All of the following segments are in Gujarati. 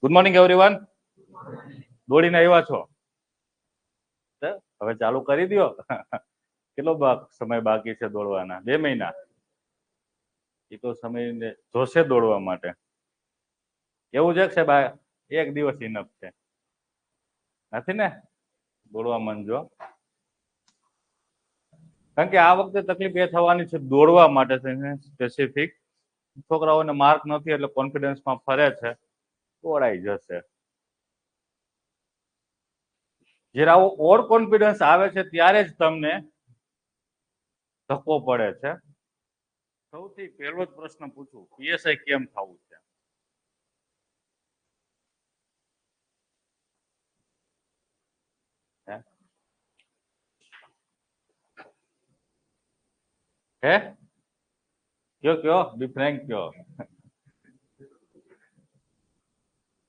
Good morning everyone. દોડીને આવ્યા છો? હવે ચાલુ કરી દો. કેટલો સમય બાકી છે દોડવાના? 2 મહિના. એ તો સમય જોશે દોડવા માટે. એવું છે કે સાહેબ એક દિવસ ઇનફ છે? નથી ને? દોડવા માંડજો. કારણ કે આ વખતે તકલીફ એ થવાની છે દોડવા માટે થઈને સ્પેસિફિક. છોકરાઓને માર્ક નથી એટલે કોન્ફિડન્સમાં ફરે છે, દોડાઈ જશે. જ્યારે આવો ઓવર કોન્ફિડન્સ આવે છે ત્યારે જ તમને ધક્કો પડે છે. સૌથી પહેલો જ પ્રશ્ન પૂછું, પીએસઆઈ કેમ થવું છે? હે કયો બી ફ્રેન્ક કયો.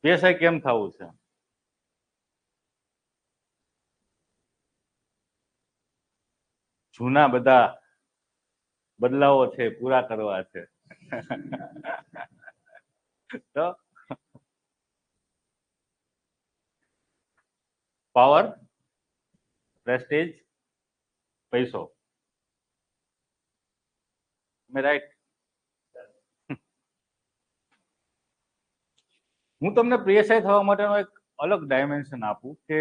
પીએસઆઈ કેમ થવું છે? જૂના બધા બદલાવો છે પૂરા કરવા છે. તો પાવર, પ્રેસ્ટીજ, પૈસો. મે રાઈટ? હું તમને પીએસઆઈ થવા માટેનો એક અલગ ડાયમેન્શન આપું કે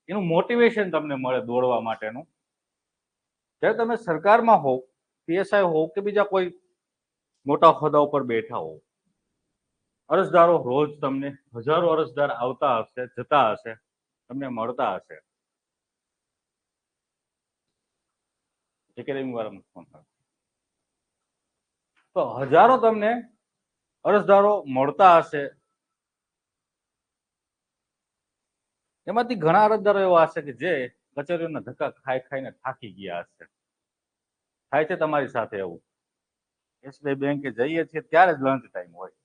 એનું મોટિવેશન તમને મળે દોડવા માટેનું. જ્યારે તમે સરકારમાં હોવ, પીએસઆઈ હોવ કે બીજા કોઈ મોટા હોદ્દા ઉપર બેઠા હોવ, અરજદારો રોજ તમને હજારો અરજદાર આવતા હશે, જતા હશે, તમને મળતા હશે. એકેડેમી વાળાનો ફોન આવે તો હજારો તમને અરજદારો મળતા હશે. એમાંથી ઘણા અરજદારો એવા હશે કે જે કચેરીઓના ધક્કા ખાઈને થાકી ગયા હશે. થાય છે તમારી સાથે એવું? એસબીઆઈ બેંકે જઈએ છીએ ત્યારે જ લંચ ટાઈમ હોય.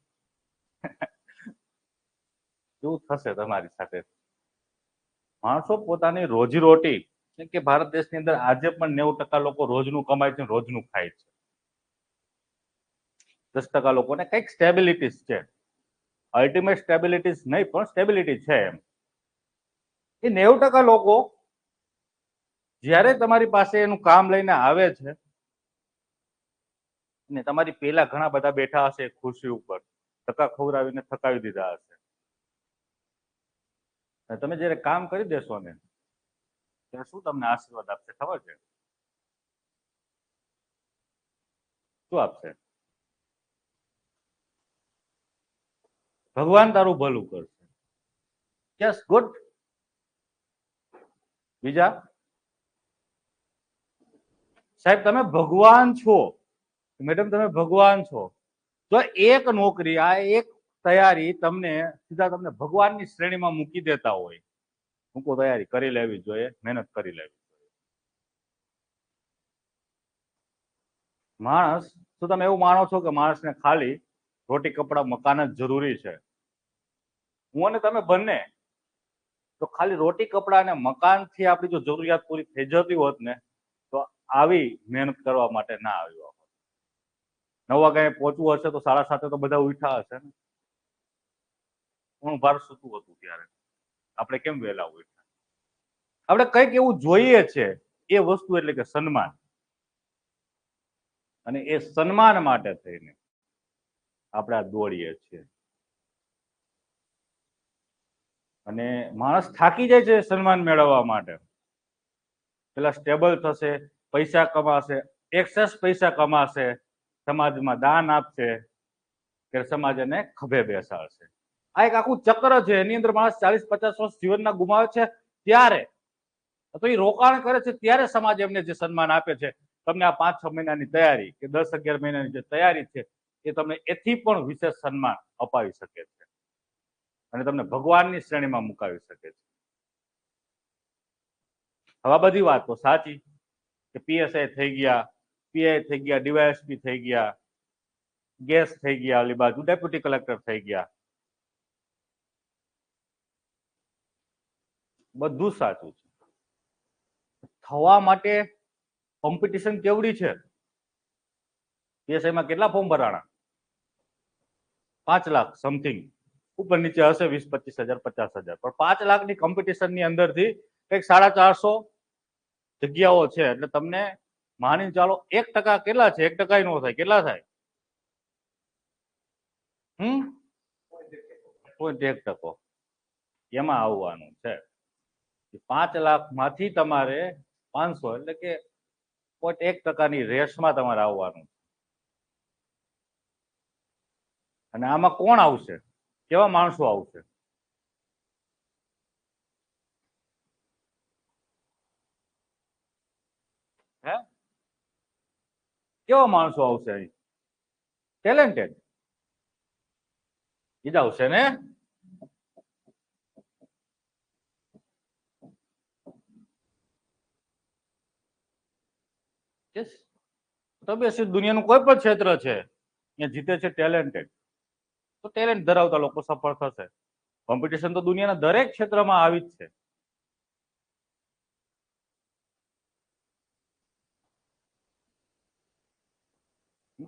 એવું થશે તમારી સાથે. માણસો પોતાની રોજીરોટી, કે ભારત દેશની અંદર આજે પણ 90% લોકો રોજનું કમાય છે, રોજનું ખાય છે. 10% લોકોને કંઈક સ્ટેબિલિટીઝ છે. અલ્ટિમેટ સ્ટેબિલિટીઝ નહીં પણ સ્ટેબિલિટી છે એમ. એ 90% લોકો જ્યારે તમારી પાસે એનું કામ લઈને આવે છે ને તમારી પેલા ઘણા બધા બેઠા હશે ખુરશી ઉપર, ધક્કા ખવડાવીને થકાવી દીધા હશે. તમે જયારે કામ કરી દેશો ને ત્યારે શું તમને આશીર્વાદ આપશે ખબર છે? શું આપશે? ભગવાન તારું ભલું કરશે. Yes, good. બીજા? સાહેબ તમે ભગવાન છો. મેડમ તમે ભગવાન છો. તો એક નોકરી, આ એક તૈયારી તમને સીધા તમને ભગવાનની શ્રેણીમાં મૂકી દેતા હોય. મૂકો, તૈયારી કરી લેવી જોઈએ, મહેનત કરી લેવી. માણસ, શું તમે એવું માનો છો કે માણસને ખાલી રોટી કપડા મકાન જ જરૂરી છે? હું અને તમે બંને તો ખાલી રોટી કપડા અને મકાનથી આપણી જો જરૂરિયાત પૂરી થઈ જતી હોત ને તો આવી મહેનત કરવા માટે ના આવ્યો. 9 વાગે પહોંચવું હશે તો 7:30 તો બધા ઉઠ્યા હશે ને. હું ભારત સૂતું હતું ત્યારે આપણે કેમ વહેલા ઉઠ્યા? આપણે કંઈક એવું જોઈએ છે, એ વસ્તુ એટલે કે સન્માન. અને એ સન્માન માટે થઈને આપણે આ દોડીએ છીએ. અને માણસ થાકી જાય છે સન્માન મેળવવા માટે. પેલા સ્ટેબલ થશે, પૈસા કમાશે, એક્સેસ પૈસા કમાશે, સમાજમાં દાન આપશે કે સમાજ એને ખભે બેસાડશે. આ એક આખું ચક્ર છે. એની અંદર માણસ 40-50 વર્ષ જીવનના ગુમાવે છે ત્યારે તો એ રોકાણ કરે છે ત્યારે સમાજ એમને જે સન્માન આપે છે. તમને આ 5-6 મહિનાની તૈયારી કે 10-11 મહિનાની જે તૈયારી છે એ તમને એથી પણ વિશેષ સન્માન અપાવી શકે છે અને તમને ભગવાનની શ્રેણીમાં મુકાવી શકે છે. હવે બધી વાત તો સાચી કે પીએસઆઈ થઈ ગયા, પીઆઈ થઈ ગયા, ડીવાયએસપી થઈ ગયા, ગેસ થઈ ગયા, ઓલી બાજુ ડેપ્યુટી કલેક્ટર થઈ ગયા. બધું સાચું છે. થવા માટે કોમ્પિટિશન કેવડી છે? પીએસઆઈમાં કેટલા ફોર્મ ભરાણા? 5 લાખ સમથિંગ. ઉપર નીચે હશે 20-25 હજાર 50 હજાર, પણ 5 લાખની કોમ્પિટિશનની અંદરથી કંઈક 450 જગ્યાઓ છે. એટલે તમને માની ચાલો 1% કેટલા છે? 1% નો થાય, કેટલા થાય? 0.1%. એમાં આવવાનું છે. 5 લાખ માંથી તમારે 500 એટલે કે 0.1%ની રેસમાં તમારે આવવાનું. અને આમાં કોણ આવશે? કેવા માણસો આવશે? હે, કેવા માણસો આવશે અહીં? ટેલેન્ટેડ જ આવશે ને. તો દુનિયાનું કોઈ પણ ક્ષેત્ર છે ત્યાં જીતે છે ટેલેન્ટેડ. તો ટેલેન્ટ ધરાવતા લોકો સફળ થશે. કોમ્પિટિશન તો દુનિયાના દરેક ક્ષેત્રમાં આવી જ છે.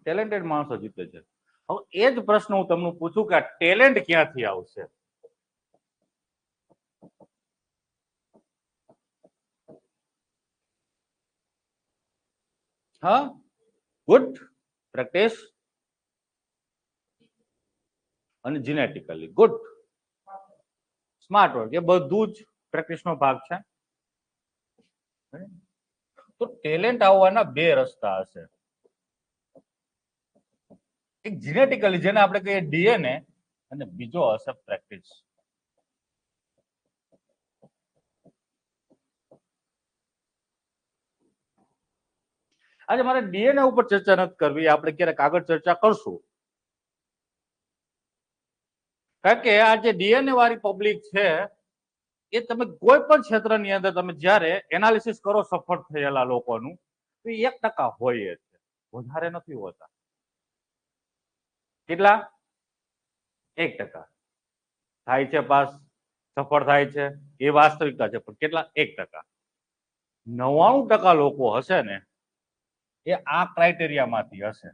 ટેલેન્ટેડ માણસો જીતે છે. હવે એ જ પ્રશ્ન હું તમને પૂછું કે આ ટેલેન્ટ ક્યાંથી આવશે? હા, ગુડ પ્રેક્ટિસ અને જીનેટિકલી ગુડ સ્માર્ટ વર્ક, એ બધું જ પ્રેક્ટિસનો ભાગ છે. તો ટેલેન્ટ આવવાના બે રસ્તા હશે. એક જીનેટિકલી, જેને આપણે કહીએ ડીએનએ, અને બીજો હશે પ્રેક્ટિસ. આજે મારે ડીએનએ ઉપર ચર્ચા નથી કરવી, આપણે ક્યારેક આગળ ચર્ચા કરશું. કારણ કે આ જે ડીએનએ વાળી પબ્લિક છે એ તમે કોઈ પણ ક્ષેત્રની અંદર તમે જ્યારે એનાલિસિસ કરો સફળ થયેલા લોકોનું, તો 1% હોય છે, વધારે નથી હોતા. કેટલા? 1% થાય છે પાસ, સફળ થાય છે, એ વાસ્તવિકતા છે. પણ કેટલા? 1%. 99% લોકો હશે ને એ આ ક્રાઇટેરિયામાંથી હશે.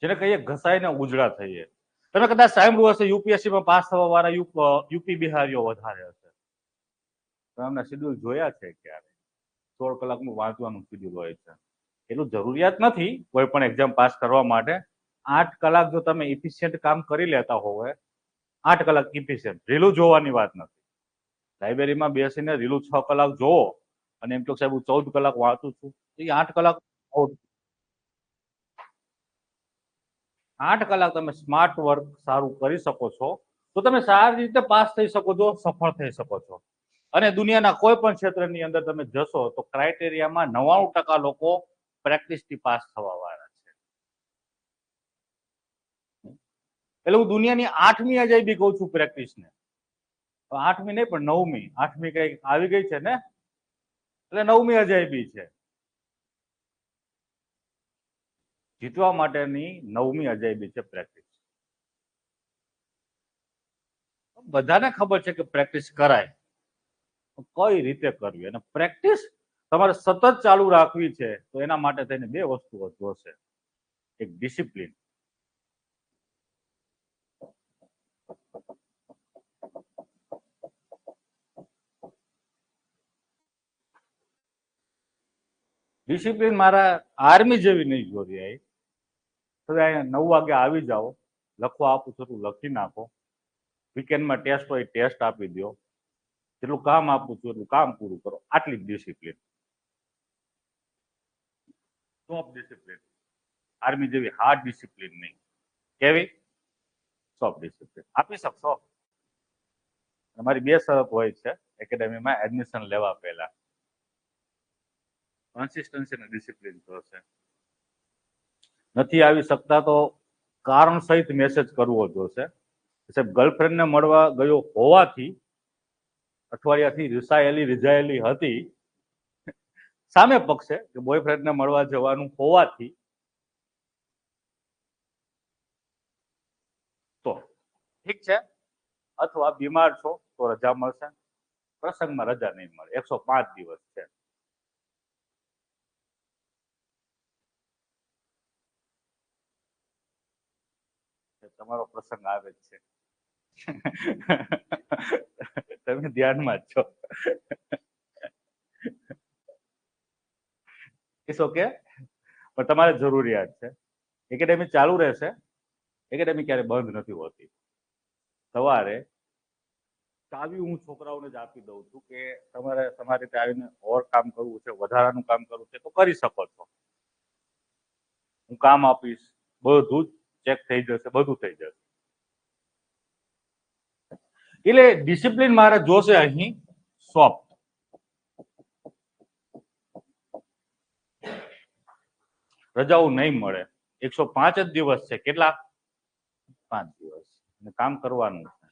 જેને કહીએ ઘસાઈને ઉજળા થઈએ. તમે કદાચ સાંભળ્યું હશે યુપીએસસીમાં પાસ થવા વાળા યુપી બિહારીઓ વધારે હશે. તમે શેડ્યુલ જોયા છે ક્યારે? 16 કલાકનું વાંચવાનું શેડ્યુલ હોય છે. એટલું જરૂરિયાત નથી કોઈ પણ એક્ઝામ પાસ કરવા માટે. 8 કલાક જો તમે ઇફિશિયન્ટ કામ કરી લેતા હોવ, 8 કલાક ઇફિશિયન્ટ, રીલું જોવાની વાત નથી. લાઇબ્રેરીમાં બેસીને રીલું 6 કલાક જોવો અને એમ તો સાહેબ હું 14 કલાક વાંચું છું, તો એ 8 કલાક 8 કલાક તમે સ્માર્ટ વર્ક સારું કરી શકો છો તો તમે સારી રીતે પાસ થઈ શકો છો, સફળ થઈ શકો છો. અને દુનિયાના કોઈ પણ ક્ષેત્રની અંદર તમે જશો તો ક્રાઇટેરિયામાં 99% લોકો પ્રેક્ટિસથી પાસ થવા વાળા છે. એટલે હું દુનિયાની 8મી અજાયબી કહું છું પ્રેક્ટિસને. 8મી નહીં પણ 9મી. 8મી કઈ આવી ગઈ છે ને, એટલે 9મી અજાયબી છે. જીતવા માટેની 9મી અજાયબી છે પ્રેક્ટિસ. બધાને ખબર છે કે પ્રેક્ટિસ કરાય, કઈ રીતે કરવી. અને પ્રેક્ટિસ તમારે સતત ચાલુ રાખવી છે તો એના માટે થઈને બે વસ્તુઓ જોશે. એક ડિસિપ્લિન. ડિસિપ્લિન મારા આર્મી જેવી નહીં જોઈ. તમે અહીંયા 9 વાગે આવી જાઓ, લખવા આપું છું તું લખી નાખો, વીકેન્ડમાં ટેસ્ટ હોય ટેસ્ટ આપી દો, જેટલું કામ આપું છું એટલું કામ પૂરું કરો. આટલી જ ડિસિપ્લિન. Soft discipline. આર્મી જેવી હાર્ડ ડિસિપ્લિન નહીં. કેવી? સોફ્ટ ડિસિપ્લિન આપી શકશો. અમારી બે શરત હોય છે એકેડેમીમાં એડમિશન લેવા પહેલા. કન્સિસ્ટન્સી અને ડિસિપ્લિન જોશે. નથી આવી શકતા તો કારણ સહિત મેસેજ કરવો જોશે. સાહેબ ગર્લફ્રેન્ડને મળવા ગયો હોવાથી અઠવાડિયાથી રિજાયેલી હતી, સામે પક્ષે કે બોયફ્રેન્ડને મળવા જવાનું હોવાથી તો ઠીક છે, અથવા બીમાર છો તો રજા મળશે, પ્રસંગમાં રજા નહીં મળે. 105 દિવસ છે. તમારો પ્રસંગ આવે જ છે. તમે ધ્યાનમાં જ છો. ઇટ્સ ઓકે, પણ તમારે જરૂરિયાત છે. એકેડેમી ચાલુ રહેશે. એકેડેમી ક્યારે બંધ નથી હોતી. સવારે ચાવી હું છોકરાઓને જ આપી દઉં છું કે તમારે તમારી રીતે આવીને ઓર કામ કરવું છે, વધારાનું કામ કરવું છે તો કરી શકો છો. હું કામ આપીશ, બધું જ ચેક થઈ જશે, બધું થઈ જશે. એટલે ડિસિપ્લિન મારે જોશે અહીં સોફ્ટ. રજાઓ નહીં મળે. 105 જ દિવસ છે. કેટલા? 5 દિવસ કામ કરવાનું છે.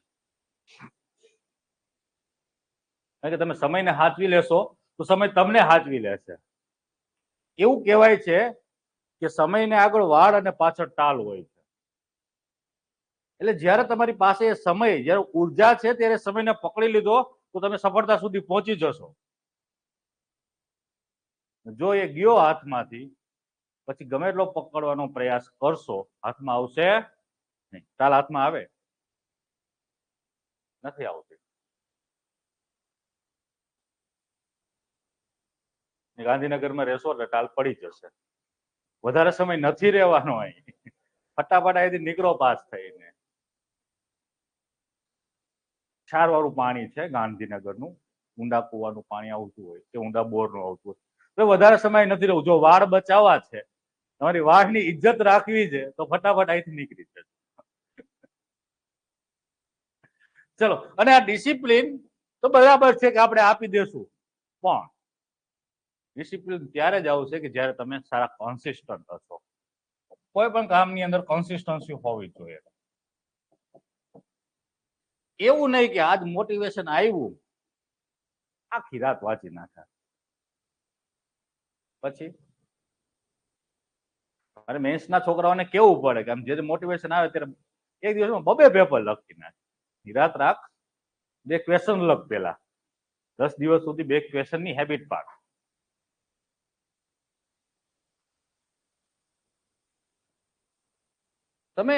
કારણ કે તમે સમયને હાચવી લેશો તો સમય તમને હાચવી લેશે. એવું કહેવાય છે કે સમયને આગળ વાળ અને પાછળ ટાલ હોય છે. એટલે જ્યારે તમારી પાસે સમય, જ્યારે ઉર્જા છે ત્યારે સમયને પકડી લીધો તો તમે સફળતા સુધી પહોંચી જશો. જો એ ગયો હાથમાંથી, પછી ગમે એટલો પકડવાનો પ્રયાસ કરશો, હાથમાં આવશે નહીં. ટાલ હાથમાં આવે? નથી આવતી. ગાંધીનગરમાં રહેશો એટલે ટાલ પડી જશે. વધારે સમય નથી રહેવાનો અહીં. ફટાફટ અહીંથી નીકળો પાસ થઈને. ક્ષારવાળું પાણી છે ગાંધીનગરનું, ઊંડા કુવાનું પાણી આવતું હોય કે ઊંડા બોરનું આવતું હોય. તો વધારે સમય નથી રહેવું. જો વાળ બચાવવા છે, તમારી વાળની ઇજ્જત રાખવી છે, તો ફટાફટ અહીંથી નીકળી જશે. ચલો, અને આ ડિસિપ્લિન તો બરાબર છે કે આપણે આપી દેશું, પણ ડિસિપ્લિન ત્યારે જ આવશે કે જ્યારે તમે સારા કોન્સિસ્ટન્ટ હશો. કોઈ પણ કામની અંદર કોન્સિસ્ટન્સી હોવી જોઈએ. એવું નહીં કે આજ મોટિવેશન આવ્યું, આખી રાત વાંચી નાખ્યા, પછી અરે મેન્સના છોકરાઓને કેવું પડે કે આમ જે મોટિવેશન આવે ત્યારે એક દિવસમાં 2 પેપર લખી નાખે. નિરાત રાખ, 2 ક્વેશ્ચન લખ. પેલા 10 દિવસ સુધી 2 ક્વેશ્ચનની હેબિટ પાડ. તમે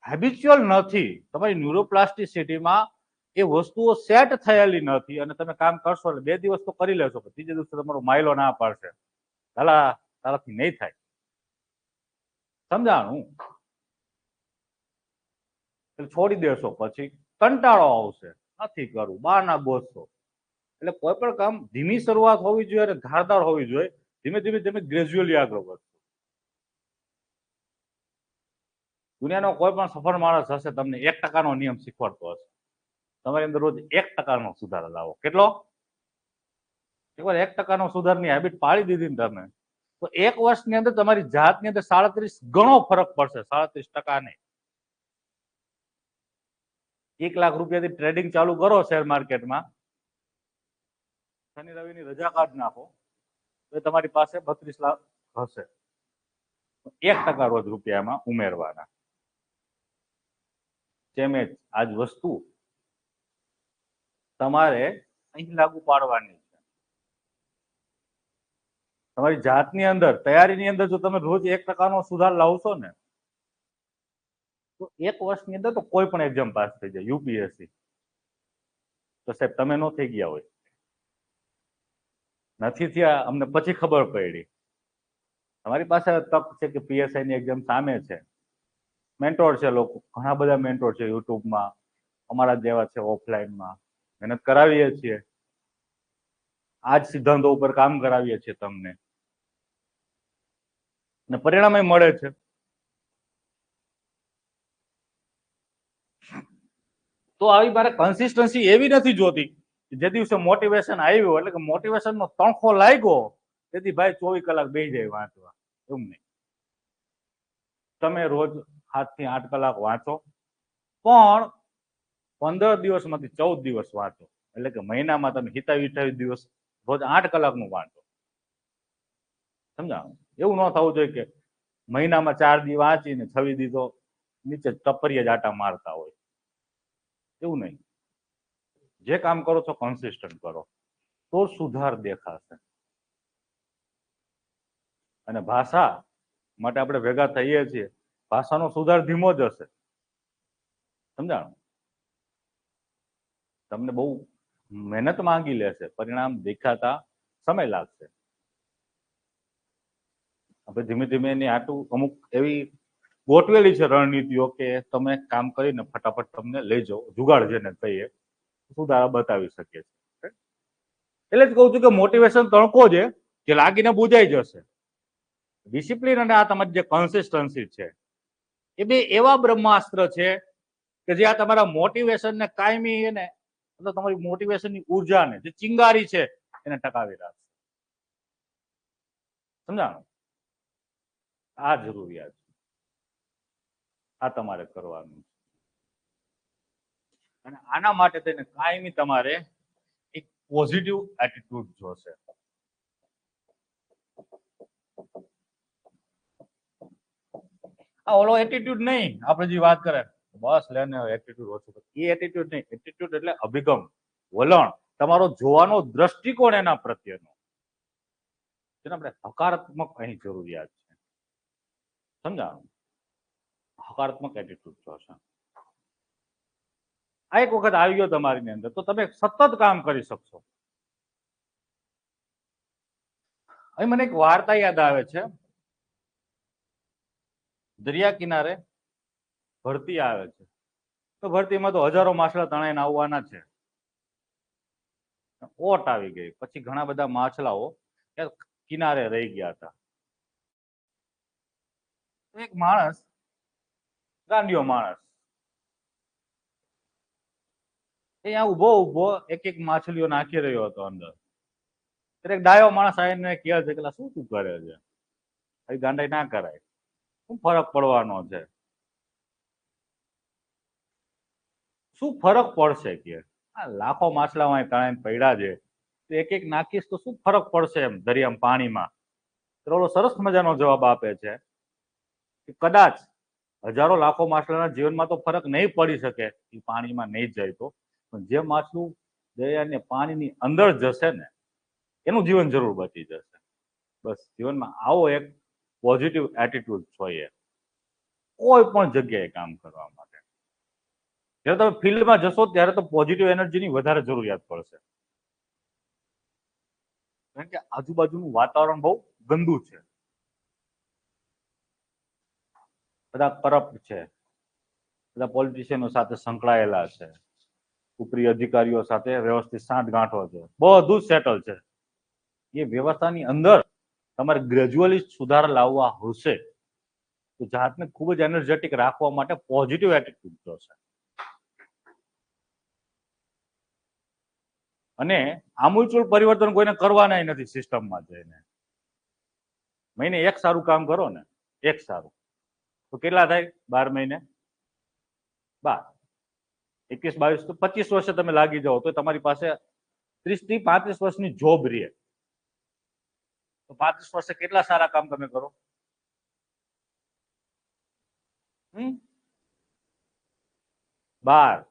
હેબિચ્યુઅલ નથી, તમારી ન્યુરોપ્લાસ્ટિસિટીમાં એ વસ્તુઓ સેટ થયેલી નથી, અને તમે કામ કરશો એટલે 2 દિવસ તો કરી લેશો, પણ ત્રીજે દિવસે તમારો માયલો ના પાડશે, તારાથી નહીં થાય. સમજાણું? એટલે છોડી દેશો, પછી કંટાળો આવશે, નથી કરવું, બહારના બોસશો. એટલે કોઈ પણ કામ ધીમી શરૂઆત હોવી જોઈએ અને ધારદાર હોવી જોઈએ. ધીમે ધીમે ધીમે ગ્રેજ્યુઅલી આગળ વધો. દુનિયાનો કોઈ પણ સફળ માણસ હશે તમને 1% નિયમ શીખવાડતો હશે. તમારી અંદર રોજ 1% સુધારો લાવો. કેટલો? એકવાર 1% સુધારની હેબિટ પાડી દીધી ને તમે, તો 1 વર્ષની અંદર તમારી જાતની અંદર 37 ગણો ફરક પડશે. 37% નહીં. 1 લાખ રૂપિયાથી ટ્રેડિંગ ચાલુ કરો શેર માર્કેટમાં, શનિ રવિની રજા કાઢી નાખો તો તમારી પાસે 32 લાખ હશે. 1% રોજ રૂપિયામાં ઉમેરવાના. જેમ આજ વસ્તુ તમારે અહીં લાગુ પાડવાની છે. તમારી જાતની અંદર, તૈયારીની અંદર જો તમે રોજ 1% સુધાર લાવશો ને, તો 1 વર્ષની અંદર તો કોઈ પણ એક્ઝામ પાસ થઈ જાય. યુપીએસસી તો સાહેબ તમે નો થઈ ગયા હોય. નથી થયા, અમને પછી ખબર પડી. તમારી પાસે તક છે કે પીએસઆઈ ની એક્ઝામ સામે છે. મેન્ટોર છે, લોકો ઘણા બધા મેન્ટોર છે યુટ્યુબમાં, અમારા જેવા છે ઓફલાઈનમાં. મહેનત કરાવીએ છીએ, આ જ સિદ્ધાંતો ઉપર કામ કરાવીએ છીએ તમને, અને પરિણામ મળે છે. તો આવી મારે કન્સિસ્ટન્સી એવી નથી જોતી જે દિવસે મોટિવેશન આવ્યું એટલે કે મોટિવેશનનો તણખો લાગ્યો તેથી ભાઈ 24 કલાક બેસી જાય વાંચવા. એવું નહીં. તમે રોજ 7 થી 8 કલાક વાંચો, પણ 15 દિવસમાંથી 14 દિવસ વાંચો. એટલે કે મહિનામાં તમે 27 દિવસ રોજ 8 કલાકનું વાંચો. સમજાણું? એવું ન થવું જોઈએ કે મહિનામાં 4 દી વાંચીને 26 દી તો નીચે ટપરીએ જ આટા મારતા હોય. એવું નહીં. જે કામ કરો છો કન્સિસ્ટન્ટ કરો તો સુધાર દેખાશે. અને ભાષા માટે આપણે ભેગા થઈએ છીએ, ભાષાનો સુધાર ધીમો જ હશે. સમજાણું? તમને બહુ મહેનત માંગી લેશે, પરિણામ દેખાતા સમય લાગશે. આપણે ધીમે ધીમે એની આટલું અમુક એવી ગોઠવેલી છે રણનીતિઓ કે તમે કામ કરીને ફટાફટ તમને લઈ જાઓ, જુગાડ જેને કહીએ, સુધારા બતાવી શકીએ છીએ. એટલે જ કહું છું કે મોટિવેશન તણકો છે જે લાગીને બુજાઈ જશે. ડિસિપ્લિન અને આ તમારી જે કન્સિસ્ટન્સી છે એ બે એવા બ્રહ્માસ્ત્ર છે કે જે આ તમારા મોટિવેશનને કાયમી એને મતલબ તમારી મોટિવેશનની ઉર્જાને જે ચિંગારી છે એને ટકાવી રાખશે. સમજાણું? આ જરૂરિયાત છે, આ તમારે કરવાનું છે. અને આના માટે થઈને કાયમી તમારે એક પોઝિટિવ એટીટ્યુડ જોશે. આ ઓલો એટીટ્યુડ નહીં, આપણે જે વાત કરે બસ લેને એટીટ્યુડ ઓછું, એ એટીટ્યુડ નહીં. એટીટ્યુડ એટલે અભિગમ, વલણ, તમારો જોવાનો દ્રષ્ટિકોણ એના પ્રત્યેનો, જેને આપણે હકારાત્મક અહીં જરૂરિયાત છે. સમજાણું? હકારાત્મક એટીટ્યુડ જોશે. આ એક વખત આવી ગયો તમારી અંદર તો તમે સતત કામ કરી શકશો. અહીં મને એક વાર્તા યાદ આવે છે. દરિયા કિનારે ભરતી આવે છે, તો ભરતીમાં તો હજારો માછલા તણાઈને આવવાના છે. ઓટ આવી ગઈ, પછી ઘણા બધા માછલાઓ કિનારે રહી ગયા હતા. એક માણસ, ગાંડિયો માણસ, અહીંયા ઉભો ઉભો એક એક માછલીઓ નાખી રહ્યો હતો અંદર. એક ડાયો માણસ આવીને કહે છે કે શું તું કરે છે, આવી ગાંડાઈ ના કરાય, શું ફરક પડવાનો છે, શું ફરક પડશે કે આ લાખો માછલા તણાઈને પડ્યા છે, તો એક એક નાખીશ તો શું ફરક પડશે એમ દરિયામાં પાણીમાં. તો સરસ મજાનો જવાબ આપે છે કે કદાચ હજારો લાખો માછલાના જીવનમાં તો ફરક નહીં પડી શકે, એ પાણીમાં નહીં જાય તો, પણ જે માછલું દરિયાને પાણીની અંદર જશે ને એનું જીવન જરૂર બચી જશે. બસ જીવનમાં આવો એક પોઝિટિવ એટીટ્યુડ જોઈએ કોઈ પણ જગ્યાએ કામ કરવા માટે. જ્યારે તમે ફિલ્ડમાં જશો ત્યારે તો પોઝિટિવ એનર્જીની વધારે જરૂરિયાત પડશે, કારણ કે આજુબાજુનું વાતાવરણ બહુ ગંદુ છે, બધા કરપ્ટ છે, બધા પોલિટિશિયનો સાથે સંકળાયેલા છે, ઉપરી અધિકારીઓ સાથે વ્યવસ્થિત સાંઠગાંઠો છે, બધું સેટલ છે. એ વ્યવસ્થાની અંદર તમારે ગ્રેજ્યુઅલી સુધાર લાવવા હશે તો જાતને ખૂબ જ એનર્જેટિક રાખવા માટે પોઝિટિવ એટીટ્યુડ જોશે. અને આમૂલચૂલ પરિવર્તન કોઈને કરવાના નથી. સિસ્ટમમાં જઈને મહિને એક સારું કામ કરો ને, એક સારું, તો કેટલા થાય? 12 મહિને 12, 21, 22 તો 25 વર્ષે તમે લાગી જાઓ તો તમારી પાસે 30 થી 35 વર્ષની જોબ રહે. તો 35 વર્ષે કેટલા સારા કામ તમે કરો? 12,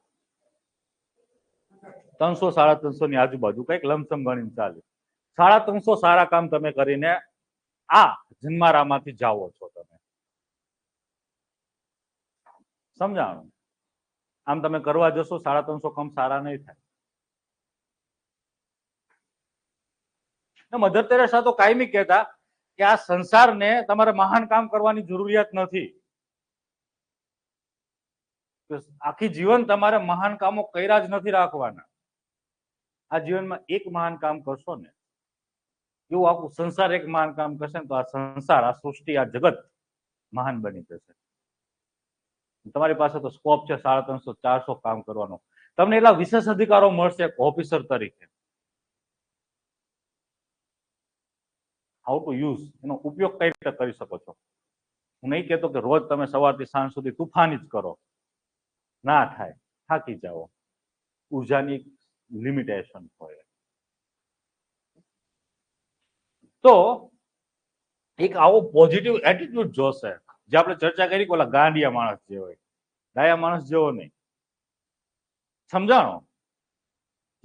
300, 350 ની આજુબાજુ કઈક લમસમ ગણીને ચાલે. 350 સારા કામ તમે કરીને આ જન્મારામાંથી જાઓ છો તમે. સમજાણું? આમ તમે કરવા જશો 350 કામ સારા નહીં થાય. મધર તેરેસા તો કાયમી કહેતા કે આ સંસારને તમારે મહાન કામ કરવાની જરૂરિયાત નથી. આખી જીવન તમારે મહાન કામો કર્યા જ નથી રાખવાના. આ જીવનમાં એક મહાન કામ કરશો ને, એવું આખું સંસાર એક મહાન કામ કરશે ને તો આ સંસાર, આ સૃષ્ટિ, આ જગત મહાન બની જશે. તમારી પાસે તો સ્કોપ છે 350, 400 કામ કરવાનો. તમને એટલા વિશેષ અધિકારો મળશે ઓફિસર તરીકે. હાઉ ટુ યુઝ, એનો ઉપયોગ કઈ રીતે કરી શકો છો. હું નહીં કહેતો કે રોજ તમે સવારથી સાંજ સુધી તુફાની જ કરો, ના થાય, થાકી જાઓ. ઉર્જાની લિમિટેશન હોય. તો એક આવો પોઝિટિવ એટીટ્યુડ જોશે, જે આપણે ચર્ચા કરી ઓલા ગાંડિયા માણસ જેવો હોય, ડાયા માણસ જેવો નહીં. સમજાણો?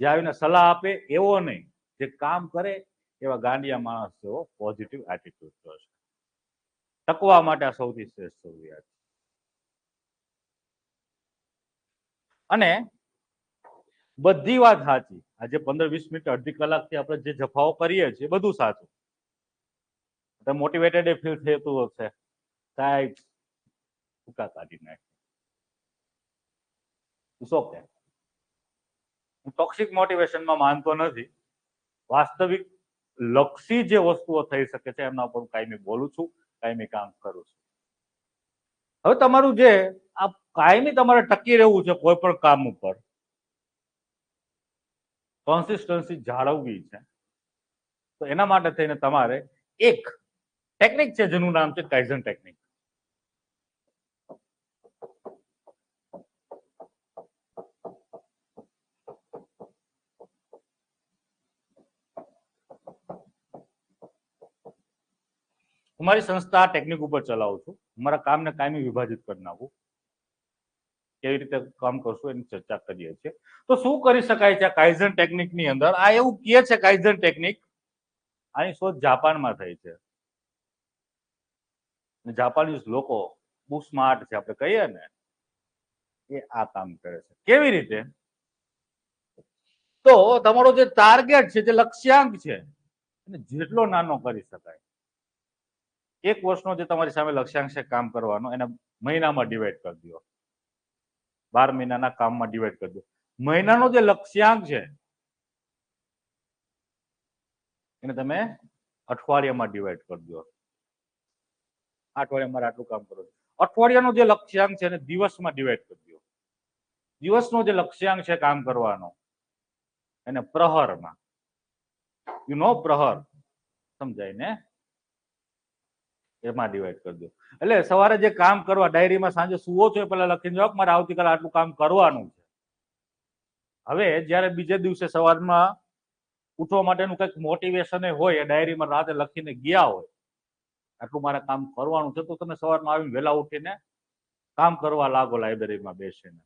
જે આવીને સલાહ આપે એવો નહીં, જે કામ કરે એવા ગાંડિયા માણસ જેવો પોઝિટિવ એટીટ્યુડ જોશે. ટકવા માટે આ સૌથી શ્રેષ્ઠ જરૂરિયાત. અને બધી વાત સાચી. આજે 15-20 મિનિટ અડધી કલાકથી આપણે જે જફાઓ કરીએ છીએ બધું સાચું. મોટિવેટેડ ફીલ થતું હશે, સાહેબ ભૂકા કાઢી નાખે. ઓકે, હું ટોક્સિક મોટિવેશનમાં માનતો નથી. વાસ્તવિક લક્ષી જે વસ્તુઓ થઈ શકે છે એમના ઉપર કાયમી બોલું છું, કાયમી કામ કરું છું. હવે તમારું જે આ કાયમી તમારે ટકી રહેવું છે કોઈ પણ કામ ઉપર, કન્સિસ્ટન્સી જાળવવી છે, તો એના માટે થઈને તમારે એક ટેકનિક છે જેનું નામ છે કાઇઝન ટેકનિક. મારી સંસ્થા ટેકનિક ઉપર ચલાવું છું. મારા કામને કાયમી વિભાજિત કરી નાખું, કેવી રીતે કામ કરશું એની ચર્ચા કરીએ છીએ. તો શું કરી શકાય છે કાઇઝન ટેકનિકની અંદર? આ એવું કહે છે કાઇઝન ટેકનિક, આની શોધ જાપાનમાં થઈ છે. જાપાનીઝ લોકો બહુ સ્માર્ટ છે, આપણે કહીએ ને, એ આ કામ કરે છે. કેવી રીતે? તો તમારો જે ટાર્ગેટ છે, જે લક્ષ્યાંક છે, એને જેટલો નાનો કરી શકાય. એક વર્ષનો જે તમારી સામે લક્ષ્યાંક છે કામ કરવાનો, એને મહિનામાં ડિવાઈડ કરી દો. 12 મહિનાના કામમાં ડિવાઈડ કરી દો. મહિનાનો જે લક્ષ્યાંક છે એને તમે અઠવાડિયામાં ડિવાઈડ કરી દો. અઠવાડિયામાં આટલું કામ કરો. અઠવાડિયાનો જે લક્ષ્યાંક છે એને દિવસમાં ડિવાઈડ કરી દો. દિવસનો જે લક્ષ્યાંક છે કામ કરવાનો એને પ્રહરમાં, યુ નો પ્રહર, સમજાય ને, એમાં ડિવાઈડ કરી દો. એટલે સવારે જે કામ કરવા ડાયરીમાં સાંજે સુવો છો પેલા લખીને જાઓ મારે આવતીકાલે આટલું કામ કરવાનું છે. હવે જયારે બીજે દિવસે સવારમાં ઉઠવા માટેનું કંઈક મોટિવેશન હોય એ ડાયરીમાં રાતે લખીને ગયા હોય, આટલું મારે કામ કરવાનું છે, તો તમે સવારમાં આવીને વહેલા ઉઠીને કામ કરવા લાગો લાઇબ્રેરીમાં બેસીને.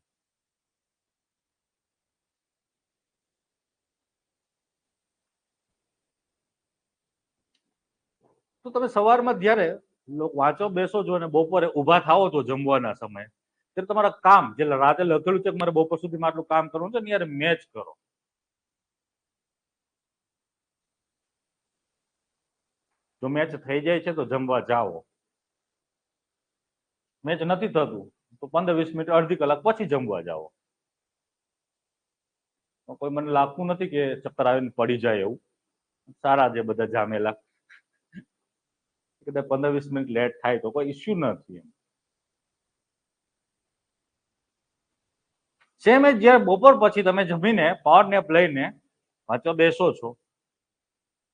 તો તમે સવારમાં જ્યારે વાંચો બેસો છો અને બપોરે ઉભા થાવો છો જમવાના સમયે, ત્યારે તમારા કામ જે રાતે લખેલું છે કે મારે બપોર સુધીમાં આટલું કામ કરવું છે ત્યારે મેચ કરો. જો મેચ થઈ જાય છે તો જમવા જાઓ, મેચ નથી થતું તો 15-20 મિનિટ અડધી કલાક પછી જમવા જાઓ. કોઈ મને લાગતું નથી કે ચક્કર આવીને પડી જાય એવું. સારા છે બધા જામેલા, કદાચ 15-20 મિનિટ લેટ થાય તો કોઈ ઇસ્યુ નથી. સેમ જ જયારે બપોર પછી તમે જમીને પાવર નેપ લઈને વાંચો બેસો છો,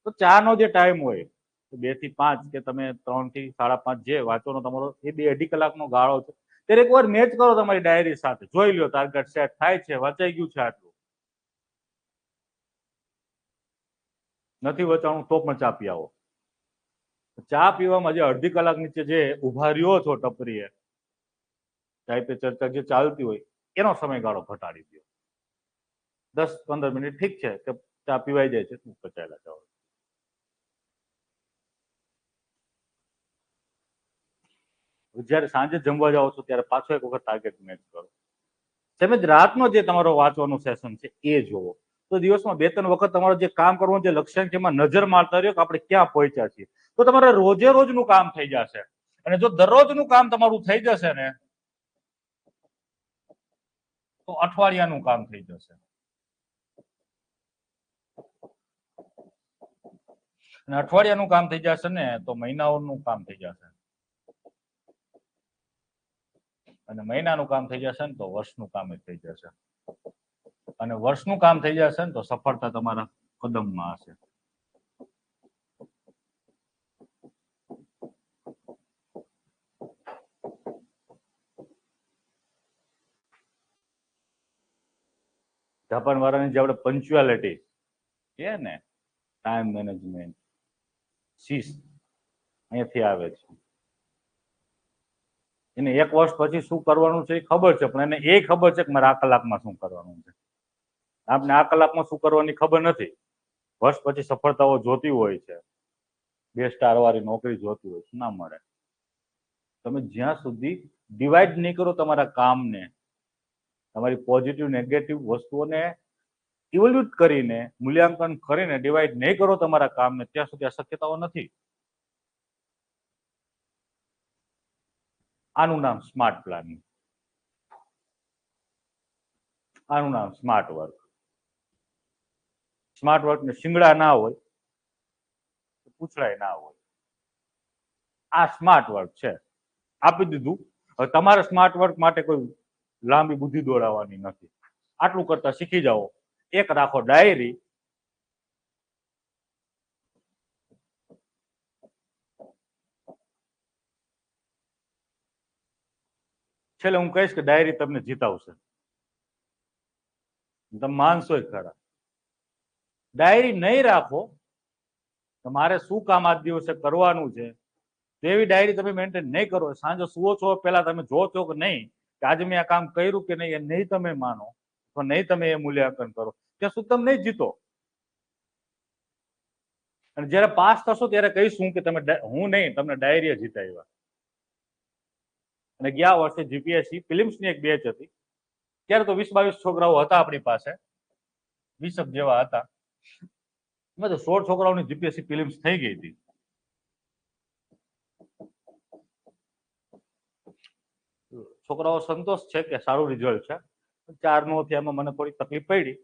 તો 4 નો જે ટાઈમ હોય 2 થી 5 કે તમે 3 થી 5:30 જે વાંચવાનો તમારો એ 2-2.5 કલાકનો ગાળો છે, ત્યારે એકવાર મેચ કરો તમારી ડાયરી સાથે, જોઈ લો ટાર્ગેટ સેટ થાય છે, વાંચાઈ ગયું છે આટલું, નથી વચાણું તો પણ ચા પી આવો. ચા પીવામાં જે અડધી કલાક નીચે જે ઉભા રહ્યો છો ટપરીએ, ચાય પે ચર્ચા જે ચાલતી હોય એનો સમયગાળો ઘટાડી દો. 10-15 મિનિટ ઠીક છે કે ચા પીવાઈ જાય છે, પચાયેલા જાઓ. જયારે સાંજે જમવા જાઓ છો ત્યારે પાછો એક વખત ટાર્ગેટ મેચ કરો. તેમજ રાતનો જે તમારો વાંચવાનું સેશન છે એ જોવો. તો દિવસમાં 2-3 વખત તમારો જે કામ કરવાનું જે લક્ષ્યાંક છે એમાં નજર મારતા રહ્યો કે આપણે ક્યાં પહોંચ્યા છીએ, તો તમારે રોજે રોજનું કામ થઈ જશે. અને જો દરરોજનું કામ તમારું થઈ જશે ને તો અઠવાડિયાનું કામ થઈ જશે. અને અઠવાડિયાનું કામ થઈ જશે ને તો મહિનાઓનું કામ થઈ જશે. અને મહિનાનું કામ થઈ જશે ને તો વર્ષનું કામ થઈ જશે. અને વર્ષનું કામ થઈ જશે ને તો સફળતા તમારા કદમમાં હશે. જાપાન વાળાની જે આપણે પંચ્યુઆલિટી છે ને, ટાઈમ મેનેજમેન્ટ, શિસ્ત, અહીંયાથી આવે છે. એને 1 વર્ષ પછી શું કરવાનું છે એ ખબર છે, પણ એને એ ખબર છે કે મારે આ કલાકમાં શું કરવાનું છે. આપને આ કલાકમાં શું કરવાની ખબર નથી. વર્ષ પછી સફળતાઓ જોતી હોય છે, 2 સ્ટાર વાળી નોકરી જોતી હોય છે, ના મળે. તમે જ્યાં સુધી ડિવાઈડ નહીં કરો તમારા કામને, તમારી પોઝિટિવ નેગેટિવ વસ્તુઓને ઇવોલ્યુટ કરીને મૂલ્યાંકન કરીને ડિવાઈડ નહીં કરો તમારા કામને ત્યાં સુધી આ શક્યતાઓ નથી. આનું નામ સ્માર્ટ પ્લાનિંગ, આનું નામ સ્માર્ટ વર્ક. સ્માર્ટ વર્ક ને શિંગડા ના હોય, પૂછડાય ના હોય. આ સ્માર્ટ વર્ક છે, આપી દીધું. હવે તમારે સ્માર્ટ વર્ક માટે કોઈ લાંબી બુદ્ધિ દોડાવવાની નથી. આટલું કરતા શીખી જાઓ. એક રાખો ડાયરી, છેલ્લે હું કહીશ કે ડાયરી તમને જીતાવશે. તમે માનશો ખરા. ડાયરી નહીં રાખો, તમારે શું કામ આજ દિવસે કરવાનું છે તેવી ડાયરી તમે મેન્ટેન નહીં કરો, સાંજે સુવો છો પેલા તમે જો છો કે નહીં કે આજે મેં આ કામ કર્યું કે નહીં, એ નહીં તમે માનો તો નહીં તમે એ મૂલ્યાંકન કરો, ત્યાં સુધી તમે નહીં જીતો. અને જયારે પાસ થશો ત્યારે કહીશું કે તમે હું નહીં, તમને ડાયરી જીતાવ્યા. અને ગયા વર્ષે જીપીએસસી ફિલ્મ્સની એક બેચ હતી, ત્યારે તો 20-22 છોકરાઓ હતા આપણી પાસે, 20 જેવા હતા. એમાં તો 16 છોકરાઓની જીપીએસસી ફિલ્મ્સ થઈ ગઈ હતી. છોકરાઓ સંતોષ છે કે સારું રિઝલ્ટ છે. 4 નો થયામાં મને થોડી તકલીફ પડી.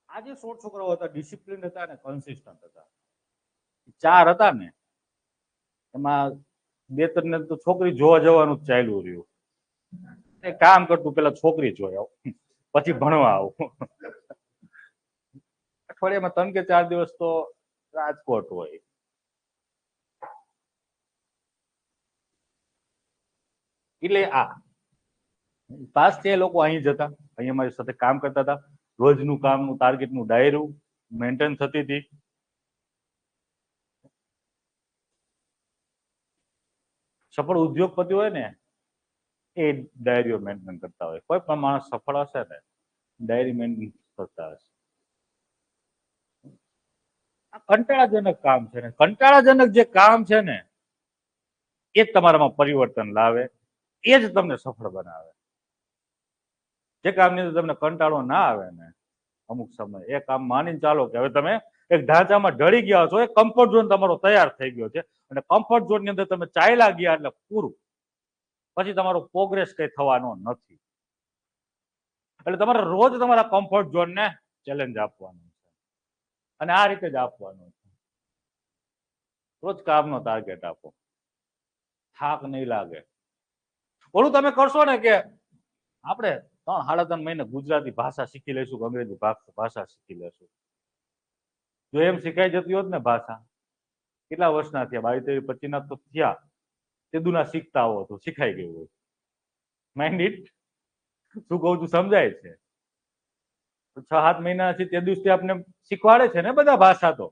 આજે 16 છોકરાઓ હતા, ડિસિપ્લિન હતા ને કન્સિસ્ટન્ટ હતા. 4 હતા ને એમાં 2-3 ને તો છોકરી જોવા જવાનું જ ચાલ્યું રહ્યું. એ કામ કરતું પેલા છોકરી જોઈ આવું, પછી ભણવા આવું. અઠવાડિયામાં 3 કે 4 દિવસ તો રાજકોટ હોય. એટલે આ પાસ થયા લોકો અહીં જતા, અહીં અમારી સાથે કામ કરતા હતા. રોજનું કામનું ટાર્ગેટનું ડાયરું મેન્ટેન થતી હતી. સફળ ઉદ્યોગપતિ હોય ને એ ડાયરીઓ મેન્ટેન કરતા હોય. કોઈ પણ માણસ સફળ હશે ને ડાયરી મેન્ટેન કરતા હશે. કંટાળાજનક કામ છે ને, કંટાળાજનક જે કામ છે ને એ જ તમારામાં પરિવર્તન લાવે, એ જ તમને સફળ બનાવે. જે કામની અંદર તમને કંટાળો ના આવે ને અમુક સમય, એ કામ માનીને ચાલો કે હવે તમે એક ઢાંચામાં ઢળી ગયા છો, એક કમ્ફર્ટ ઝોન તમારો તૈયાર થઈ ગયો છે, અને કમ્ફર્ટ ઝોન ની અંદર તમે ચાલ્યા ગયા એટલે પૂરું. પછી તમારો પ્રોગ્રેસ કઈ થવાનો નથી. એટલે તમારે રોજ તમારા કમ્ફર્ટ ઝોન ને ચેલેન્જ આપવાનું છે, અને આ રીતે જ આપવાનું છે. રોજ કામનો ટાર્ગેટ આપો, થાક નહીં લાગે. ઓલું તમે કરશો ને કે આપણે 3-3.5 મહિને ગુજરાતી ભાષા શીખી લઈશું કે અંગ્રેજી ભાષા શીખી લેશું. જો એમ શીખાઈ જતી હોત ને ભાષા, કેટલા વર્ષના થયા, 22-23-25 ના તો થયા, તે દુના શીખતા હો તો શીખાઈ ગયું હોય. માઇન્ડ ઇટ, શું કહું છું સમજાય છે? 6-7 મહિના છે તે દિવસથી આપણે શીખવાડે છે ને બધા ભાષા, તો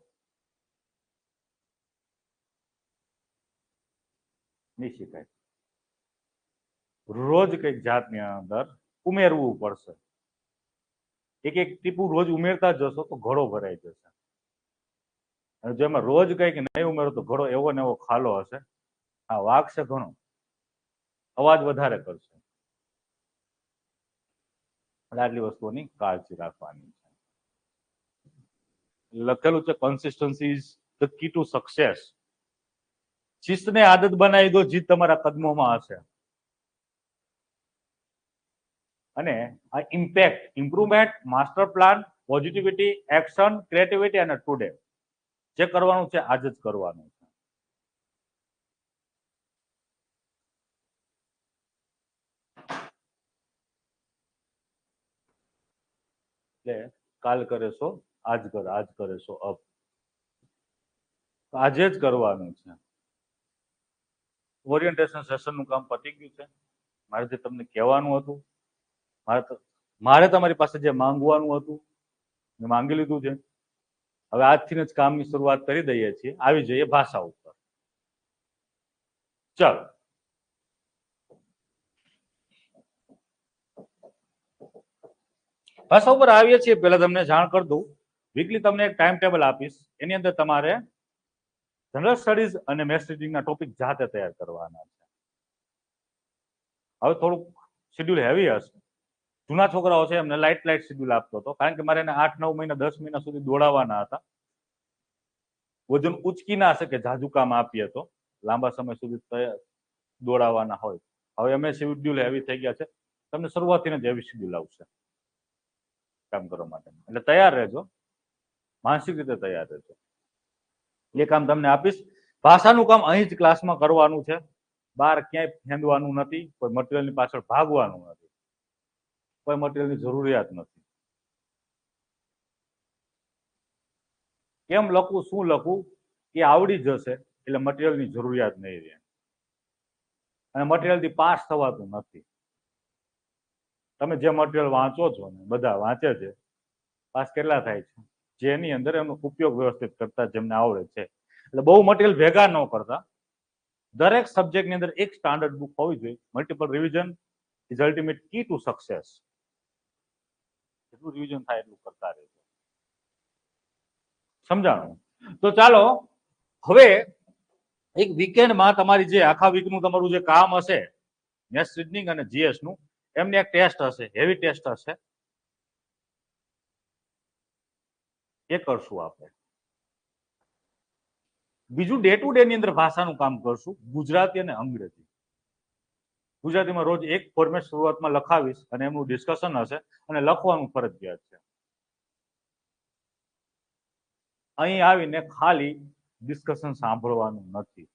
નહીં શીખાય. રોજ કઈક જાતની અંદર ઉમેરવું પડશે. એક ટીપું રોજ ઉમેરતા જશો તો ઘડો ભરાઈ જશે. અને જો એમાં રોજ કઈક નહીં ઉમેરો તો ઘડો એવો ને એવો ખાલો હશે. હા, વાગશે ઘણો, અવાજ વધારે કરશે. આટલી વસ્તુઓની કાળજી રાખવાની છે. લખેલું છે consistency is the key to success. શિસ્તને આદત બનાવી દો, જીત તમારા કદમોમાં હશે. અને આ impact, improvement, master plan, positivity, action, creativity અને ટુડે જે કરવાનું છે આજે જ કરવાનું છે. એટલે કાલ કરે છો આજ કર, આજ કરે છો અબ. આજે જ કરવાનું છે. ઓરિએન્ટેશન સેશનનું કામ પતી ગયું છે. મારે જે તમને કહેવાનું હતું, મારે તમારી પાસે જે માંગવાનું હતું મેં માંગી લીધું છે. હવે આજથી જ કામની શરૂઆત કરી દઈએ છીએ. આવી જઈએ ભાષા ઉપર. ચાલો, ભાષા ઉપર આવીએ છીએ. પહેલા તમને જાણ કરી દઉં, વીકલી તમને એક ટાઈમ ટેબલ આપીશ. એની અંદર તમારે જનરલ સ્ટડીઝ અને મેથ્સ રીડિંગના ટોપિક જાતે તૈયાર કરવાના છે. હવે થોડુંક શેડ્યુલ હેવી હશે. જૂના છોકરાઓ છે એમને લાઇટ શેડ્યુલ આપતો હતો, કારણ કે મારે એને 8-9 મહિના 10 મહિના સુધી દોડાવવાના હતા. વજન ઉચકી ના શકે જાજુ કામ આપીએ તો, લાંબા સમય સુધી દોડાવવાના હોય. હવે અમે શેડ્યુલ હેવી થઈ ગયા છે, તમને શરૂઆતથી જ હેવી શેડ્યુલ આવશે કામ કરવા માટે. એટલે તૈયાર રહેજો, માનસિક રીતે તૈયાર રહેજો. એ કામ તમને આપીશ. ભાષાનું કામ અહીં જ ક્લાસમાં કરવાનું છે, બહાર ક્યાંય ફેંદવાનું નથી, કોઈ મટીરિયલની પાછળ ભાગવાનું નથી, કોઈ મટીરિયલની જરૂરિયાત નથી. કેમ લખવું, શું લખવું એ આવડી જશે એટલે મટીરિયલની જરૂરિયાત નહીં રહે. અને મટીરિયલથી પાસ થવાતું નથી. તમે જે મટીરિયલ વાંચો છો ને બધા વાંચે છે, પાસ કેટલા થાય છે? જેની અંદર એનો ઉપયોગ વ્યવસ્થિત કરતા જેમને આવડે છે. એટલે બહુ મટીરિયલ ભેગા ન કરતા. દરેક સબ્જેક્ટની અંદર એક સ્ટાન્ડર્ડ બુક હોવી જોઈએ. Multiple revision is ultimate key to success. જેટલું રિવિઝન થાય એટલું કરતા રહેજો. સમજાણું? તો ચાલો હવે એક વીકેન્ડમાં તમારી જે આખા વીકનું તમારું જે કામ હશે મેથ્સ રીઝનિંગ અને જીએસ નું, એમની એક ટેસ્ટ હશે, હેવી ટેસ્ટ હશે, એ કરશું આપણે. બીજું ડે ટુ ડે ની અંદર ભાષાનું કામ કરશું, ગુજરાતી અને અંગ્રેજી. ગુજરાતીમાં રોજ એક ફોર્મેટ શરૂઆતમાં લખાવીશ અને એમનું ડિસ્કશન હશે અને લખવાનું ફરજિયાત છે. અહીં આવીને ખાલી ડિસ્કશન સાંભળવાનું નથી,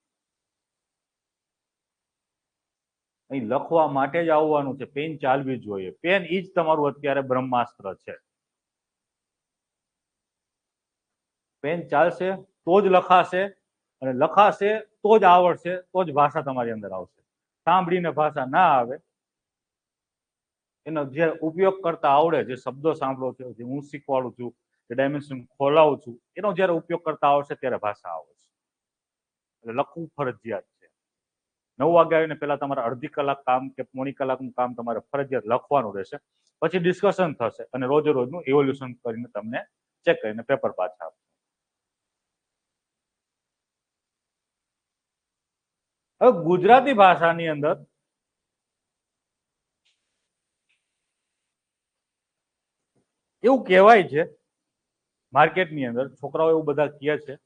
અહીં લખવા માટે જ આવવાનું છે. પેન ચાલવી જોઈએ. પેન ઈ જ તમારું અત્યારે બ્રહ્માસ્ત્ર છે. પેન ચાલશે તો જ લખાશે, અને લખાશે તો જ આવડશે, તો જ ભાષા તમારી અંદર આવશે. સાંભળીને ભાષા ના આવે, એનો જે ઉપયોગ કરતા આવડે, જે શબ્દો સાંભળો છો, જે હું શીખવાડું છું, જે ડાયમેન્શન ખોલાવું છું, એનો જયારે ઉપયોગ કરતા આવડશે ત્યારે ભાષા આવશે. એટલે લખવું ફરજિયાત છે. 9 વાગે આવીને પહેલા તમારે અડધી કલાક કામ કે પોણી કલાકનું કામ તમારે ફરજિયાત લખવાનું રહેશે. પછી ડિસ્કશન થશે અને રોજે રોજનું ઇવોલ્યુશન કરીને તમને ચેક કરીને પેપર પાછા આપશે. હવે ગુજરાતી ભાષાની અંદર એવું કહેવાય છે, માર્કેટની અંદર છોકરાઓ એવું બધા કહે છે,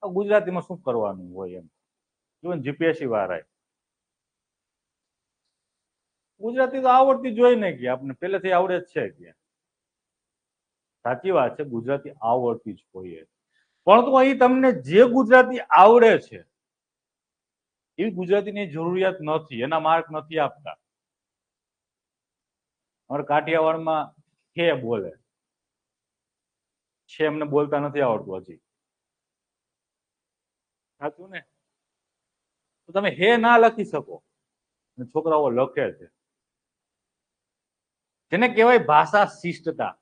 ગુજરાતીમાં શું કરવાનું હોય એમ. ઇવન જીપીએસસી વાળા ગુજરાતી તો આવડતી જોઈ ને કે આપણે પહેલેથી આવડે જ છે કે. સાચી વાત છે, ગુજરાતી આવડતી જ જોઈએ, પરંતુ અહીં તમને જે ગુજરાતી આવડે છે એવી ગુજરાતીની જરૂરિયાત નથી, એના માર્ક નથી આપતા. અમારે કાઠિયાવાડમાં હે બોલે છે, એમને બોલતા નથી આવડતું હજી. સાચું ને? તો તમે હે ના લખી શકો, છોકરાઓ લખે છે. જેને કહેવાય ભાષા શિષ્ટતા.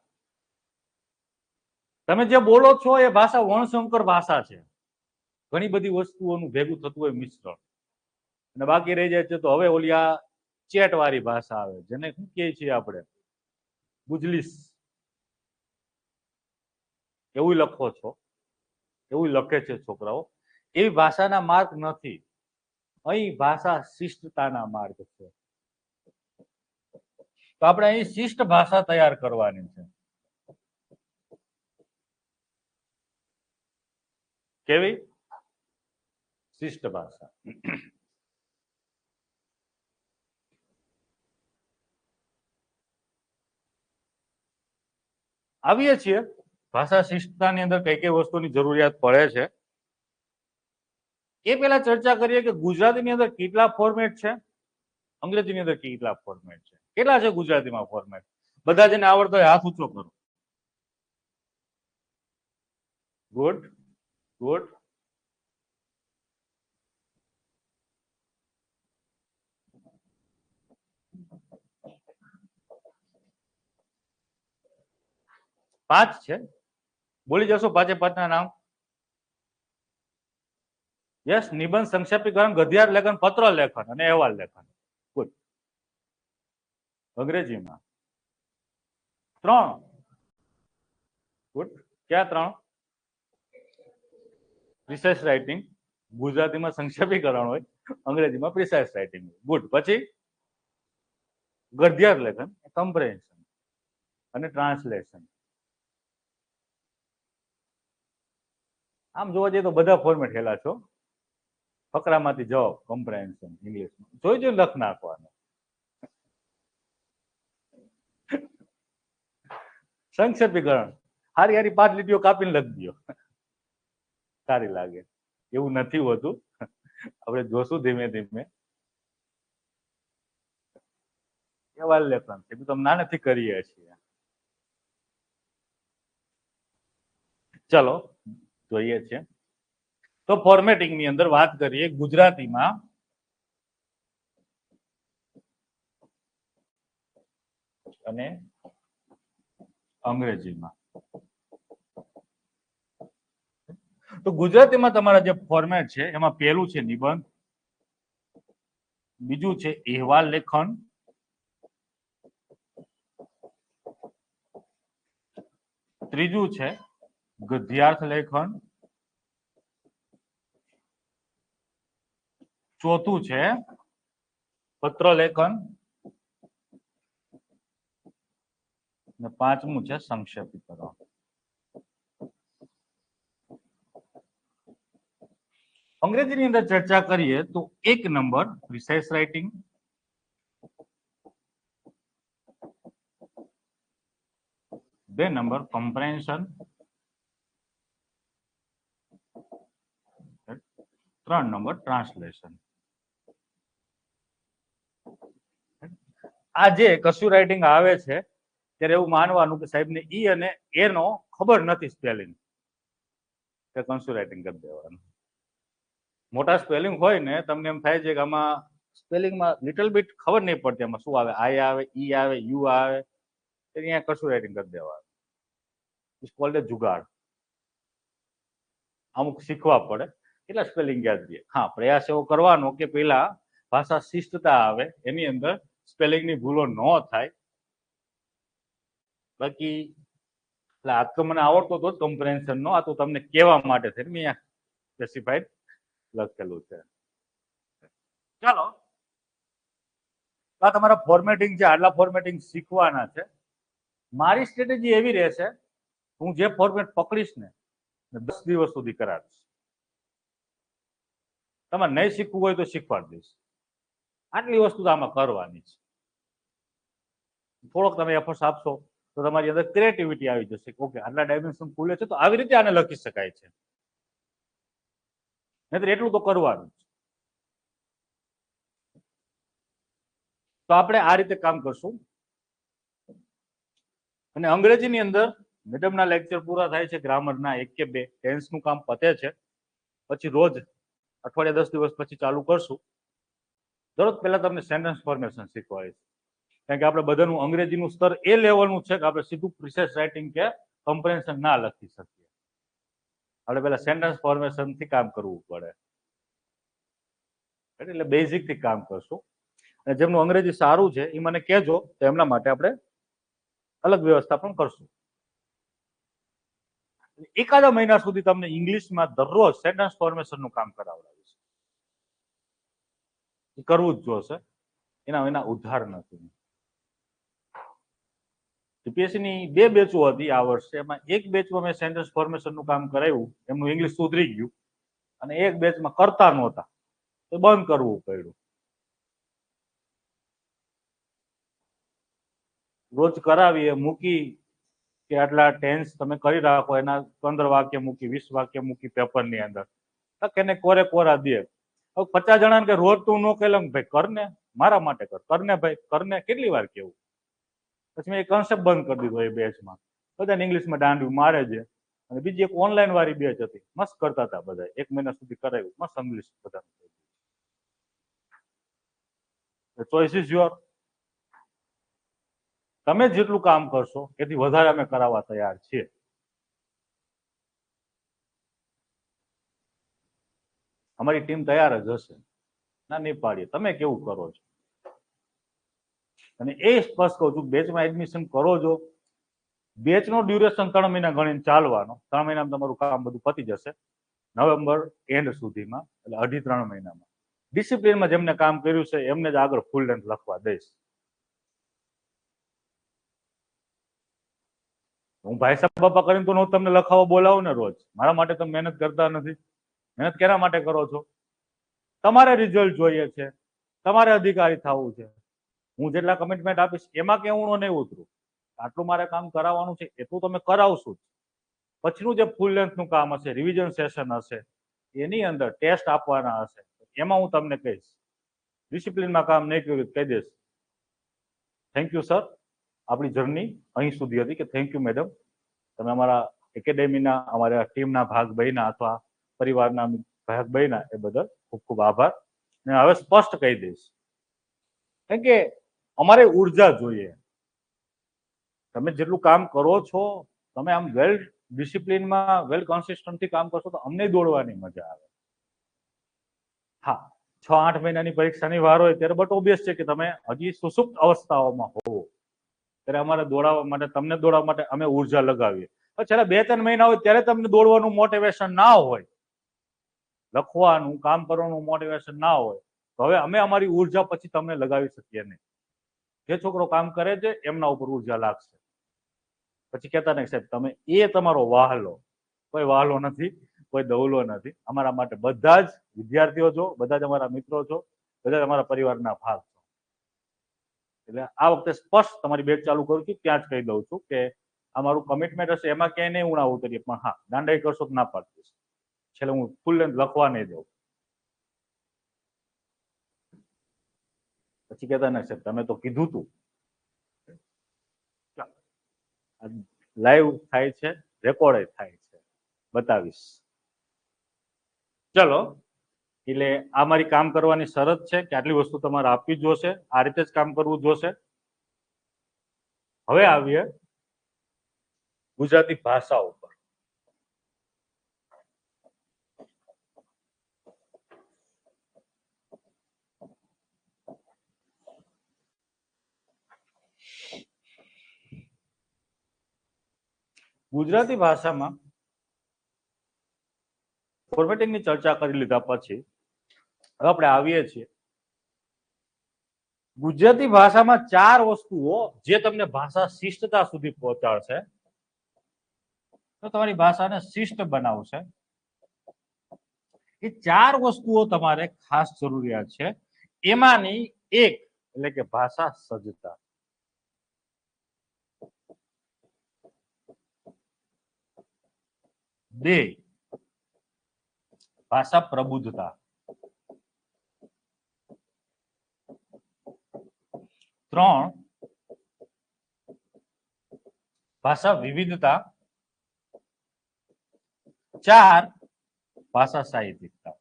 તમે જે બોલો છો એ ભાષા વર્ણસંકર ભાષા છે. ઘણી બધી વસ્તુઓનું ભેગું થતું હોય મિશ્રણ, અને બાકી રહી જાય છે તો હવે ઓલી આ ચેટ વાળી ભાષા આવે, જેને શું કહે છીએ આપણે ગુજલીસ. એવું લખો છો, એવું લખે છે છોકરાઓ. એવી ભાષાના માર્ક નથી. અહીં ભાષા શિષ્ટતાના માર્ગ છે. તો આપણે અહીં શિષ્ટ ભાષા તૈયાર કરવાની છે. કેવી? શિષ્ટ ભાષા. આવીએ છીએ ભાષા શિષ્ટતાની અંદર કઈ કઈ વસ્તુની જરૂરિયાત પડે છે એ પહેલા ચર્ચા કરીએ કે ગુજરાતીની અંદર કેટલા ફોર્મેટ છે, અંગ્રેજીની અંદર કેટલા ફોર્મેટ છે. કેટલા છે ગુજરાતીમાં ફોર્મેટ? બધા જેને આવડતો હોય હાથ ઊંચો કરો. Good good. પાંચ છે. બોલી જશો પાંચે પાંચના નામ? યસ. નિબંધ, સંક્ષેપીકરણ, ગદ્યાર લેખન, પત્ર લેખન અને અહેવાલ લેખન. ગુડ. અંગ્રેજીમાં 3. ગુડ. ક્યાં 3? પ્રિસાઇઝ રાઇટિંગ, ગુજરાતીમાં સંક્ષેપીકરણ હોય, અંગ્રેજીમાં પ્રિસાઇઝ રાઇટિંગ. ગુડ. પછી ગદ્યાર્થ લેખન, કમ્પ્રેહેન્શન અને ટ્રાન્સલેશન. આમ જોવા જઈએ તો બધા ફોર્મેટ હેલા છો. ફકરામાંથી જવાબ, કમ્પ્રેહેન્શન ઇંગ્લિશમાં જોઈ જોઈને લખ નાખવાનું. સંક્ષેપીકરણ હારી હારી 5 લીટીઓ કાપીને લખી દો, સારી લાગે. એવું નથી હોતું, આપણે જોશું ધીમે ધીમે. અહેવાલ લેખન એ તમે નાનેથી કરીએ છીએ. ચલો જોઈએ છે. તો ફોર્મેટિંગ ની અંદર વાત કરીએ ગુજરાતીમાં. અને અંગ્રેજીમાં. તો ગુજરાતીમાં તમારા જે ફોર્મેટ છે એમાં પહેલું છે નિબંધ, બીજું છે અહેવાલ લેખન, ત્રીજું છે ગદ્યાર્થ લેખન, ચોથું છે પત્ર લેખન અને પાંચમું છે સંક્ષેપીકરણ. અંગ્રેજીની અંદર ચર્ચા કરીએ તો 1 number precise writing, 2 number comprehension, 3 number translation. આ જે કશું રાઇટિંગ આવે છે ત્યારે એવું માનવાનું કે સાહેબને ઈ અને એનો ખબર નથી સ્પેલિંગ, કે કશું રાઇટિંગ કરી દેવાનું. મોટા સ્પેલિંગ હોય ને તમને એમ થાય છે કે આમાં સ્પેલિંગમાં લિટલ બીટ ખબર નહીં પડતી, આમાં શું આવે, આઈ આવે, ઈ આવે, યુ આવે, અહીંયા કશું રાઇટિંગ કરી દેવાનું. ઇટ્સ કોલ્ડ એ જુગાડ. અમુક શીખવા પડે, કેટલા સ્પેલિંગ યાદ રહે. હા, પ્રયાસ એવો કરવાનો કે પેલા ભાષા શિસ્તતા આવે, એની અંદર સ્પેલિંગની ભૂલો ન થાય. બાકી એટલે આ તો મને આવડતો હતો કમ્પ્રેહેન્શન નો, આ તો તમને કહેવા માટે છે, મેં સ્પેસિફાઈડ લખેલું છે. ચાલો, આ તમારા ફોર્મેટિંગ છે, આટલા ફોર્મેટિંગ શીખવાના છે. મારી સ્ટ્રેટેજી એવી રહેશે, હું જે ફોર્મેટ પકડીશ ને 10 દિવસ સુધી કરાવીશ. તમારે નહીં શીખવું હોય તો શીખવાડી દઈશ. આટલી વસ્તુ તો આમાં કરવાની છે. થોડોક તમે એફર્ટ આપશો તો તમારી અંદર ક્રિએટિવિટી આવી જશે. ઓકે, આટલા ડાયમેન્શન ખુલે છે તો આવી રીતે આને લખી શકાય છે. નહીતર એટલું તો કરવાનું છે. તો આપણે આ રીતે કામ કરશું. અને અંગ્રેજીની અંદર મેડમના લેક્ચર પૂરા થાય છે, ગ્રામરના 1 કે 2, ટેન્સનું કામ પતે છે. પછી રોજ અઠવાડિયા 10 દિવસ પછી ચાલુ કરશું. દરરોજ પહેલા તમને સેન્ટેન્સ ફોર્મેશન શીખવાડીશ. કારણ કે આપણે બધાનું અંગ્રેજીનું સ્તર એ લેવલનું છે કે આપણે સીધું પ્રિસાઇઝ રાઇટિંગ કે કમ્પ્રેહેન્શન ના લખી શકીએ. આપણે પહેલા સેન્ટેન્સ ફોર્મેશન થી કામ કરવું પડે, એટલે બેઝિક થી કામ કરશું. અને જેમનું અંગ્રેજી સારું છે એ મને કહેજો, તો એમના માટે આપણે અલગ વ્યવસ્થા પણ કરશું. એકાદા મહિના સુધી તમને ઇંગ્લિશમાં દરરોજ સેન્ટેન્સ ફોર્મેશનનું કામ કરાવડાવીશ. કરવું જ જોશે, એના વિના ઉધાર નથી. જીપીએસસી ની 2 બેચો હતી આ વર્ષે, એમાં એક બેચમાં મેં સેન્ટેન્સ ફોર્મેશનનું કામ કરાવ્યું, એમનું ઇંગ્લિશ સુધરી ગયું. અને એક બેચમાં કરતા નહોતા તો બંધ કરવું પડ્યું. રોજ કરાવીએ, મૂકી કે આટલા ટેન્સ તમે કરી રાખો, એના 15 વાક્ય મૂકી, 20 વાક્ય મૂકી પેપરની અંદર, એને કોરે કોરા દે. હવે 50 જણાને કે રોજ તું ન કેલમ ભાઈ કરને, મારા માટે કરને ભાઈ કરને, કેટલી વાર કેવું. પછી મેં એ કોન્સેપ્ટ બંધ કરી દીધો. એ બેચમાં બધાને ઇંગ્લિશમાં દાંડ્યું મારે છે. અને બીજી એક ઓનલાઈન વાળી બેચ હતી, મસ્ત કરતા હતા બધા, 1 મહિના સુધી કરાવ્યું, મસ્ત ઇંગ્લિશ બધા. Choice is your. તમે જેટલું કામ કરશો એથી વધારે અમે કરાવવા તૈયાર છીએ. અમારી ટીમ તૈયાર જ હશે, ના નહીં પાડીએ. તમે કેવું કરો છો, અને એ સ્પષ્ટ કહું છું, બેચમાં એડમિશન કરો છો, બેચનો ડ્યુરેશન 3 મહિના ગણીને ચાલવાનો. 3 મહિનામાં તમારું કામ બધું પતી જશે. નવેમ્બર એન્ડ સુધીમાં, એટલે 2.5-3 મહિનામાં ડિસિપ્લિનમાં જેમને કામ કર્યું છે એમને જ આગળ ફૂલ લેન્થ લખવા દઈશ. હું ભાઈ સાહેબ બાપા કરીને તો હું તમને લખાવવા બોલાવું ને રોજ. મારા માટે તમે મહેનત કરતા નથી. મહેનત કેના માટે કરો છો? તમારે રિઝલ્ટ જોઈએ છે, તમારે અધિકારી થવું છે. હું જેટલા કમિટમેન્ટ આપીશ એમાં કે હું નહીં ઉતરું. આટલું મારે કામ કરાવવાનું છે એટલું તમે કરાવશું. પછીનું જે ફૂલ લેન્થનું કામ હશે, રિવિઝન સેશન હશે, એની અંદર ટેસ્ટ આપવાના હશે, એમાં હું તમને કહીશ. ડિસિપ્લિનમાં કામ નહીં કર્યું કહી દઈશ થેન્ક યુ સર, આપણી જર્ની અહીં સુધી હતી, કે થેન્ક યુ મેડમ, તમે અમારા એકેડેમીના, અમારા ટીમના ભાગ બન્યા અથવા પરિવારના ભાગ બન્યા, એ બદલ ખૂબ ખૂબ આભાર. અને હવે સ્પષ્ટ કહી દઈશ, કેમ કે અમારે ઉર્જા જોઈએ. તમે જેટલું કામ કરો છો, તમે આમ વેલ ડિસિપ્લિનમાં, વેલ કન્સિસ્ટન્ટથી કામ કરશો તો અમને દોડવાની મજા આવે. હા, 6-8 મહિનાની પરીક્ષાની વાર હોય ત્યારે બટ ઓબ્વિયસ છે કે તમે હજી સુસુપ્ત અવસ્થાઓમાં હોવો, ત્યારે અમારે દોડાવવા માટે, તમને દોડાવવા માટે અમે ઉર્જા લગાવીએ. છેલ્લા 2-3 મહિના હોય ત્યારે તમને દોડવાનું મોટિવેશન ના હોય, લખવાનું કામ કરવાનું મોટિવેશન ના હોય, તો હવે અમે અમારી ઉર્જા પછી તમને લગાવી શકીએ નહીં. જે છોકરો કામ કરે છે એમના ઉપર ઉર્જા લાગશે. પછી કહેતા નહીં સાહેબ તમે એ તમારો વાહલો. કોઈ વાહલો નથી, કોઈ દવલો નથી. અમારા માટે બધા જ વિદ્યાર્થીઓ છો, બધા જ અમારા મિત્રો છો, બધા જ અમારા પરિવારના ભાગ છો. એટલે આ વખતે સ્પષ્ટ તમારી બેચ ચાલુ કરું છું, ત્યાં જ કહી દઉં છું કે અમારું કમિટમેન્ટ હશે એમાં ક્યાંય નહીં ઉણાવું કરીએ, પણ હા દાંડાઈ કરશો તો ના પાડીશ. છેલ્લે હું ફૂલ લેન્થ લખવા નહીં દઉં. પછી કહેતા ના સાહેબ તમે તો કીધું તું. લાઈવ થાય છે, રેકોર્ડ થાય છે, બતાવીશ. ચલો, એટલે આ મારી કામ કરવાની શરત છે કે આટલી વસ્તુ તમારે આપવી જ જોશે, આ રીતે જ કામ કરવું જોશે. હવે આવીએ ગુજરાતી ભાષા ઉપર. ગુજરાતી ભાષામાં ફોર્મેટિંગની ચર્ચા કરી લીધા પછી હવે આપણે આવીએ છીએ ગુજરાતી ભાષામાં 4 વસ્તુઓ જે તમને ભાષા શિષ્ટતા સુધી પહોંચાડશે, તો તમારી ભાષાને શિષ્ટ બનાવશે. એ 4 વસ્તુઓ તમારે ખાસ જરૂરિયાત છે. એમાંની એક એટલે કે ભાષા સજ્જતા. બે, ભાષા પ્રબુદ્ધતા. 3, ભાષા વિવિધતા. 4, ભાષા સાહિત્યિકતા.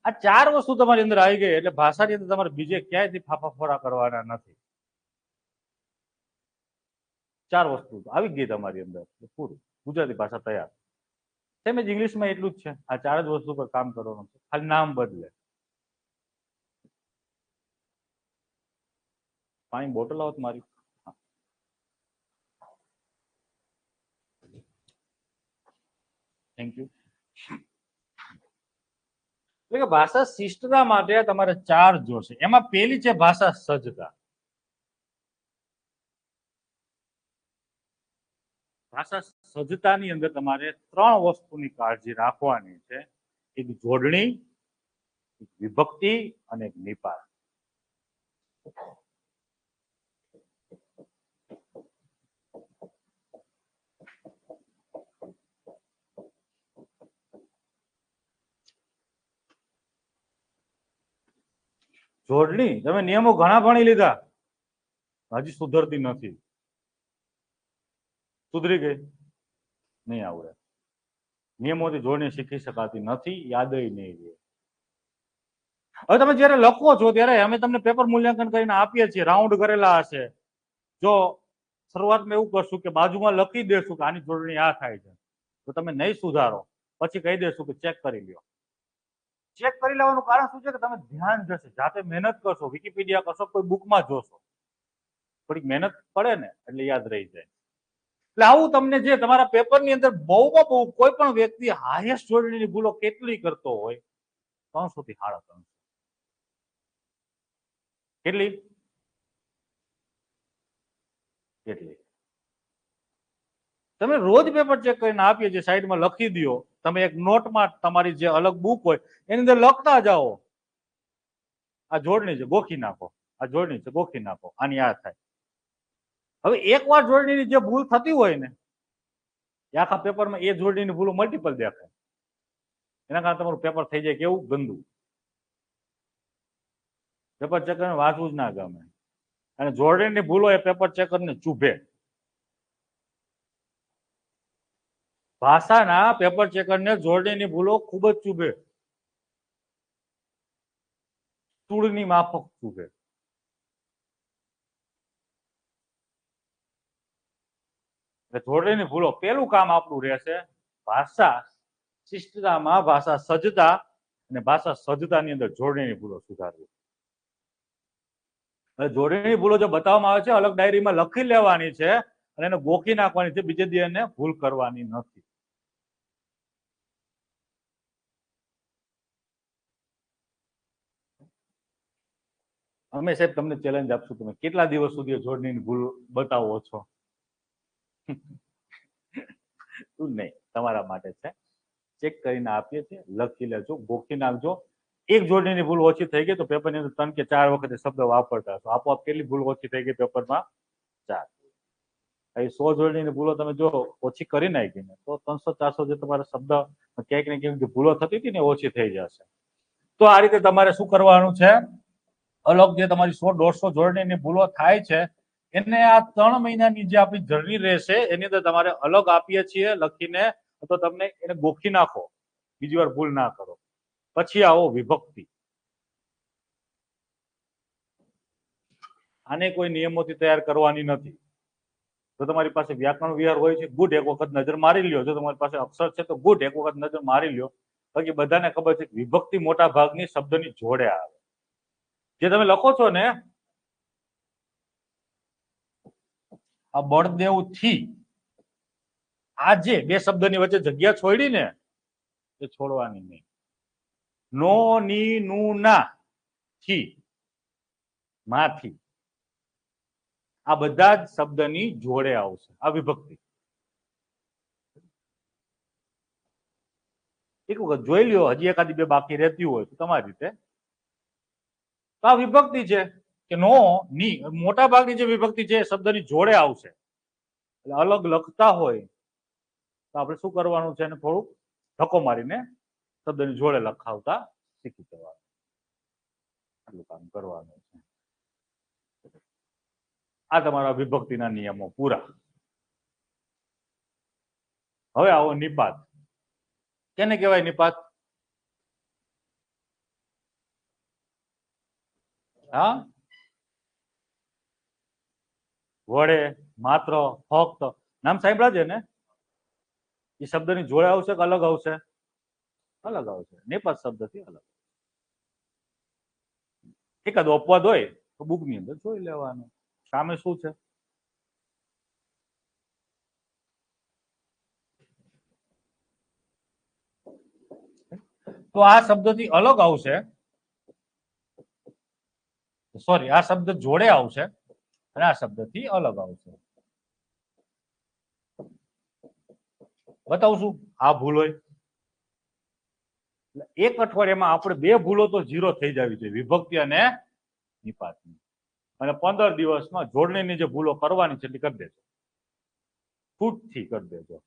આ 4 વસ્તુ તમારી અંદર આવી ગઈ એટલે ભાષાની અંદર તમારે બીજે ક્યાંયથી ફાફાફોરા કરવાના નથી. 4 વસ્તુ આવી ગઈ તમારી અંદર, પૂરું, ગુજરાતી ભાષા તૈયાર. સેમ જ ઇંગ્લિશમાં એટલું જ છે. આ 4 જ વસ્તુ પર કામ કરવાનું છે, ખાલી નામ બદલે. પાણી બોટલ આવત મારી. Thank you. એટલે કે ભાષા શિષ્ટતા માટે તમારે 4 જોશે. એમાં પહેલી છે ભાષા સજ્જતા. ભાષા સજ્જતાની અંદર તમારે 3 વસ્તુની કાળજી રાખવાની છે. એક જોડણી, એક વિભક્તિ અને એક નિપાત. જોડણી તમે નિયમો ઘણા ભણી લીધા, હજી સુધરતી નથી. સુધરી ગઈ? નહીં આવડે. નિયમોથી જોડણી શીખી શકાતી નથી, યાદ નહીં રહે. હવે તમે જયારે લખો છો ત્યારે અમે તમને પેપર મૂલ્યાંકન કરીને આપીએ છીએ, રાઉન્ડ કરેલા હશે. જો શરૂઆતમાં એવું કરશું કે બાજુમાં લખી દેશું કે આની જોડણી આ થાય છે, તો તમે નહીં સુધારો પછી કહી દેશું કે ચેક કરી લ્યો. ચેક કરી લેવાનું કારણ શું છે કે તમે ધ્યાન જશે, જાતે મહેનત કરશો, વિકિપીડિયા કરશો, કોઈ બુકમાં જોશો, થોડીક મહેનત પડે ને એટલે યાદ રહી જાય. એટલે આવું તમને જે તમારા પેપરની અંદર બહુમાં બહુ કોઈ પણ વ્યક્તિ હાઈએસ્ટ જોડણીની ભૂલો કેટલી કરતો હોય 300 થી 350. કેટલી? કેટલી? તમે રોજ પેપર ચેક કરીને આપીએ છીએ, સાઈડમાં લખી દો. તમે એક નોટમાં તમારી જે અલગ બુક હોય એની અંદર લખતા જાઓ, આ જોડણી છે ગોખી નાખો, આ જોડણી છે ગોખી નાખો, આની આ થાય. હવે એકવાર જોડણીની જે ભૂલ થતી હોય ને આખા પેપરમાં એ જોડણીની ભૂલો મલ્ટિપલ દેખાય. એના કારણે તમારું પેપર થઈ જાય કેવું ગંદુ. પેપર ચેકર વાંચવું જ ના ગમે. અને જોડણીની ભૂલો એ પેપર ચેકરને ચૂભે. ભાષાના પેપર ચેકરને જોડણીની ભૂલો ખૂબ જ ચૂભે. તૂળની માફક ચૂભે. જોડણીની ભૂલો પેલું કામ આપણું રહેશે ભાષા શિષ્ટતામાં ભાષા સજ્જતા અને ભાષા સજ્જતાની અંદર જોડણીની ભૂલો સુધારવી. જોડણીની ભૂલો જો બતાવવામાં આવે છે અલગ ડાયરીમાં લખી લેવાની છે અને એને ગોખી નાખવાની છે, બીજે દી એને ભૂલ કરવાની નથી. અમે સાહેબ તમને ચેલેન્જ આપશું, તમે કેટલા દિવસ સુધી જોડણીની ભૂલ બતાવો છો? નહીં, તમારા માટે છે. ચેક કરીને આપીએ છીએ, લખી લેજો, ગોખી નાખજો. એક જોડણીની ભૂલ ઓછી થઈ ગઈ તો પેપરની અંદર 3 કે 4 વખત શબ્દ વાપરતા હશો. આપોઆપ કેટલી ભૂલ ઓછી થઈ ગઈ પેપરમાં? 4. એ 100 જોડણીની ભૂલો તમે જો ઓછી કરી નાખી ને તો 300-400 જે તમારા શબ્દ ક્યાંક ને ક્યાંક જે ભૂલો થતી હતી ને ઓછી થઈ જશે. તો આ રીતે તમારે શું કરવાનું છે? અલગ જે તમારી 100-150 જોડણીની ભૂલો થાય છે એને આ 3 મહિનાની જે આપણી જર્ની રહેશે એની અંદર તમારે અલગ આપીએ છીએ લખીને, તો તમને એને ગોખી નાખો, બીજી વાર ભૂલ ના કરો. પછી આવો વિભક્તિ. આને કોઈ નિયમોથી તૈયાર કરવાની નથી. જો તમારી પાસે વ્યાકરણ વિહાર હોય છે ગુડ, એક વખત નજર મારી લ્યો. જો તમારી પાસે અક્ષર છે તો ગુડ, એક વખત નજર મારી લ્યો. બાકી બધાને ખબર છે કે વિભક્તિ મોટા ભાગની શબ્દની જોડે આવે. જે તમે લખો છો ને આ બળદેવ થી, આ જે બે શબ્દની વચ્ચે જગ્યા છોડી ને એ છોડવાની નહીં. નો ની નું ના થી માંથી, આ બધા જ શબ્દની જોડે આવશે આ વિભક્તિ. એક વખત જોઈ લ્યો, હજી એકાદી બે બાકી રહેતી હોય તો તમારી રીતે. તો આ વિભક્તિ છે કે નો ની મોટા ભાગની જે વિભક્તિ છે એ શબ્દની જોડે આવશે. એટલે અલગ લખતા હોય તો આપણે શું કરવાનું છે, એને થોડુંક ધક્કો મારીને શબ્દની જોડે લખાવતા શીખી જવાનું. આટલું કામ કરવાનું છે. આ તમારા વિભક્તિના નિયમો પૂરા. હવે આવો નિપાત. કેને કહેવાય નિપાત? હા, વડે, માત્ર, ફક્ત, નામ સાંભળ્યા છે ને? એ શબ્દની જોડે આવશે કે અલગ આવશે? અલગ આવશે. નિપાત શબ્દથી અલગ. એકાદ અપવાદ હોય તો બુકની અંદર જોઈ લેવાનું સામે શું છે. તો આ શબ્દથી અલગ આવશે, સોરી, આ શબ્દ જોડે આવશે અને આ શબ્દથી અલગ આવશે. બતાવશું આ ભૂલ હોય. એક અઠવાડિયામાં આપણે 2 ભૂલો તો 0 થઈ જવી જોઈએ, વિભક્તિ અને નિપાતની. અને 15 દિવસમાં જોડણીની જે ભૂલો કરવાની છે એટલી કરી દેજો, છૂટથી કરી દેજો.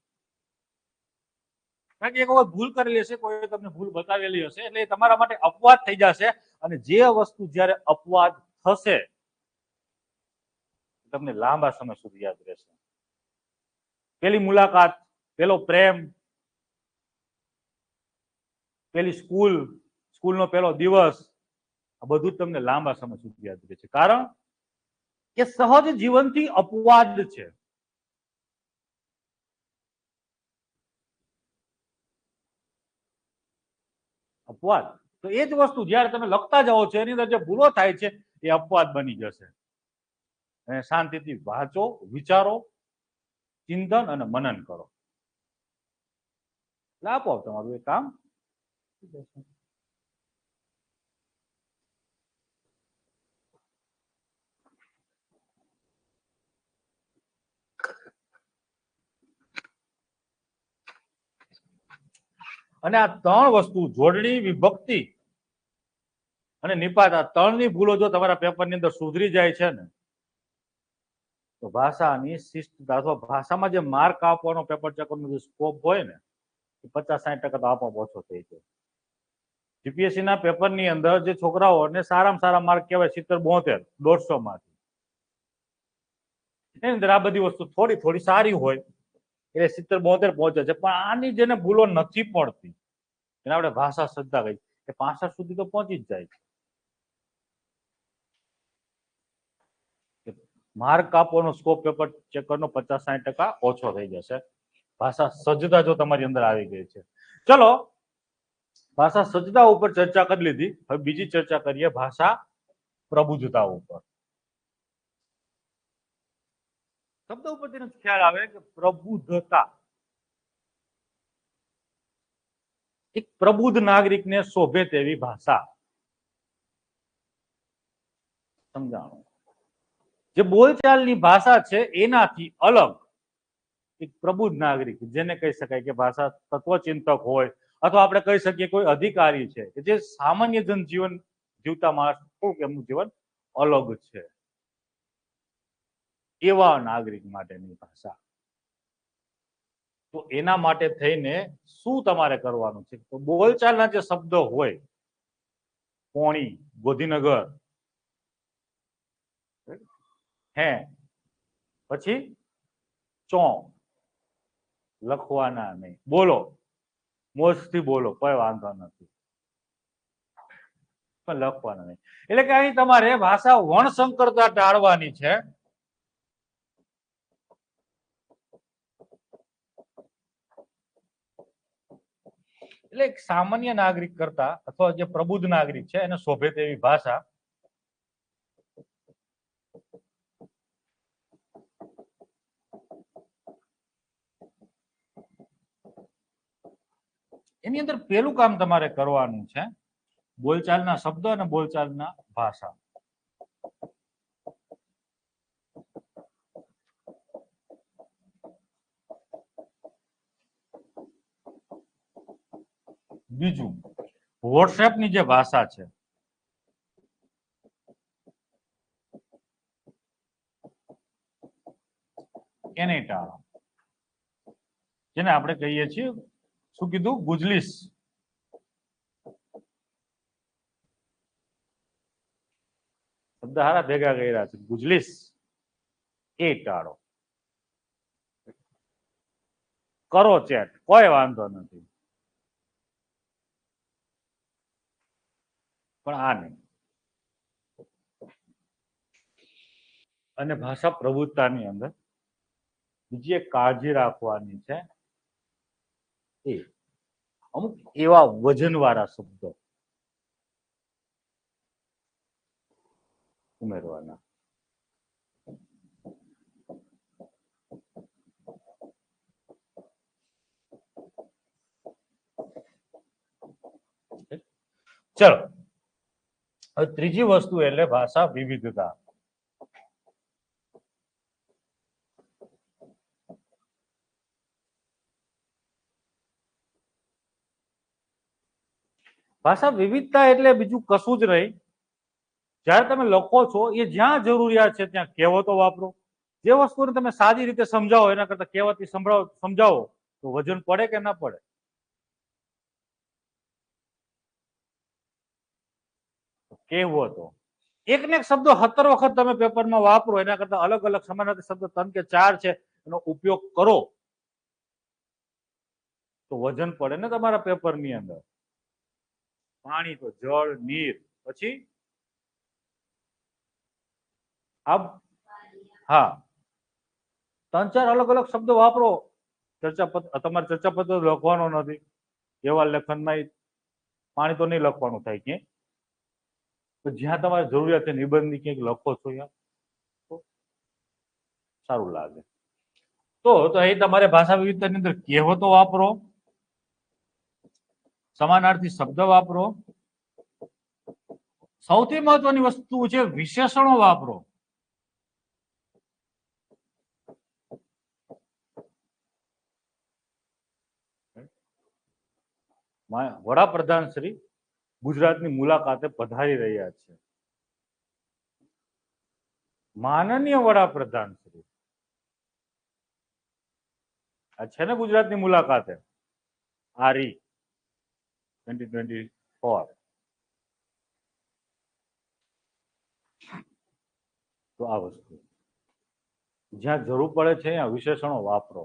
કારણ કે એક વખત ભૂલ કરેલી હશે, કોઈ તમને ભૂલ બતાવેલી હશે એટલે તમારા માટે અપવાદ થઈ જશે. અને જે વસ્તુ જ્યારે અપવાદ થશે તમને લાંબા સમય સુધી યાદ રહેશે. પેલી મુલાકાત, પેલો પ્રેમ, પેલી સ્કૂલનો પેલો દિવસ, આ બધું તમને લાંબા સમય સુધી યાદ રહેશે. કારણ કે સહજ જીવનથી અપવાદ છે. અપવાદ તો એ જ વસ્તુ જ્યારે તમે લખતા જાઓ છો એની અંદર જે ભૂલો થાય છે એ અપવાદ બની જશે. અને શાંતિથી વાંચો, વિચારો, ચિંતન અને મનન કરો. એટલે આપો તમારું એ કામ. અને આ ત્રણ વસ્તુ જોડણી, વિભક્તિ અને નિપાત, આ ત્રણની ભૂલો જો તમારા પેપરની અંદર સુધરી જાય છે ને તો ભાષાની શિસ્તતા અથવા ભાષામાં જે માર્ક આપવાનો પેપર ચેકરનો જે સ્કોપ હોય ને એ 50-60% તો આપોઆપ ઓછો થઈ જાય. જીપીએસસી ના પેપરની અંદર જે છોકરાઓને સારામાં સારા માર્ક કહેવાય 70-72 150 માંથી, એની અંદર આ બધી વસ્તુ થોડી થોડી સારી હોય એટલે 70-72 પહોંચે છે. પણ આની જેને ભૂલો નથી પડતી એને આપણે ભાષા શ્રદ્ધા કહી કે 65 સુધી તો પહોંચી જ જાય છે. માર્ક આપવાનો સ્કોપ પેપર ચેકરનો 50-60% ઓછો થઈ જશે. ભાષા સજ્જતા જો તમારી અંદર આવી ગઈ છે. ચલો, ભાષા સજ્જતા ઉપર ચર્ચા કરી લીધી. હવે બીજી ચર્ચા કરીએ ભાષા પ્રબુદ્ધતા ઉપર. શબ્દ ઉપરથી ખ્યાલ આવે કે પ્રબુદ્ધતા એક પ્રબુદ્ધ નાગરિકને શોભે તેવી ભાષા. સમજાણું. જે બોલચાલની ભાષા છે એનાથી અલગ એક પ્રબુદ્ધ નાગરિક, જેને કહી શકાય કે ભાષા તત્વચિંતક હોય અથવા આપણે કહી શકીએ કોઈ અધિકારી છે કે જે સામાન્ય જનજીવન જીવતા માણસ એમનું જીવન અલગ છે, એવા નાગરિક માટેની ભાષા. તો એના માટે થઈને શું તમારે કરવાનું છે? તો બોલચાલના જે શબ્દો હોય, પોણી, ગોધીનગર, હે, પછી ચો, લખવાના નહીં. બોલો, મોજથી બોલો, કોઈ વાંધો નથી, પણ લખવાના નહીં. એટલે કે અહીં તમારે ભાષા વર્ણસંકરતા ટાળવાની છે. એટલે એક સામાન્ય નાગરિક કરતા અથવા જે પ્રબુદ્ધ નાગરિક છે એને શોભે તેવી ભાષા. એની અંદર પેલું કામ તમારે કરવાનું છે બોલચાલના શબ્દ અને બોલચાલના ભાષા. બીજું, વોટ્સએપની જે ભાષા છે એને ટાળો, જેને આપણે કહીએ છીએ શું કીધું? ગુજલીસ. શબ્દ હારા ભેગા કર્યા છે. ગુજલીસ એ ટાળો. કરો ચેટ, કોઈ વાંધો નથી, પણ આ નહીં. અને ભાષા પ્રભુત્વની અંદર બીજી એક કાળજી રાખવાની છે, એ અમુક એવા વજનવાળા શબ્દો ઉમેરવાના. ચલો, હવે ત્રીજી વસ્તુ એટલે ભાષા વિવિધતા. ભાષા વિવિધતા એટલે બીજું કશું જ નહીં. જ્યારે તમે લખો છો એ જ્યાં જરૂરિયાત છે ત્યાં કહેવતો વાપરો. જે વસ્તુને તમે સાદી રીતે સમજાવો એના કરતા કહેવતથી સમજાવો તો વજન પડે કે ના પડે? કહેવતો એક ને એક શબ્દો 17 વખત તમે પેપરમાં વાપરો એના કરતા અલગ અલગ સમાનાર્થી શબ્દ 3 કે 4 છે એનો ઉપયોગ કરો તો વજન પડે ને તમારા પેપરની અંદર. પાણી તો જળ, નીર, પછી હા, 3-4 અલગ અલગ શબ્દો વાપરો. તમારે ચર્ચાપત્ર લખવાનો નથી, એવા લેખનમાં પાણી તો નહીં લખવાનું થાય ક્યાંય. તો જ્યાં તમારે જરૂરિયાત છે નિબંધની ક્યાંક લખો છો યાર, સારું લાગે. તો અહીં તમારે ભાષા વિવિધતાની અંદર કહેવતો વાપરો, સમાનાર્થી શબ્દ વાપરો, સૌથી મહત્વની વસ્તુ છે વિશેષણો વાપરો. વડાપ્રધાન શ્રી ગુજરાતની મુલાકાતે પધારી રહ્યા છે. માનનીય વડાપ્રધાન શ્રી આ છે ને ગુજરાતની મુલાકાતે આરી 2024. તો આ વસ્તુ જ્યાં જરૂર પડે છે ત્યાં વિશેષણો વાપરો.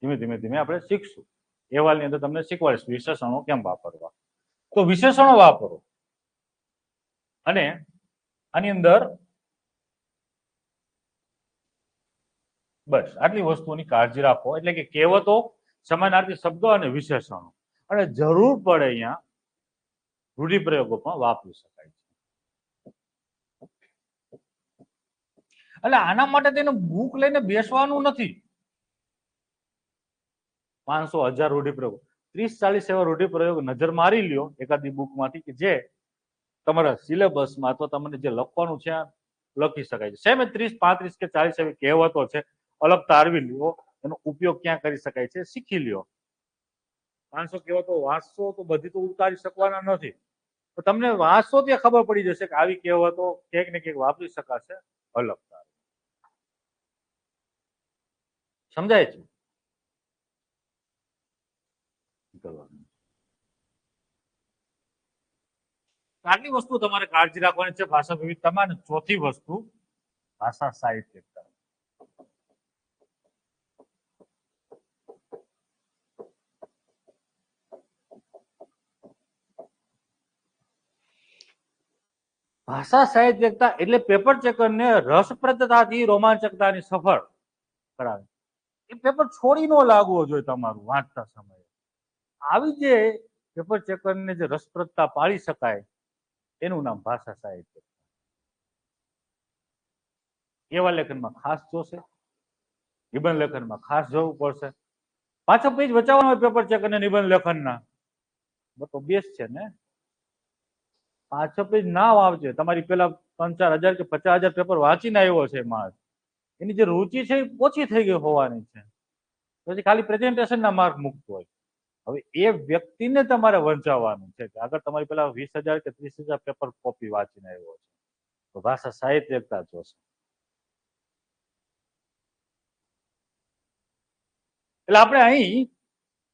ધીમે ધીમે ધીમે આપણે શીખશું. અહેવાલની અંદર તમને શીખવાડીશ વિશેષણો કેમ વાપરવા. તો વિશેષણો વાપરો અને આની અંદર બસ આટલી વસ્તુઓની કાળજી રાખો. એટલે કે કહેવતો, સમાનાર્થી શબ્દો અને વિશેષણો, અને જરૂર પડે અહીંયા રૂઢિપ્રયોગો પણ વાપરી શકાય છે. એટલે આના માટે તેને બુક લઈને બેસવાનું નથી. 500-1000 રૂઢિપ્રયોગો, 30-40 એવા રૂઢિપ્રયોગ નજર મારી લ્યો એકાદી બુકમાંથી કે જે તમારા સિલેબસમાં અથવા તમને જે લખવાનું છે લખી શકાય છે. સેમ 30, 35 કે 40 એવી કહેવતો છે, અલગ તારવી લ્યો, એનો ઉપયોગ ક્યાં કરી શકાય છે શીખી લ્યો. 500 કહેવતો વાંચશો તો બધી તો ઉતારી શકવાના નથી, તો તમને વાંચશો ત્યાં ખબર પડી જશે કે આવી કહેવતો ક્યાંક ને ક્યાંક વાપરી શકાશે. અલગ તારવી. સમજાય છે? આટલી વસ્તુ તમારે કાળજી રાખવાની છે ભાષા વિવિધતામાં. અને ચોથી વસ્તુ ભાષા સાહિત્યતા. ભાષા સાહિત્યતા એટલે પેપર ચેકરને રસપ્રદતાથી રોમાંચકતાની સફળ કરાવે. એ પેપર છોડી ન લાગવો જોઈએ તમારું વાંચતા સમયે. આવી જે પેપર ચેકરને જે રસપ્રદતા પાડી શકાય એનું નામ ભાષા સાહિત્ય. એવા લેખનમાં ખાસ જોશે, નિબંધ લેખનમાં ખાસ જોવું પડશે. પાછો પેજ બચાવવાનો હોય પેપર ચેકર ને નિબંધ લેખનના, તો બેસ છે ને. 5-6 પેજ ના વાંચે. તમારી પેલા 3-4 હજાર કે 50,000 પેપર વાંચીને આવ્યો છે માણસ, એની જે રુચિ છે એ ઓછી થઈ ગઈ હોવાની છે. પછી ખાલી પ્રેઝન્ટેશનના માર્ક મૂકતો હોય. હવે એ વ્યક્તિને તમારે વંચાવવાનું છે કે આગળ તમારી પેલા 20,000 કે 30,000 પેપર કોપી વાંચીને આવ્યો છે, તો ભાષા સાહિત્યતા જોશે. એટલે આપણે અહીં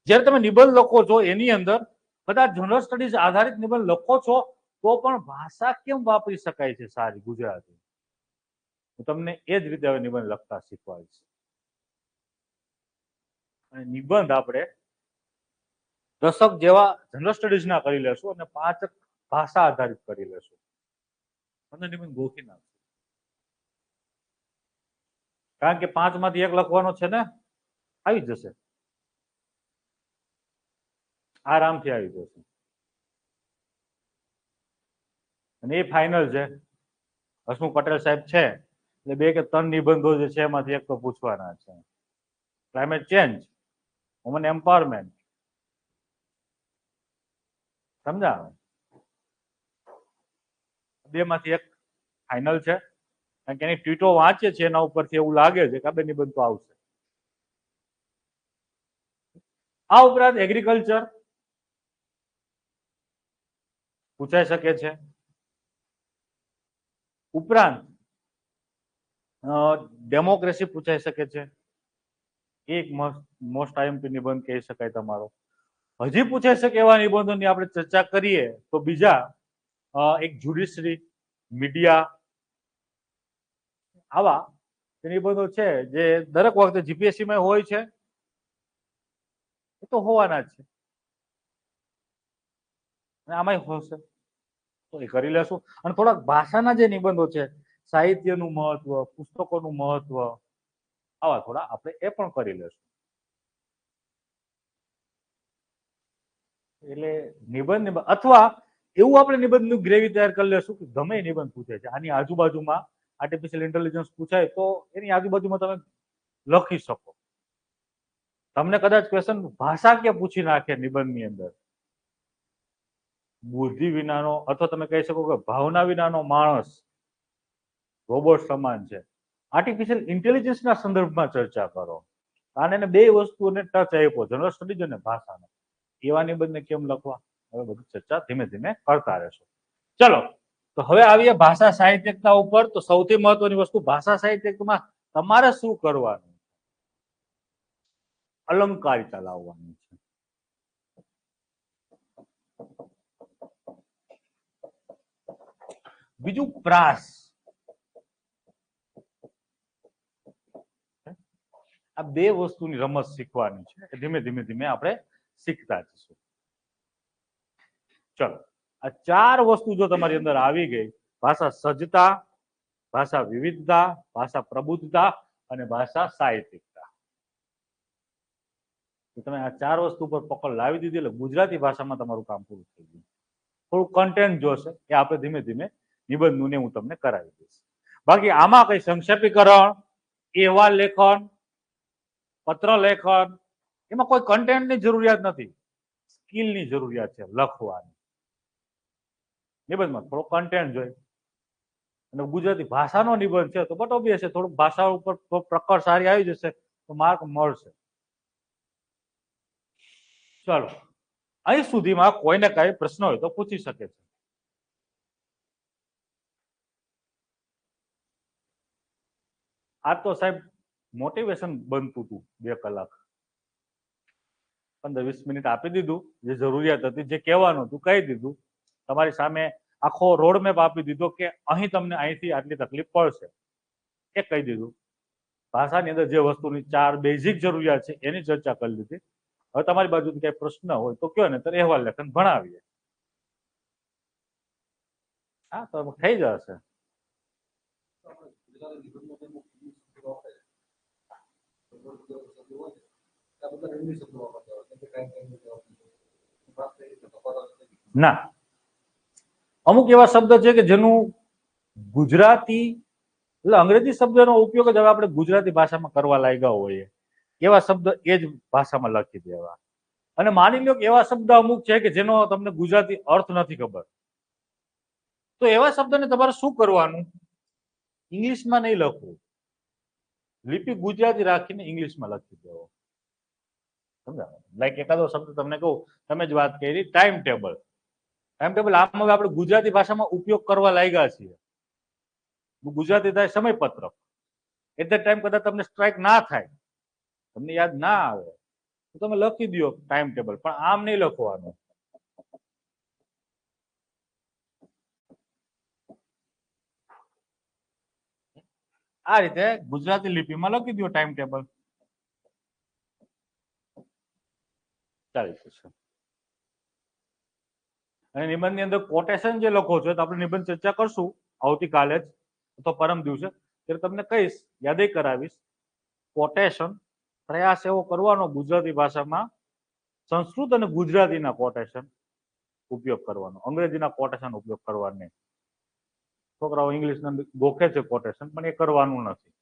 જયારે તમે નિબંધ લખો છો એની અંદર કદાચ જનરલ સ્ટડીઝ આધારિત નિબંધ લખો છો તો પણ ભાષા કેમ વાપરી શકાય છે સારી ગુજરાતી, હું તમને એ જ રીતે હવે નિબંધ લખતા શીખવાડીશ. અને નિબંધ આપણે દશક જેવા જનરલ સ્ટડીઝ ના કરી લેશું અને 5 ભાષા આધારિત કરી લેશું. અને નિબંધ ગોખી નાખશું, કારણ કે 5 માંથી 1 લખવાનો છે ને, આવી જશે, આરામથી આવી જશે. અને એ ફાઇનલ છે. હસમુખ પટેલ સાહેબ છે એટલે 2 કે 3 નિબંધો જે છે એમાંથી એક તો પૂછવાના છે. ક્લાઇમેટ ચેન્જ, વુમન એમ્પાવરમેન્ટ, સમજા? 2 માંથી 1 ફાઇનલ છે, કારણ કે એની ટ્વીટો વાંચે છે એના ઉપરથી એવું લાગે છે કે આ 2 નિબંધ તો આવશે. આ ઉપરાંત એગ્રીકલ્ચર પૂછાઈ શકે છે. ઉપરાંત ડેમોક્રેસી પૂછાઈ શકે છે. એક મોસ્ટ આઈએમપી નિબંધ કહી શકાય તમારો. હજી પૂછાઈ શકે એવા નિબંધોની આપણે ચર્ચા કરીએ તો બીજા એક જ્યુડિશરી, મીડિયા, આવા નિબંધો છે જે દરેક વખતે જીપીએસસી માં હોય છે, એ તો હોવાના જ છે, અને આમાંય હશે તો એ કરી લેશું. અને થોડાક ભાષાના જે નિબંધો છે, સાહિત્યનું મહત્વ, પુસ્તકોનું મહત્વ, આવા થોડા આપણે એ પણ કરી લેશું. એટલે નિબંધ અથવા એવું આપણે નિબંધનું ગ્રેવી તૈયાર કરી લેશું કે ગમે નિબંધ પૂછે છે આની આજુબાજુમાં આર્ટિફિશિયલ ઇન્ટેલિજન્સ પૂછાય તો એની આજુબાજુમાં તમે લખી શકો. તમને કદાચ ક્વેશ્ચન ભાષાકીય પૂછી નાખે નિબંધની અંદર, બુદ્ધિ વિનાનો અથવા તમે કહી શકો કે ભાવના વિનાનો માણસ રોબોટ સમાન છે, આર્ટિફિશિયલ ઇન્ટેલિજન્સના સંદર્ભમાં ચર્ચા કરો. અને એને બે વસ્તુઓને ટચ આપ્યો, જનરલ સ્ટડીઝ અને ભાષાનો. એવા નિબંધને કેમ લખવા, હવે બધી ચર્ચા ધીમે ધીમે કરતા રહેશું. ચલો, તો હવે આવીએ ભાષા સાહિત્યિકતા ઉપર. તો સૌથી મહત્વની વસ્તુ ભાષા સાહિત્યિકમાં તમારે શું કરવાનું, અલંકારિતા લાવવાની છે. બીજું પ્રાસ. આ બે વસ્તુની રમત શીખવાની છે, ધીમે ધીમે ધીમે આપણે શીખતા જઈશું. ચલો, આ ચાર વસ્તુ જો તમારી અંદર આવી ગઈ, ભાષા સજ્જતા, ભાષા વિવિધતા, ભાષા પ્રબુદ્ધતા અને ભાષા સાહિત્યિકતા, તમે આ ચાર વસ્તુ પર પકડ લાવી દીધી એટલે ગુજરાતી ભાષામાં તમારું કામ પૂરું થઈ ગયું. થોડું કન્ટેન્ટ જોશે એ આપણે ધીમે ધીમે નિબંધનું હું તમને કરાવી દઈશ. બાકી આમાં કઈ સંક્ષેપીકરણ, અહેવાલ લેખન, પત્ર લેખન, એમાં કોઈ કન્ટેન્ટની જરૂરિયાત નથી, સ્કિલની જરૂરિયાત છે લખવાની. નિબંધમાં થોડો કન્ટેન્ટ જોઈએ, અને ગુજરાતી ભાષાનો નિબંધ છે તો બટ ઓબ્વિયસ છે થોડુંક ભાષા ઉપર પ્રકર સારી આવી જશે તો માર્ક મળશે. ચલો, અહીં સુધીમાં કોઈને કઈ પ્રશ્ન હોય તો પૂછી શકે છે. આ તો સાહેબ મોટિવેશન બનતું હતું, 2 કલાક 15-20 મિનિટ આપી દીધું, જે જરૂરિયાત હતી, જે કહેવાનું હતું કહી દીધું. તમારી સામે આખો રોડમેપ આપી દીધો કે અહીં તમને અહીંથી આટલી તકલીફ પડશે, એ કહી દીધું. ભાષાની અંદર જે વસ્તુની 4 બેઝિક જરૂરિયાત છે એની ચર્ચા કરી દીધી. હવે તમારી બાજુથી કઈ પ્રશ્ન હોય તો કયો, ને તો અહેવાલ લેખન ભણાવીએ. હા, તો થઈ જશે. ના, અમુક એવા શબ્દ છે કે જેનું ગુજરાતી એટલે અંગ્રેજી શબ્દનો ઉપયોગ જ હવે આપણે ગુજરાતી ભાષામાં કરવા લાગ્યા હોઈએ, એવા શબ્દ એ જ ભાષામાં લખી દેવા. અને માની લો કે એવા શબ્દ અમુક છે કે જેનો તમને ગુજરાતી અર્થ નથી ખબર, તો એવા શબ્દને તમારે શું કરવાનું, ઇંગ્લિશમાં નહીં લખવું, લિપિ ગુજરાતી રાખીને ઇંગ્લિશમાં લખી દેવો. સમજાવો? લાઈક એકાદો શબ્દ તમને કહું, તમે જ વાત કરી ટાઈમ ટેબલ. ટાઈમ ટેબલ આમ હવે આપણે ગુજરાતી ભાષામાં ઉપયોગ કરવા લાગ્યા છીએ. ગુજરાતી થાય સમયપત્રક. એટ ધ ટાઈમ કદાચ તમને સ્ટ્રાઇક ના થાય, તમને યાદ ના આવે તો તમે લખી દો ટાઈમ ટેબલ, પણ આમ નહીં લખવાનું. આ રીતે ગુજરાતી લિપિમાં લખી દો ટાઈમ ટેબલ, ચાલી જશે. અને નિબંધની અંદર કોટેશન જે લખો છો તો આપણે નિબંધ ચર્ચા કરશું આવતીકાલે જ અથવા પરમ દિવસે, ત્યારે તમને કહીશ, યાદ કરાવીશ. કોટેશન પ્રયાસ એવો કરવાનો ગુજરાતી ભાષામાં સંસ્કૃત અને ગુજરાતીના કોટેશન ઉપયોગ કરવાનો, અંગ્રેજીના કોટેશન ઉપયોગ કરવાનો નહીં. છોકરાઓ ઇંગ્લિશના ગોખે છે કોટેશન, પણ એ કરવાનું નથી.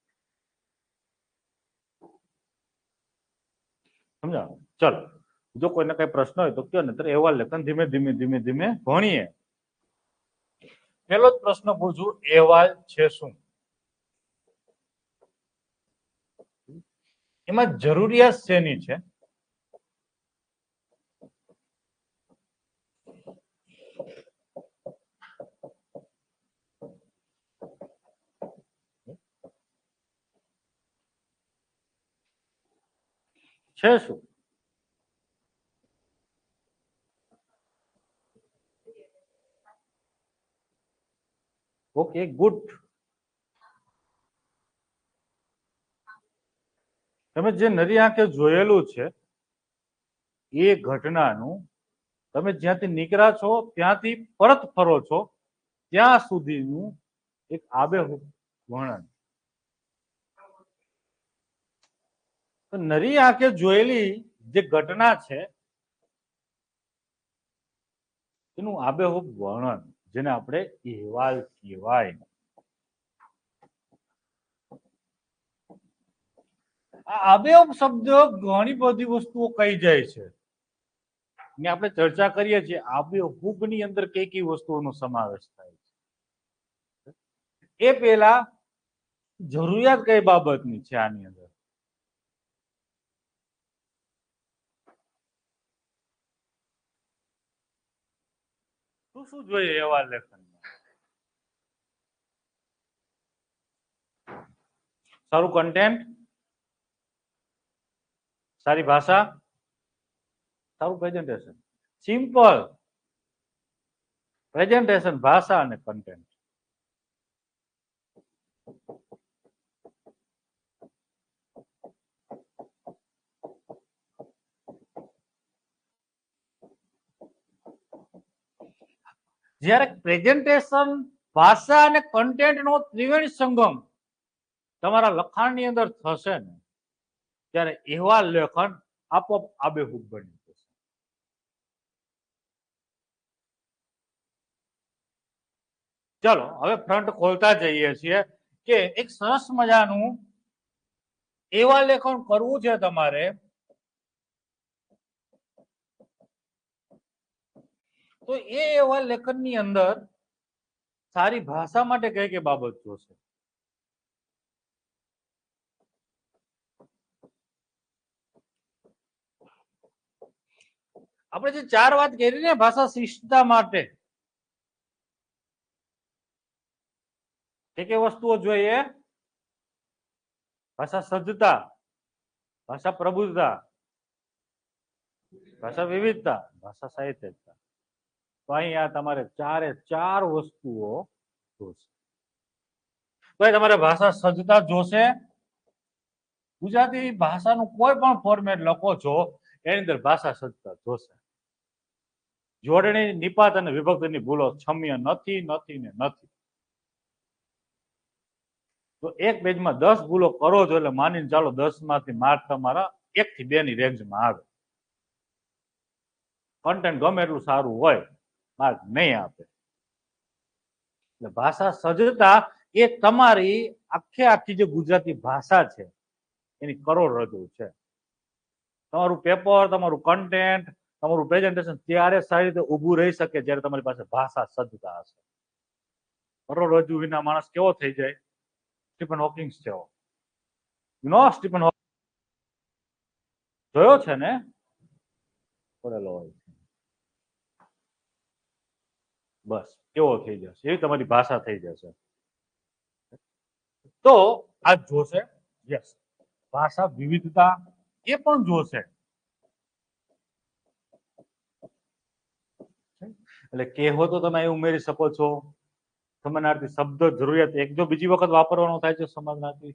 સમજાવો? ચલો, જો કોઈને કઈ પ્રશ્ન હોય તો કયો, ને તો અહેવાલ લેખન ધીમે ધીમે ધીમે ધીમે ભણીએ. પેલો જ પ્રશ્ન પૂછું, અહેવાલ છે શું? એમાં જરૂરિયાત શેની છે? છે શું? Okay, good. તમે જે નરી આંખે જોયેલું છે એ ઘટનાનું તમે જ્યાંથી નીકળ્યા છો ત્યાંથી પરત ફરો છો ત્યાં સુધીનું એક આબેહૂબ વર્ણન. નરી આંખે જોયેલી જે ઘટના છે એનું આબેહૂબ વર્ણન, જેને આપણે અહેવાલ કહેવાય. આ આબેહૂબ શબ્દ ઘણી બધી વસ્તુઓ કહી જાય છે ને આપણે ચર્ચા કરીએ છીએ આબેહૂબ ની અંદર કઈ કઈ વસ્તુઓનો સમાવેશ થાય છે એ પેલા જરૂરિયાત કઈ બાબતની છે આની અંદર શું શું જોઈએ એવા લેખનમાં સારું કન્ટેન્ટ સારી ભાષા સારું પ્રેઝન્ટેશન સિમ્પલ પ્રેઝન્ટેશન ભાષા અને કન્ટેન્ટ જ્યારે પ્રેઝન્ટેશન ભાષા અને કન્ટેન્ટ નો ત્રિવેણી સંગમ તમારા લખાણની અંદર થશે ને ત્યારે એવા લેખન આપોઆપ આબેહૂબ બની જશે ચલો હવે ફ્રન્ટ ખોલતા જઈએ છીએ કે એક સરસ મજાનું એવા લેખન કરવું છે તમારે તો એવા લેખનની અંદર સારી ભાષા માટે કઈ કઈ બાબત જોશે આપણે જે ચાર વાત કરી ને ભાષા શિષ્ટતા માટે કઈ વસ્તુઓ જોઈએ ભાષા સજ્જતા ભાષા પ્રબુદ્ધતા ભાષા વિવિધતા ભાષા સાહિત્યતા તો અહીંયા તમારે ચારે ચાર વસ્તુઓ જોશે તો તમારે ભાષા સજ્જતા જોશે ગુજરાતી ભાષાનું કોઈ પણ ફોર્મેટ લખો છો એની અંદર ભાષા સજ્જતા જોશે જોડણી નિપાત અને વિભક્તિની ભૂલો ક્ષમ્ય નથી નથી ને નથી તો એક પેજમાં 10 ભૂલો કરો છો એટલે માનીને ચાલો 10 માંથી માર્ક તમારા 1 થી 2 ની રેન્જમાં આવે કન્ટેન્ટ ગમે એટલું સારું હોય માર્ક નહીં આપે એટલે ભાષા સજ્જતા એ તમારી આખી જે ગુજરાતી ભાષા છે એની કરોડરજ્જુ છે તમારું પેપર તમારું કન્ટેન્ટ તમારું પ્રેઝન્ટેશન ત્યારે સારી રીતે ઊભું રહી શકે જ્યારે તમારી પાસે ભાષા સજ્જતા હશે કરોડરજ્જુ વિના માણસ કેવો થઈ જાય સ્ટીફન હોકિંગ જેવો સ્ટીફન જોયો છે ને કરેલો હોય બસ કેવો થઈ જશે એવી તમારી ભાષા થઈ જશે તો આ જોશે યસ ભાષા વિવિધતા એ પણ જોશે એટલે કહેવતો તમે અહીં ઉમેરી શકો છો સમાનાર્થી શબ્દ જરૂરિયાત એક જો બીજી વખત વાપરવાનો થાય છે સમાનાર્થી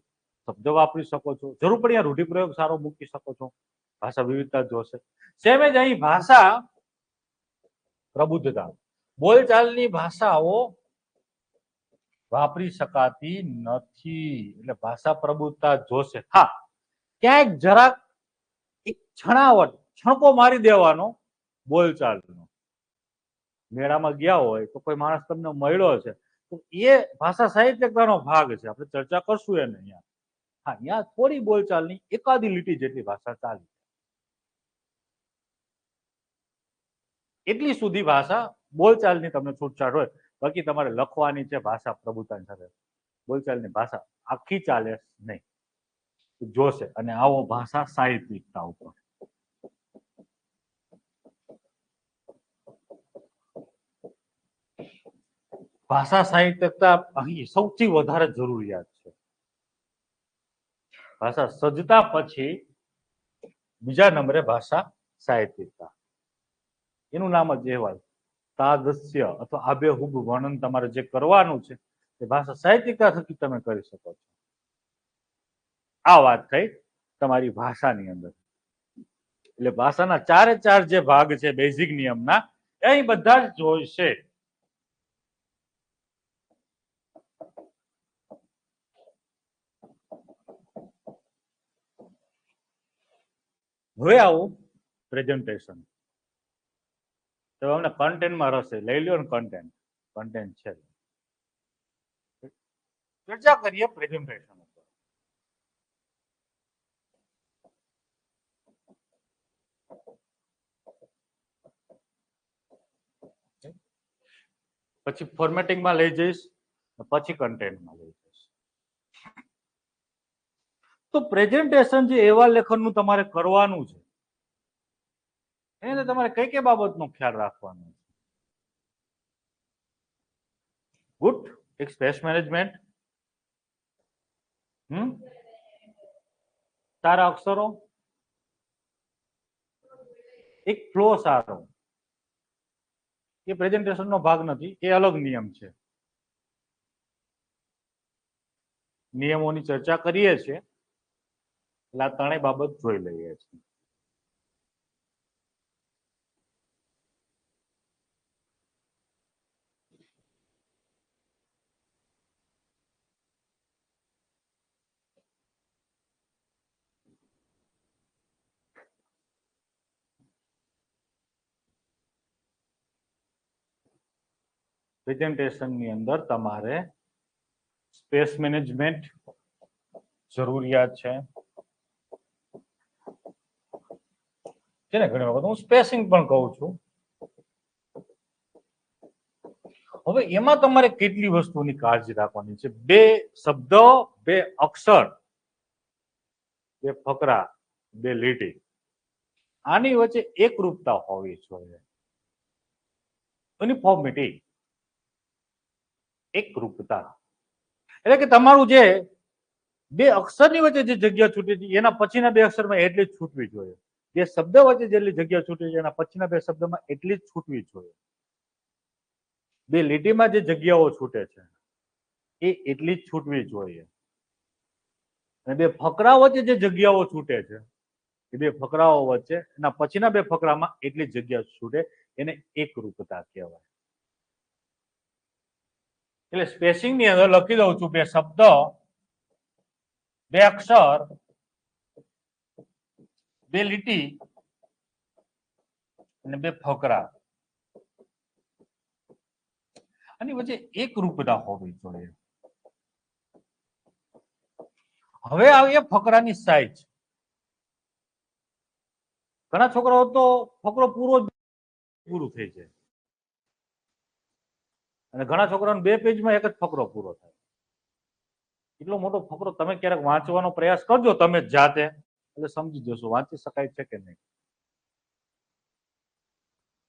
શબ્દ વાપરી શકો છો જરૂર પડે રૂઢિપ્રયોગ સારો મૂકી શકો છો ભાષા વિવિધતા જોશે સેમ જ અહીં ભાષા પ્રબુદ્ધતા બોલચાલની ભાષાઓ વાપરી શકાતી નથી એટલે ભાષા પ્રબુદ્ધતા જોશે હા ક્યાંક જરાક એક છણાવટ છણકો મારી દેવાનો બોલચાલનો મેળામાં ગયા હોય તો કોઈ માણસ તમને મળ્યો છે તો એ ભાષા સાહિત્યકારનો ભાગ છે આપણે ચર્ચા કરશું એને અહીંયા હા અહીંયા થોડી બોલચાલની એકાદી લીટી જેટલી ભાષા ચાલી એટલી સુધી ભાષા બોલચાલની તમને છૂટછાટ હોય બાકી તમારે લખવાની છે ભાષા પ્રભુતાની સાથે બોલચાલની ભાષા આખી ચાલે નહીં જોશે અને આવો ભાષા સાહિત્યિકતા ઉપર ભાષા સાહિત્યિકતા અહીં સૌથી વધારે જરૂરિયાત છે ભાષા સજ્જતા પછી બીજા નંબરે ભાષા સાહિત્યિકતા એનું નામ જ કહેવાય તાદસ્ય અથવા આબેહૂબ વર્ણન તમારે જે કરવાનું છે એ ભાષા સાહિત્યિકતા થકી તમે કરી શકો છો આ વાત થઈ તમારી ભાષાની અંદર એટલે ભાષાના ચારે ચાર જે ભાગ છે બેઝિક નિયમના એ બધા જ જોઈશે હવે આવું પ્રેઝન્ટેશન તો અમને કન્ટેન્ટમાં રસે લઈ લ્યો ને કન્ટેન્ટ છે ચર્ચા કરીએ પ્રેઝન્ટેશન ઉપર પછી ફોર્મેટિંગમાં લઈ જઈશ, પછી કન્ટેન્ટમાં લઈ જઈશ. તો પ્રેઝન્ટેશન જે એવા લેખનનું તમારે કરવાનું છે એને તમારે કઈ કઈ બાબતનો ખ્યાલ રાખવાનો છે? ગુડ. એક સ્પેસ મેનેજમેન્ટ, સારા અક્ષરો, એક ફ્લો સારો. એ પ્રેઝન્ટેશનનો ભાગ નથી, એ અલગ નિયમ છે. નિયમોની ચર્ચા કરીએ છીએ એટલે આ ત્રણેય બાબત જોઈ લઈએ છીએ. પ્રેઝન્ટેશનની અંદર તમારે સ્પેસ મેનેજમેન્ટ જરૂરિયાત છે. જેને ઘણી વખત હું સ્પેસિંગ પણ કહું છું. હવે એમાં તમારે કેટલી વસ્તુની કાળજી રાખવાની છે? બે શબ્દ, બે અક્ષર, બે ફકરા, બે લીટી, આની વચ્ચે એકરૂપતા હોવી જોઈએ. યુનિફોર્મિટી, એકરૂપતા. એટલે કે તમારું જે બે અક્ષરની વચ્ચે જે જગ્યા છૂટી છે એના પછીના બે અક્ષરમાં એટલી જ છૂટવી જોઈએ. બે શબ્દ વચ્ચે જેટલી જગ્યા છૂટી છે એના પછીના બે શબ્દમાં એટલી જ છૂટવી જોઈએ. બે લીટીમાં જે જગ્યાઓ છૂટે છે એ એટલી જ છૂટવી જોઈએ. અને બે ફકરા વચ્ચે જે જગ્યાઓ છૂટે છે એ બે ફકરાઓ વચ્ચે એના પછીના બે ફકરામાં એટલી જ જગ્યા છૂટે, એને એકરૂપતા કહેવાય. એટલે સ્પેસિંગ ની અંદર લખી દઉં છું બે શબ્દ, બે અક્ષર, બે લીટી અને બે ફકરા. આની વચ્ચે એકરૂપતા હોવી જોઈએ. હવે આવીએ ફકરાની સાઈઝ. ઘણા છોકરાઓ તો ફકરો પૂરું થઈ જાય અને ઘણા છોકરાઓને બે પેજમાં એક જ ફકરો પૂરો થાય. એટલો મોટો ફકરો તમે ક્યારેક વાંચવાનો પ્રયાસ કરજો તમે જાતે, એટલે સમજી જશો વાંચી શકાય છે કે નહીં.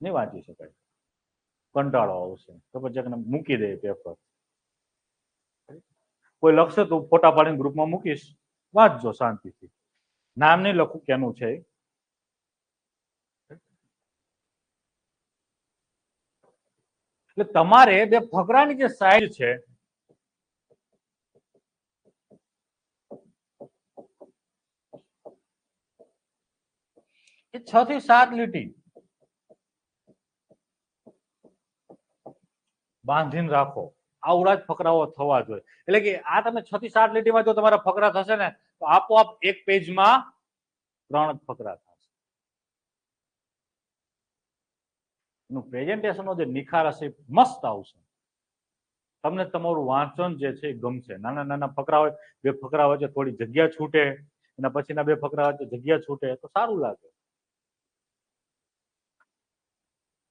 નહીં વાંચી શકાય, કંટાળો આવશે તો પછી મૂકી દે પેપર. કોઈ લખશે તો ફોટા પાડીને ગ્રુપમાં મૂકીશ, વાંચજો શાંતિથી. નામ નહીં લખું કેનું છે. એટલે તમારે બે ફકરાની જે સાઈઝ છે એ 6 થી 7 લીટી બાંધીને રાખો. આવડા જ ફકરાઓ થવા જોઈએ. એટલે કે આ તમે 6 થી 7 લીટીમાં જો તમારા ફકરા થશે ને તો આપોઆપ એક પેજમાં 3 જ ફકરા થશે. એનું પ્રેઝન્ટેશનનો જે નિખાર હશે મસ્ત આવશે. તમને તમારું વાંચન જે છે એ ગમશે. નાના નાના ફકરા હોય, બે ફકરા વચ્ચે થોડી જગ્યા છૂટે, એના પછીના બે ફકરા વચ્ચે જગ્યા છૂટે તો સારું લાગે.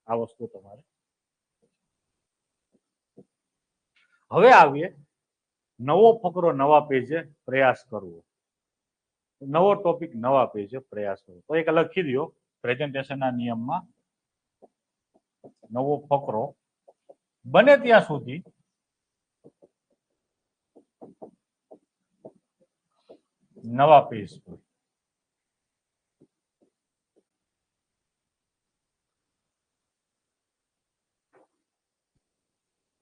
આ વસ્તુ તમારે. હવે આવીએ નવો ફકરો નવા પેજે પ્રયાસ કરવો. નવો ટોપિક નવા પેજે પ્રયાસ કરવો. તો એક લખી દો પ્રેઝન્ટેશનના નિયમમાં, નવો ફકરો બને ત્યાં સુધી નવા પેજ પર.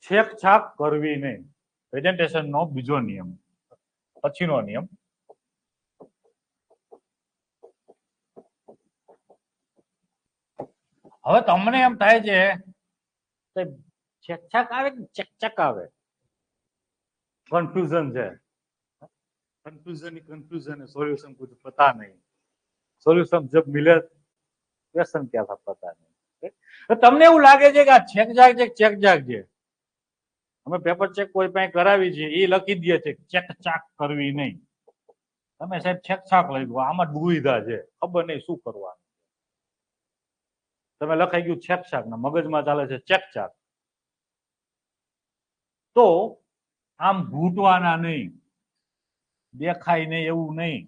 છેકછાક કરવી નહીં. પ્રેઝન્ટેશનનો બીજો નિયમ. પછીનો નિયમ, હવે તમને એમ થાય છે છેકછાક આવે કે ચકચક આવે, कंफ्यूजन है, कंफ्यूजन ही कंफ्यूजन है, सॉल्यूशन कुछ पता नहीं, सॉल्यूशन जब मिले क्वेश्चन क्या था पता नहीं. તમને એવું લાગે છે કે આ છેકછાક છે ચેકજાક છે, અમે પેપર ચેક કોઈ પાસે કરાવી છે એ લખી દે છે ચેકચાક કરવી નહીં. તમે સાહેબ છેકછાક લખ્યું, આમાં દુવિધા છે, ખબર નહીં શું કરવાનું. તમે લખાઈ ગયું છેકછાક ને મગજમાં ચાલે છે ચેકચાક. તો આમ ઘૂંટવાના નહીં, દેખાય નહીં એવું નહીં,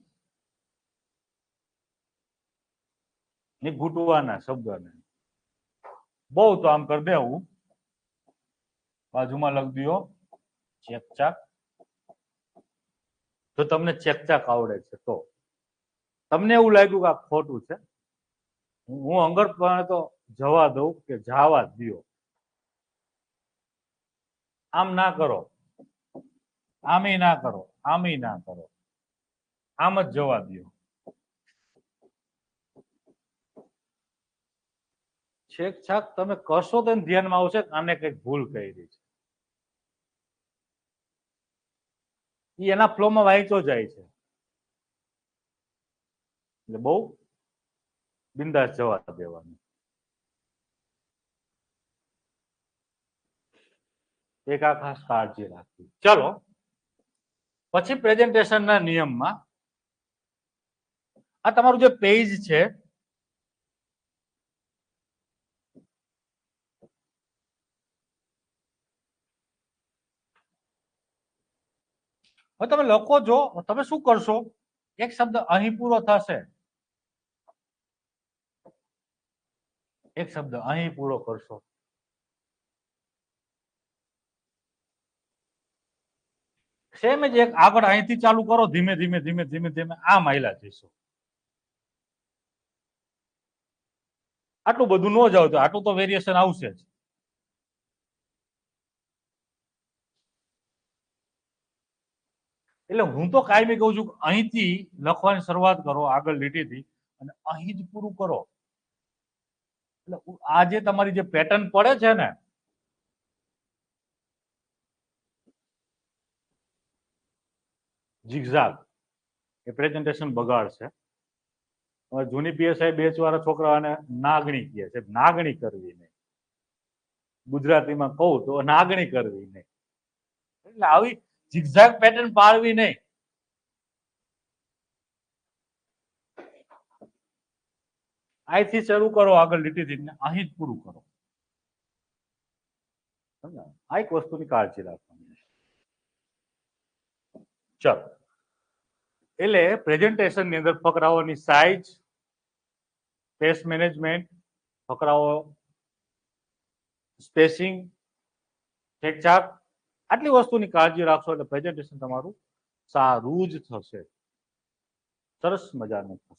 ઘૂંટવાના શબ્દને બહુ તો આમ કરી દેવું, બાજુમાં લખી દો ચેકચાક. જો તમને ચેકચાક આવડે છે તો તમને એવું લાગ્યું કે આ ખોટું છે, હું અંગત તો જવા દઉં કે જવા દો. આમ ના કરો, આમી ના કરો, આમી ના કરો, આમ જ જવા દો. છેકછાક તમે કરશો તો ધ્યાનમાં આવશે આને કઈક ભૂલ કરી છે, એના ફ્લોમાં વાંચો જાય છે, એટલે બહુ બિંદાસ જવા દેવાનું. એક આ ખાસ કાળજી રાખવી. ચલો પછી પ્રેઝન્ટેશનના નિયમમાં આ તમારું જે પેજ છે હવે તમે લખો છો, તમે શું કરશો, એક શબ્દ અહીં પૂરો થશે, એક શબ્દ અહીં પૂરો કરશો, સેમ જ એક આગળ અહીંથી ચાલુ કરો, ધીમે ધીમે ધીમે ધીમે ધીમે આમ હાલ્યા જઈશું. આટલું બધું ન જાવ તો આટલું તો વેરિએશન આવશે જ. એટલે હું તો કાયમી કહું છું અહીંથી લખવાની શરૂઆત કરો આગળ લીટીથી અને અહીં જ પૂરું કરો. એટલે આ જે તમારી જે પેટર્ન પડે છે ને, ઝિગઝાગ, એ પ્રેઝન્ટેશન બગાડશે. જૂની પીએસઆઈ બેચ વાળા છોકરાઓને નાગણી કહે છે, નાગણી કરવી નહીં. ગુજરાતીમાં કહું તો નાગણી કરવી નહીં. એટલે આવી ઝિગઝાગ પેટર્ન પાડવી નહીં. અહીંથી શરૂ કરો આગળ લીટીથી, અહીં જ પૂરું કરો. આ એક વસ્તુની કાળજી રાખવાની. ચલો, એટલે પ્રેઝન્ટેશન ની અંદર ફકરાઓની સાઇઝ, સ્પેસ મેનેજમેન્ટ, ફકરાઓ સ્પેસિંગ, ઠેકચાક, આટલી વસ્તુની કાળજી રાખશો એટલે પ્રેઝન્ટેશન તમારું સારું જ થશે, સરસ મજાનું થશે.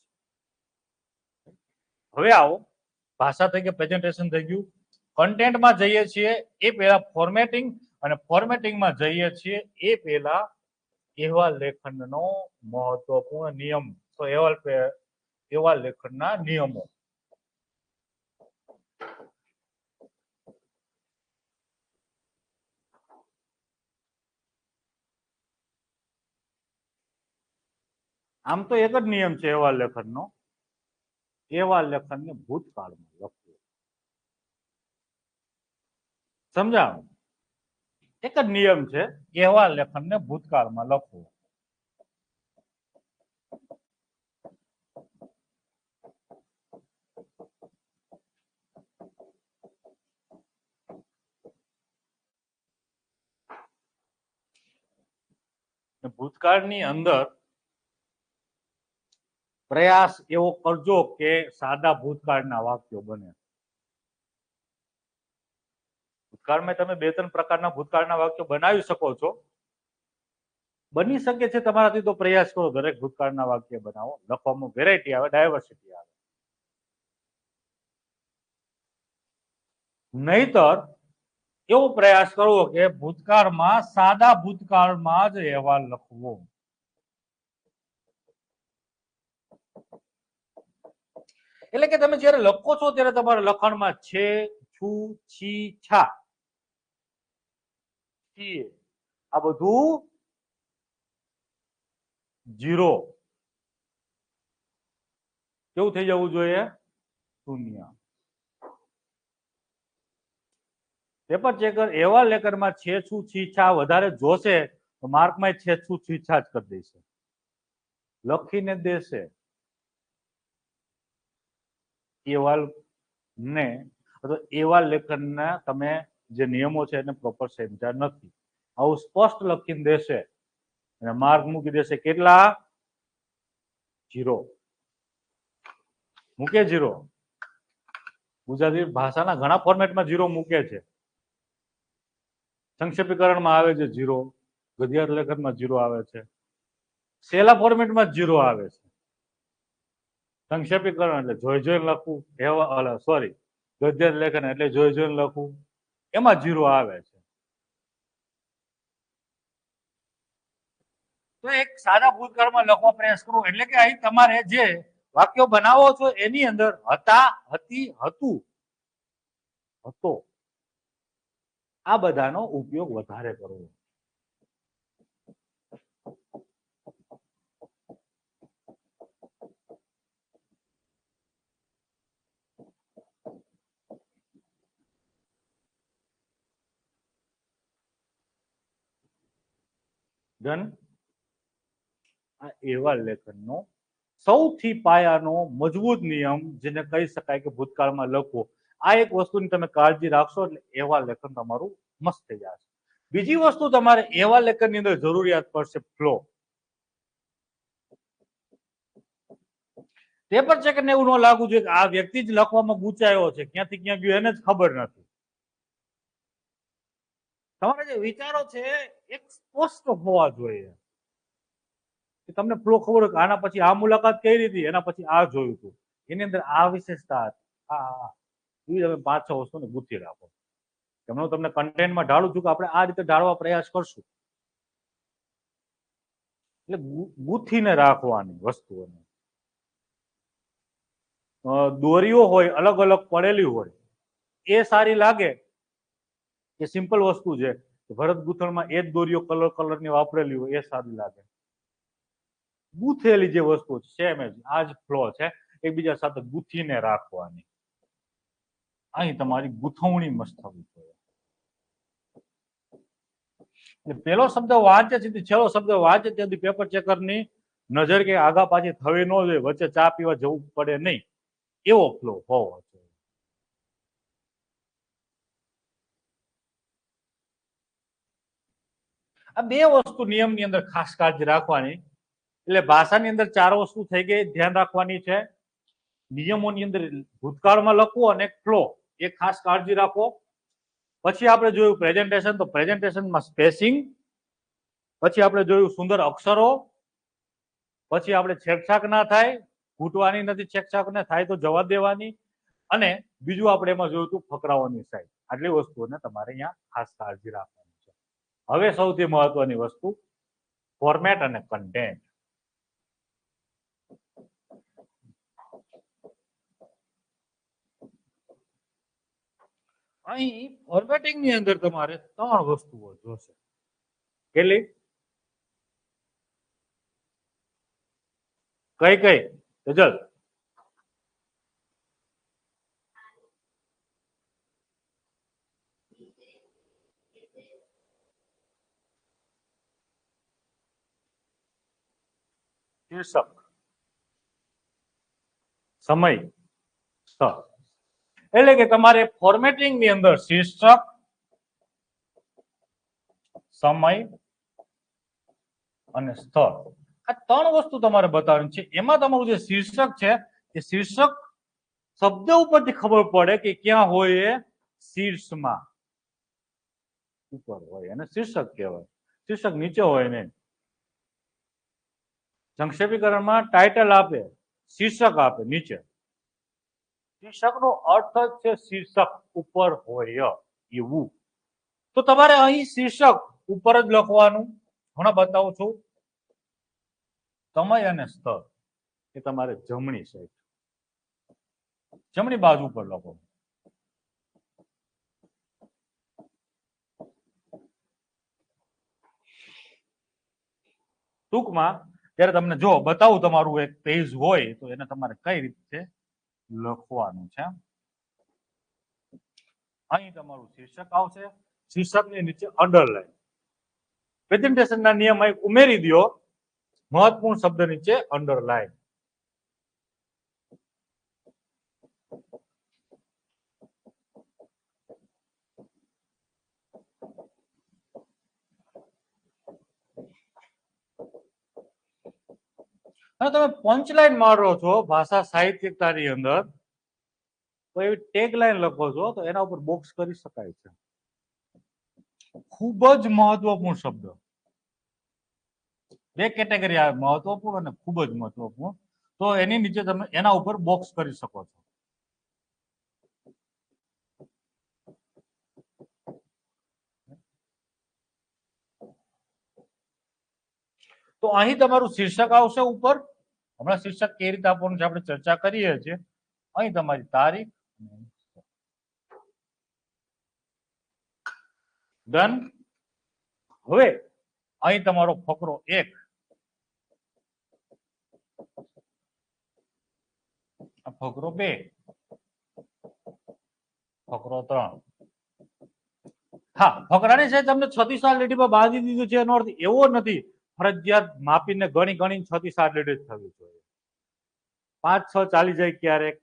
હવે આવો, ભાષા થઈ ગઈ, પ્રેઝન્ટેશન થઈ ગયું, કન્ટેન્ટમાં જઈએ છીએ એ પહેલા ફોર્મેટિંગ, અને ફોર્મેટિંગમાં જઈએ છીએ એ પહેલા અહેવાલ લેખનનો મહત્વપૂર્ણ નિયમ. તો અહેવાલ લેખનના નિયમો. આમ તો એક જ નિયમ છે અહેવાલ લેખનનો, અહેવાલ લેખનને ભૂતકાળમાં લખવું. સમજાવ? એક જ નિયમ છે, અહેવાલ લેખનને ભૂતકાળમાં લખવું. ભૂતકાળની અંદર પ્રયાસ એવો કરજો કે સાદા ભૂતકાળના વાક્યો બને. ભૂતકાળમાં તમે 2-3 પ્રકારના ભૂતકાળના વાક્યો બનાવી શકો છો. બની શકે છે તમારાથી, તો પ્રયાસ કરો દરેક ભૂતકાળના વાક્ય બનાવો. લખવામાં વેરાયટી આવે, ડાયવર્સિટી આવે. નહીતર એવો પ્રયાસ કરવો કે ભૂતકાળમાં, સાદા ભૂતકાળમાં જ અહેવાલ લખવો. એટલે કે તમે જયારે લખો છો ત્યારે તમારા લખાણમાં છે, છું, છી, છા, આ બધું જીરો કેવું થઈ જવું જોઈએ? શૂન્ય. પેપર ચેકર અહેવાલ લેખનમાં છે, છું, છી, છા વધારે જોશે તો માર્કમાં છે, છું, છી, છા જ કરી દેશે, લખીને દેશે. અહેવાલ ને અથવા અહેવાલ લેખનના તમે જે નિયમો છે એને પ્રોપર સમજ્યા નથી. આવું સ્પષ્ટ લખીને દેશે અને માર્ક મૂકી દેશે કેટલા? 0 મૂકે 0. ગુજરાતી ભાષાના ઘણા ફોર્મેટમાં 0 મૂકે છે. સંક્ષેપીકરણમાં આવે છે 0, ગદ્યાર્થ લેખનમાં 0 આવે છે, સેલા ફોર્મેટમાં 0 આવે છે. સંક્ષેપીકરણ એટલે જોઈ લખવું, સોરી, ગદ્યાર્થ લેખન એટલે જોઈને લખવું, એમાં 0 આવે છે. તો એક સાદા ભૂતકાળમાં લખવા પ્રયાસ કરો એટલે કે અહીં તમારે જે વાક્યો બનાવો છો એની અંદર હતા, હતી, હતું, હતો આ બધાનો ઉપયોગ વધારે કરવો. ડન. આ અહેવાલ લેખનનો સૌથી પાયાનો મજબૂત નિયમ જેને કહી શકાય કે ભૂતકાળમાં લખવો. આ એક વસ્તુની તમે કાળજી રાખશો એટલે અહેવાલ લેખન તમારું મસ્ત થઈ જશે. બીજી વસ્તુ તમારે અહેવાલ લેખનની અંદર જરૂરિયાત પડશે ફ્લો. પેપર ચેકરને એવું ન લાગવું જોઈએ કે આ વ્યક્તિ જ લખવામાં ગૂંચાયો છે, ક્યાંથી ક્યાં ગયો એને જ ખબર નથી. તમારા જે વિચારો છે એક સ્પષ્ટ હોવા જોઈએ. તમને ફ્લો ખબર હોય કે આના પછી આ મુલાકાત કઈ હતી, એના પછી આ જોયું હતું, એની અંદર આ વિશેષતા હતી. તમે 5-6 વસ્તુને ગૂંથી રાખો. હું તમને કન્ટેન્ટમાં ઢાળું છું કે આપણે આ રીતે ઢાળવા પ્રયાસ કરશું. એટલે ગૂંથીને રાખવાની વસ્તુઓને. દોરીઓ હોય અલગ અલગ પડેલી હોય એ સારી લાગે કે સિમ્પલ વસ્તુ છે. ભરત ગૂંથણમાં એ જ દોરીઓ કલરની વાપરેલી હોય એ સારી લાગે. ગૂંથેલી જે વસ્તુ છે સેમ જ આ જ ફ્લો છે, એકબીજા સાથે ગૂંથીને રાખવાની. અહીં તમારી ગૂંથવણી મસ્ત થવી જોઈએ. પેલો શબ્દ વાંચે છે છેલ્લો શબ્દ વાંચે ત્યાંથી પેપર ચેકરની નજર કે આગા પાછી થવી ન જોઈએ, વચ્ચે ચા પીવા જવું પડે નહીં, એવો ફ્લો હોવો જોઈએ. આ બે વસ્તુ નિયમની અંદર ખાસ કાળજી રાખવાની. એટલે ભાષાની અંદર 4 વસ્તુ થઈ ગઈ, ધ્યાન રાખવાની છે. નિયમોની અંદર ભૂતકાળમાં લખવું અને ફ્લો એ ખાસ કાળજી રાખો. પછી આપણે જોયું પ્રેઝન્ટેશન, તો પ્રેઝન્ટેશનમાં સ્પેસિંગ. પછી આપણે જોયું સુંદર અક્ષરો. પછી આપણે છેકછાક ના થાય, ઘૂંટવાની નથી, છેકછાક ને થાય તો જવા દેવાની. અને બીજું આપણે એમાં જોયું હતું ફકરાઓની સાઈઝ. આટલી વસ્તુઓને તમારે અહીંયા ખાસ કાળજી રાખવાની છે. હવે સૌથી મહત્વની વસ્તુ ફોર્મેટ અને કન્ટેન્ટ. અહીં ફોર્મેટિંગ ની અંદર તમારે 3 વસ્તુઓ જોશે. કેટલી? કઈ જલ શીર્ષક, સમય, સ્થળ. એટલે કે તમારે ફોર્મેટિંગ ની અંદર શીર્ષક, સમય અને સ્થળ આ 3 વસ્તુ તમારે બતાવવાની છે. એમાં તમારું જે શીર્ષક છે એ શીર્ષક શબ્દ ઉપરથી ખબર પડે કે ક્યાં હોય એ શીર્ષમાં ઉપર હોય એને શીર્ષક કહેવાય. શીર્ષક નીચે હોય નહીં. સંક્ષેપીકરણમાં ટાઇટલ આપે, શીર્ષક આપે નીચે. શીર્ષકનો અર્થ જ છે શીર્ષક ઉપર હોય એવું. તો તમારે અહીં શીર્ષક ઉપર જ લખવાનું. હમણાં બતાવું છું. સમય અને સ્થળ એ તમારે જમણી સાઈડ, જમણી બાજુ પર લખો. ટૂંકમાં ત્યારે તમને જો બતાવું તમારું એક પેજ હોય તો એને તમારે કઈ રીતે લખવાનું છે. અહીં તમારું શીર્ષક આવશે, શીર્ષકની નીચે અંડરલાઈન. પ્રેઝન્ટેશનના નિયમ અહીં ઉમેરી દો, મહત્વપૂર્ણ શબ્દ નીચે અંડરલાઈન. અને તમે પંચલાઈન મારો છો ભાષા સાહિત્યિકતાની અંદર, તો એવી ટેગ લાઈન લખો છો તો એના ઉપર બોક્સ કરી શકાય છે. ખૂબ જ મહત્વપૂર્ણ શબ્દ. બે કેટેગરી આવે, મહત્વપૂર્ણ અને ખૂબ જ મહત્વપૂર્ણ. તો એની નીચે તમે એના ઉપર બોક્સ કરી શકો છો. તો અહીં તમારું શીર્ષક આવશે ઉપર. હમણાં શીર્ષક કેવી રીતે આપવાનું છે આપણે ચર્ચા કરીએ છીએ. અહીં તમારી તારીખ, ડન. હવે અહીં તમારો ફકરો 1, ફકરો 2, ફકરો 3. હા, ફકરાની સાઈઝ તમને 6 થી 7 લીટીમાં બાંધી દીધું છે એનો અર્થ એવો નથી ફરજિયાત માપીને ગણી 6 થી 7 લીટી થવી જોઈએ. 5, 6 ચાલી જાય ક્યારેક.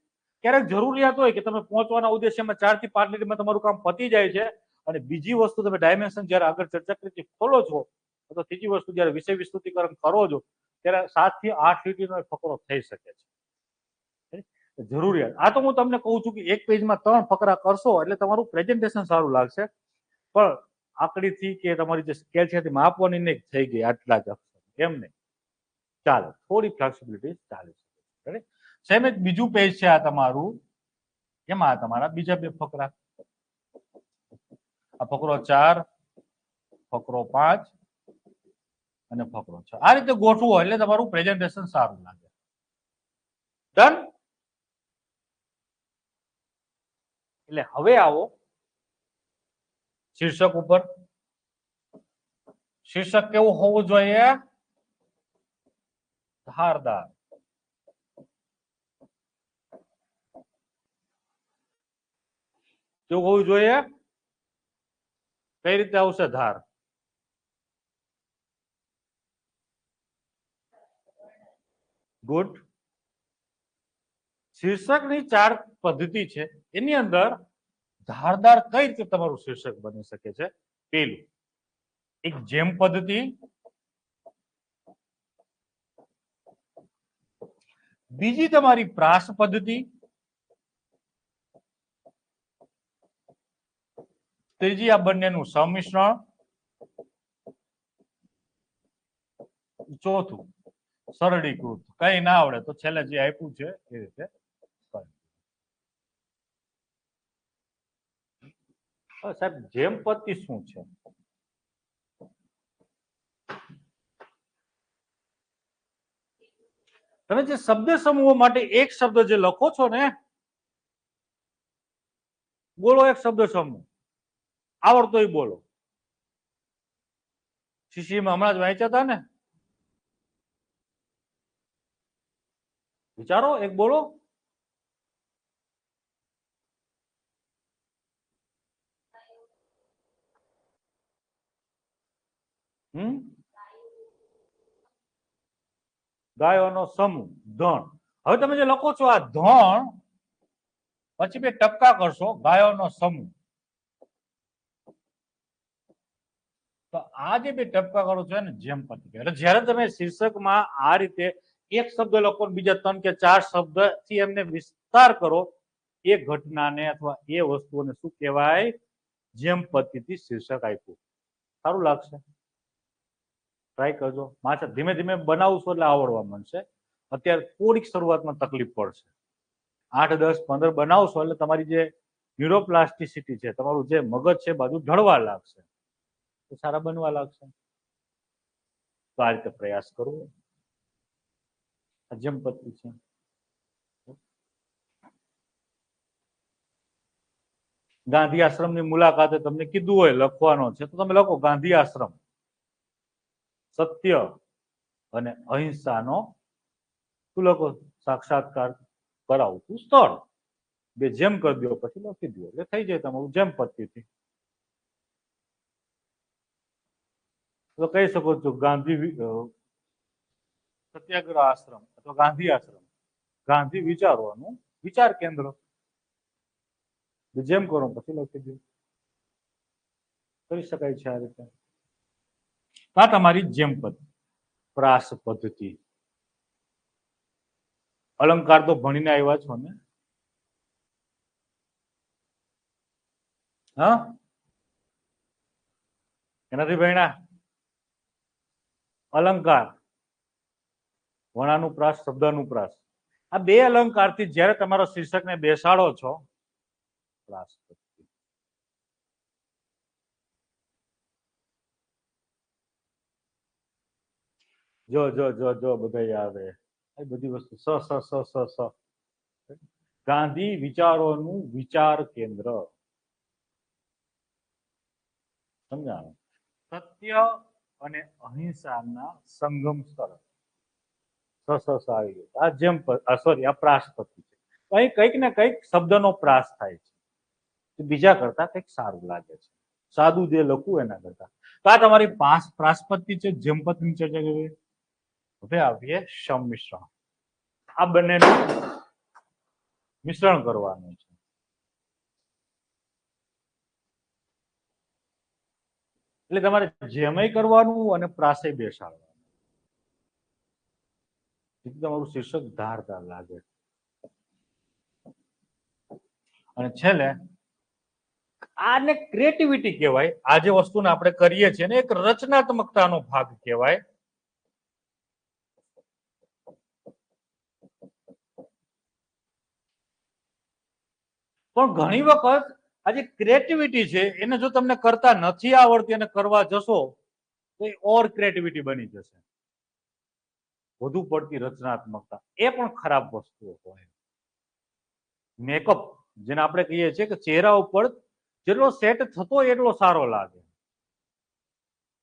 ક્યારેક જરૂરિયાત હોય કે તમે પહોંચવાના ઉદ્દેશ્યમાં 4 થી 5 લીટીમાં તમારું કામ પતી જાય છે. અને બીજી વસ્તુ તમે ડાયમેન્શન જયારે આગળ ચર્ચા કરી ખોલો છો, તો ત્રીજી વસ્તુ જયારે વિષય વિસ્તૃતિકરણ કરો છો ત્યારે 7 થી 8 લીટીનો ફકરો થઈ શકે છે. જરૂરિયાત. આ તો હું તમને કહું છું કે એક પેજમાં 3 ફકરા કરશો એટલે તમારું પ્રેઝન્ટેશન સારું લાગશે. પણ આકડીથી કે તમારી જે સ્કેલ છે માપવાની નહીં થઈ ગઈ આટલા જ અક્ષર, એમ નહીં. ચાલો, થોડી ફ્લેક્સિબિલિટી ચાલે છે. સેમ એક બીજું પેજ છે આ તમારું, એમાં તમારા બીજા 2 ફકરા. આ ફકરો 4, ફકરો 5 અને ફકરો 6. આ રીતે ગોઠવો એટલે તમારું પ્રેઝન્ટેશન સારું લાગે. ડન. એટલે હવે આવો શીર્ષક ઉપર. શીર્ષક કેવું હોવું જોઈએ? ધારદાર. કેવું હોવું જોઈએ? કઈ રીતે આવશે ધાર? ગુડ. શીર્ષકની 4 પદ્ધતિ છે, એની અંદર ધારદાર કઈ રીતે તમારું શીર્ષક બની શકે છે? પેલું, એક જેમ પદ્ધતિ. બીજી તમારી પ્રાસ પદ્ધતિ. ત્રીજી આ બંનેનું સંમિશ્રણ. ચોથું સરળીકૃત. કઈ ના આવડે તો છેલ્લે જે આપ્યું છે એ રીતે. સાહેબ, જેમ પદ્ધતિ શું છે? તમે જે શબ્દ સમૂહો માટે એક શબ્દ જે લખો છો ને, બોલો એક શબ્દ સમૂહ, આવડતો એ બોલો. શીશીમાં હમણાં જ વાંચ્યા હતા ને, વિચારો, એક બોલો. ગાયોનો સમૂહ, ધણ. હવે તમે જે લખો છો આ ધણ, પછી 2 ટપકા કરશો, ગાયોનો સમૂહ. તો આ જે 2 ટપકા કરો છો ને જેમ પદ્ધતિ. એટલે જ્યારે તમે શીર્ષકમાં આ રીતે એક શબ્દ લખો, બીજા 3 કે 4 શબ્દથી એમને વિસ્તાર કરો, એ ઘટનાને અથવા એ વસ્તુઓને શું કહેવાય? જેમ પદ્ધતિ શીર્ષક આપ્યું. સારું લાગશે? ટ્રાય કરજો. માત્ર ધીમે ધીમે બનાવશો એટલે આવડવા માંડશે. અત્યારે થોડીક શરૂઆતમાં તકલીફ પડશે. 8, 10, 15 બનાવશો એટલે તમારી જે ન્યુરોપ્લાસ્ટિસિટી છે, તમારું જે મગજ છે બાજુ ઢળવા લાગશે, તો સારા બનવા લાગશે. તો આ રીતે પ્રયાસ કરવો. જેમ પદ્ધતિ છે. ગાંધી આશ્રમની મુલાકાતે તમને કીધું હોય લખવાનો છે, તો તમે લખો ગાંધી આશ્રમ, સત્ય અને અહિંસાનો શું લખો? સાક્ષાત્કાર કરાવતું સ્થળ. 2 જેમ કરી દો પછી લખી દો એટલે થઈ જાય તમારું જેમ પદ્ધતિ. તો કહી શકો છો ગાંધી સત્યાગ્રહ આશ્રમ અથવા ગાંધી આશ્રમ, ગાંધી વિચારોનું વિચાર કેન્દ્ર. જેમ કરો પછી લખી દો. કરી શકાય છે આ રીતે. આ તમારી જેમ પદ્ધતિ, પ્રાસ પદ્ધતિ. અલંકાર તો ભણીને આવ્યા છો ને? હા, નથી ભણ્યા? અલંકાર, વર્ણાનુપ્રાસ, શબ્દાનુપ્રાસ, આ બે અલંકારથી જ્યારે તમારા શીર્ષકને બેસાડો છો, પ્રાસપત્તિ. જો જો જો જો બધા આવે એ બધી વસ્તુ સ સ સ સ સ. ગાંધી વિચારોનું વિચાર કેન્દ્ર. સમજાણું? સત્ય અને અહિંસાના સંગમ સ્થળ. સ સ આવી ગયું. આ જેમ સોરી આ પ્રાસપત્તિ છે. અહીં કંઈક ને કંઈક શબ્દનો પ્રાસ થાય છે, બીજા કરતા કંઈક સારું લાગે છે, સાદું જે લખવું એના કરતા. તો આ તમારી પ્રાસપત્તિ છે, જેમપદની ચર્ચા કરીએ. હવે આવીએ સંમિશ્રણ. આ બંનેનું મિશ્રણ કરવાનું છે. એટલે તમારે જેમય કરવાનું અને પ્રાસય બેસાડવાનું. તમારું શીર્ષક ધારદાર લાગે. અને છેલ્લે આને ક્રિએટિવિટી કહેવાય. આ જે વસ્તુને આપણે કરીએ છીએ ને એક રચનાત્મકતાનો ભાગ કહેવાય. પણ ઘણી વખત આ જે ક્રિએટિવિટી છે એને જો તમને કરતા નથી આવડતી અને કરવા જશો તો એ ઓર ક્રિએટિવિટી બની જશે, વધુ પડતી રચનાત્મકતા. એ પણ ખરાબ વસ્તુઓ હોય. મેકઅપ જેને આપણે કહીએ છીએ કે ચહેરા ઉપર જેટલો સેટ થતો એટલો સારો લાગે,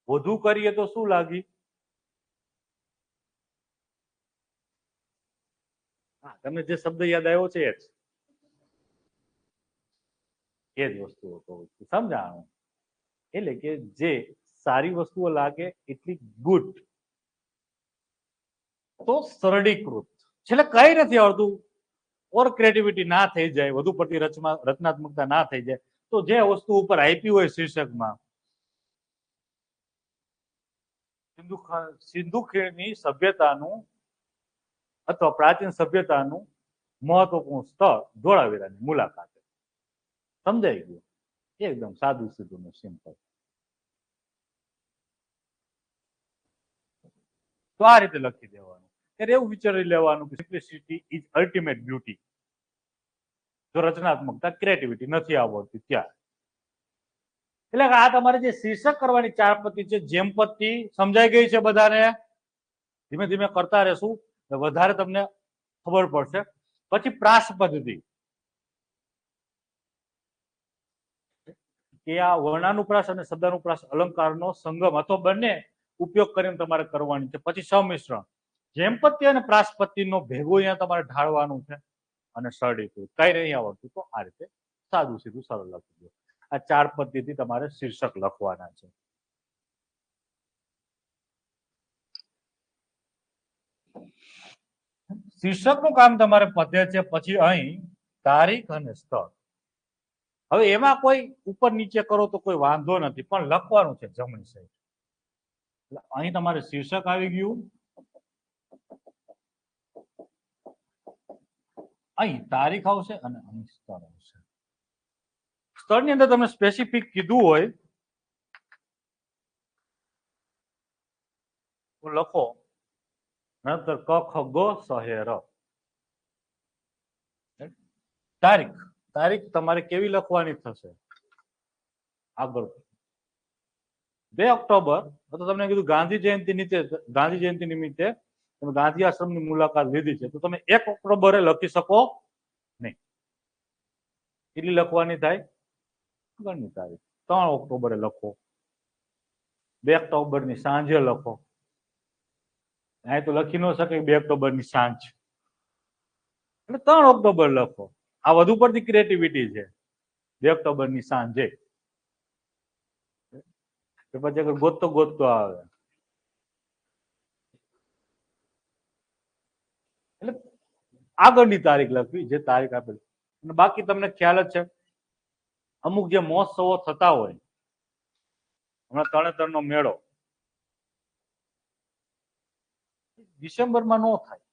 વધુ કરીએ તો શું લાગી? હા, તમને જે શબ્દ યાદ આવ્યો છે એ જ વસ્તુઓ કહું છું. સમજાણું? એટલે કે જે સારી વસ્તુઓ લાગે એટલી ગુડ તો સરળીકૃત. છેલ્લે કઈ નથી આવડતું, ઓર ક્રિએટિવિટી ના થઈ જાય, વધુ પડતી રચનાત્મકતા ના થઈ જાય, તો જે વસ્તુ ઉપર આપ્યું હોય શીર્ષકમાં, સિંધુ ખીણની સભ્યતાનું અથવા પ્રાચીન સભ્યતાનું મહત્વપૂર્ણ સ્થળ ધોળાવીરાની મુલાકાત. સમજાઈ ગયું? એકદમ સાદું સીધું ને સિમ્પલ. તો આ રીતે લખી દેવાનું. ત્યારે એવું વિચારી લેવાનું કે સિમ્પ્લિસિટી ઇઝ અલ્ટિમેટ બ્યુટી. જો રચનાત્મકતા ક્રિએટિવિટી નથી આવડતી ત્યાં. એટલે આ તમારે જે શીર્ષક કરવાની ચાર પત્તી છે, જેમ પત્તી સમજાઈ ગઈ છે બધાને? ધીમે ધીમે કરતા રહેશું વધારે તમને ખબર પડશે. પછી પ્રાસ પદ્ધતિ કે આ વર્ણાનુપ્રાસ અને શબ્દાનુપ્રાસ અલંકારનો સંગમ અથવા બંને ઉપયોગ કરીને તમારે કરવાની છે. પછી સંમિશ્રણ, જેમપત્તિ અને પ્રાસપત્તિનો ભેગો અહીંયા તમારે ઢાળવાનું છે. અને સરળીકૃત કઈ નહીં આવડતું તો આ રીતે સાદું સીધું સરળ લખી દો. આ ચાર પદ્ધતિ તમારે શીર્ષક લખવાના છે. શીર્ષકનું કામ તમારે પતે છે પછી અહીં તારીખ અને સ્થળ. હવે એમાં કોઈ ઉપર નીચે કરો તો કોઈ વાંધો નથી, પણ લખવાનું છે જમણી સાઈડ. અહીં તમારે શીર્ષક આવી ગયું, અહીં તારીખ આવશે અને અહીં સ્થળ આવશે. સ્થળની અંદર તમને સ્પેસિફિક કીધું હોય તો લખો નંતર ક ખ ગ શહેર. તારીખ, તારીખ તમારે કેવી લખવાની થશે? આગળ 2 ઓક્ટોબર, તો તમને કીધું ગાંધી જયંતિ નિમિત્તે તમે ગાંધી આશ્રમની મુલાકાત લીધી છે, તો તમે 1 ઓક્ટોબરે લખી શકો નહીં. કેટલી લખવાની થાય? આગળની તારીખ 3 ઓક્ટોબરે લખો, 2 ઓક્ટોબરની સાંજે લખો. અહીં તો લખી ન શકે 2 ઓક્ટોબરની સાંજ, એટલે 3 ઓક્ટોબર લખો. આ વધુ પડતી ક્રિએટિવિટી છે. 2 ઓક્ટોબરની સાંજે પછી ગોતતો ગોતતો આવે. એટલે આગળની તારીખ લખવી જે તારીખ આપેલી. અને બાકી તમને ખ્યાલ જ છે અમુક જે મહોત્સવો થતા હોય, હમણાં તરણેતરનો મેળો ડિસેમ્બરમાં ન થાય,